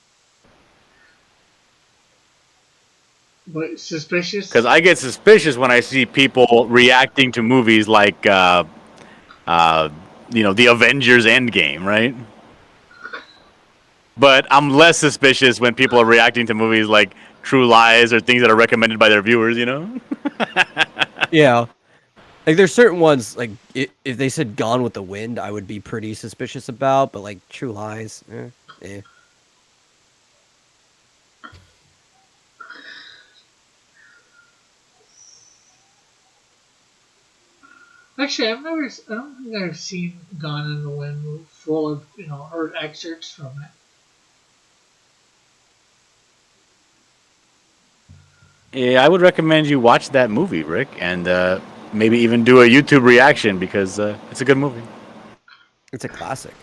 What, suspicious? Because I get suspicious when I see people reacting to movies like, The Avengers Endgame, right? But I'm less suspicious when people are reacting to movies like True Lies or things that are recommended by their viewers, you know? Yeah. Like there's certain ones, like if they said Gone with the Wind, I would be pretty suspicious about, but like True Lies, eh. Actually, I don't think I've seen Gone in the Wind full of, heard excerpts from it. Yeah, I would recommend you watch that movie, Rick, and maybe even do a YouTube reaction because it's a good movie. It's a classic.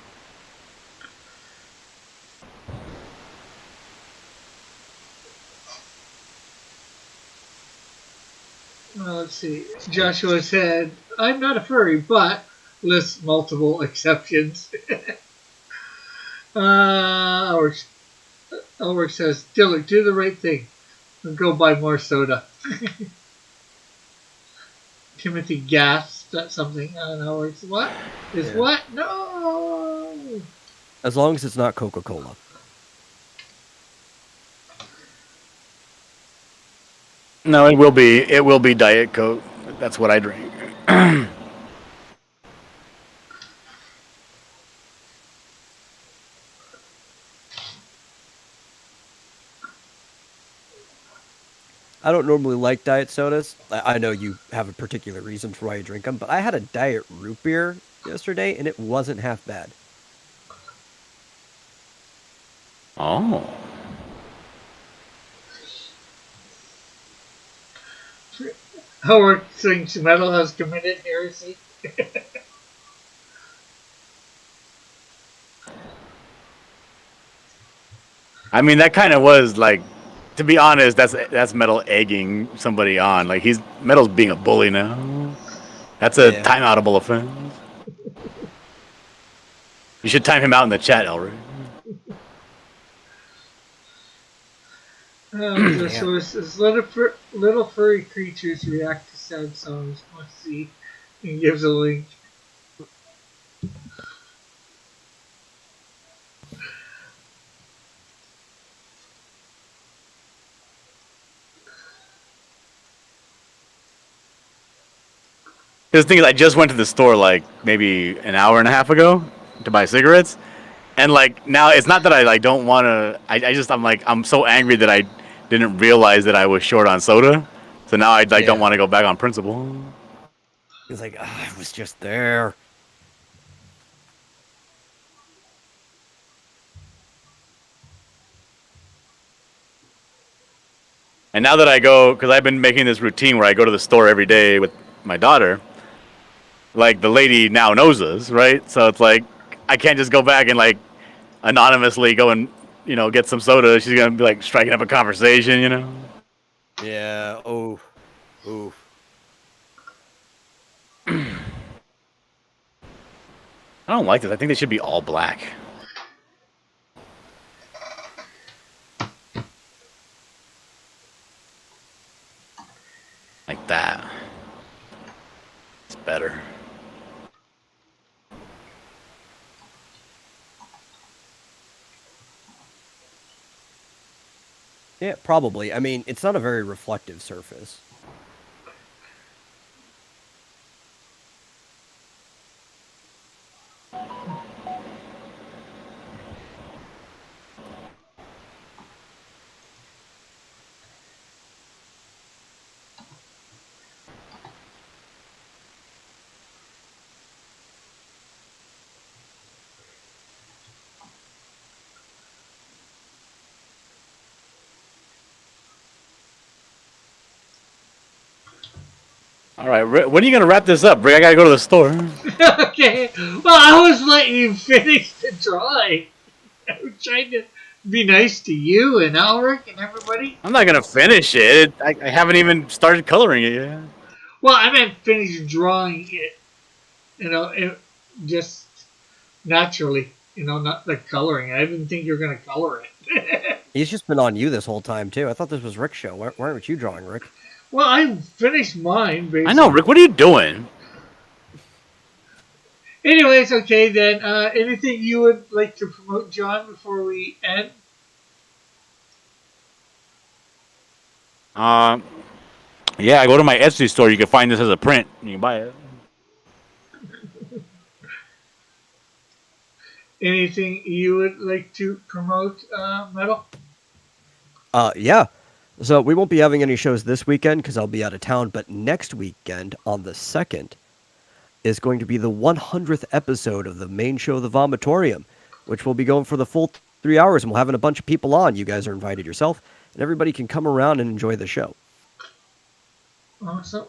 Let's see. Joshua said, I'm not a furry, but lists multiple exceptions. Elric says, Dillard, do the right thing and go buy more soda. Timothy gasped at something. Elric's, what? What? No! As long as it's not Coca-Cola. No, it will be Diet Coke. That's what I drink. I don't normally like diet sodas. I know you have a particular reason for why you drink them, but I had a diet root beer yesterday, and it wasn't half bad. Oh. Howard thinks metal has committed heresy. I mean, that kind of was like, to be honest, that's Metal egging somebody on. Like Metal's being a bully now. That's a timeoutable offense. You should time him out in the chat, Elric. The source is little furry creatures react to sad songs. Must see. And gives a link. The thing is, I just went to the store like maybe an hour and a half ago to buy cigarettes, and like now it's not that I like don't want to. I'm like I'm so angry that I didn't realize that I was short on soda, so now I like don't want to go back on principle. He's like, I was just there. And now that I go, because I've been making this routine where I go to the store every day with my daughter, like the lady now knows us, right? So it's like I can't just go back and like anonymously go and get some soda. She's gonna be like striking up a conversation, Yeah. Oh. Ooh. I don't like this. I think they should be all black. Like that. It's better. Yeah, probably. I mean, it's not a very reflective surface. All right, when are you gonna wrap this up, Rick? I gotta go to the store. Okay. Well, I was letting you finish the drawing. I was trying to be nice to you and Alric and everybody. I'm not gonna finish it. I haven't even started coloring it yet. Well, I meant finish drawing it. Just naturally. Not the coloring. I didn't think you were going to color it. He's just been on you this whole time too. I thought this was Rick's show. Why aren't you drawing, Rick? Well, I finished mine. Basically. I know, Rick. What are you doing? Anyways, okay then. Anything you would like to promote, John, before we end? Yeah, I go to my Etsy store. You can find this as a print. You can buy it. Anything you would like to promote, Metal? Yeah. So we won't be having any shows this weekend because I'll be out of town. But next weekend, on the 2nd, is going to be the 100th episode of the main show, The Vomitorium, which will be going for the full 3 hours, and we'll have a bunch of people on. You guys are invited yourself, and everybody can come around and enjoy the show. Awesome.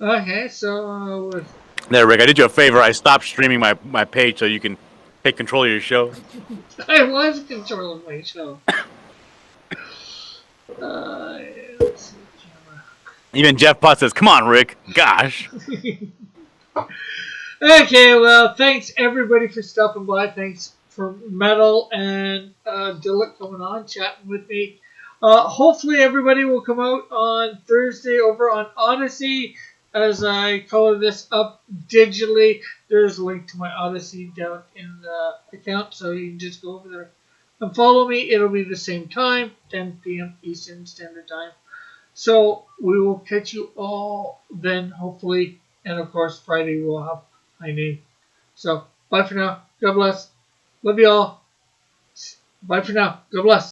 Okay, so There, Rick. I did you a favor. I stopped streaming my page so you can take control of your show. I was controlling my show. Let's see, camera. Even Jeff Potts says, "Come on, Rick. Gosh." Okay, well, thanks everybody for stopping by. Thanks for Metal and Dillick coming on, chatting with me. Hopefully everybody will come out on Thursday over on Odyssey as I color this up digitally. There's a link to my Odyssey down in the account, so you can just go over there and follow me. It'll be the same time, 10 p.m. Eastern Standard Time. So we will catch you all then, hopefully. And of course, Friday we'll have my name. So bye for now. God bless. Love you all. Bye for now. God bless.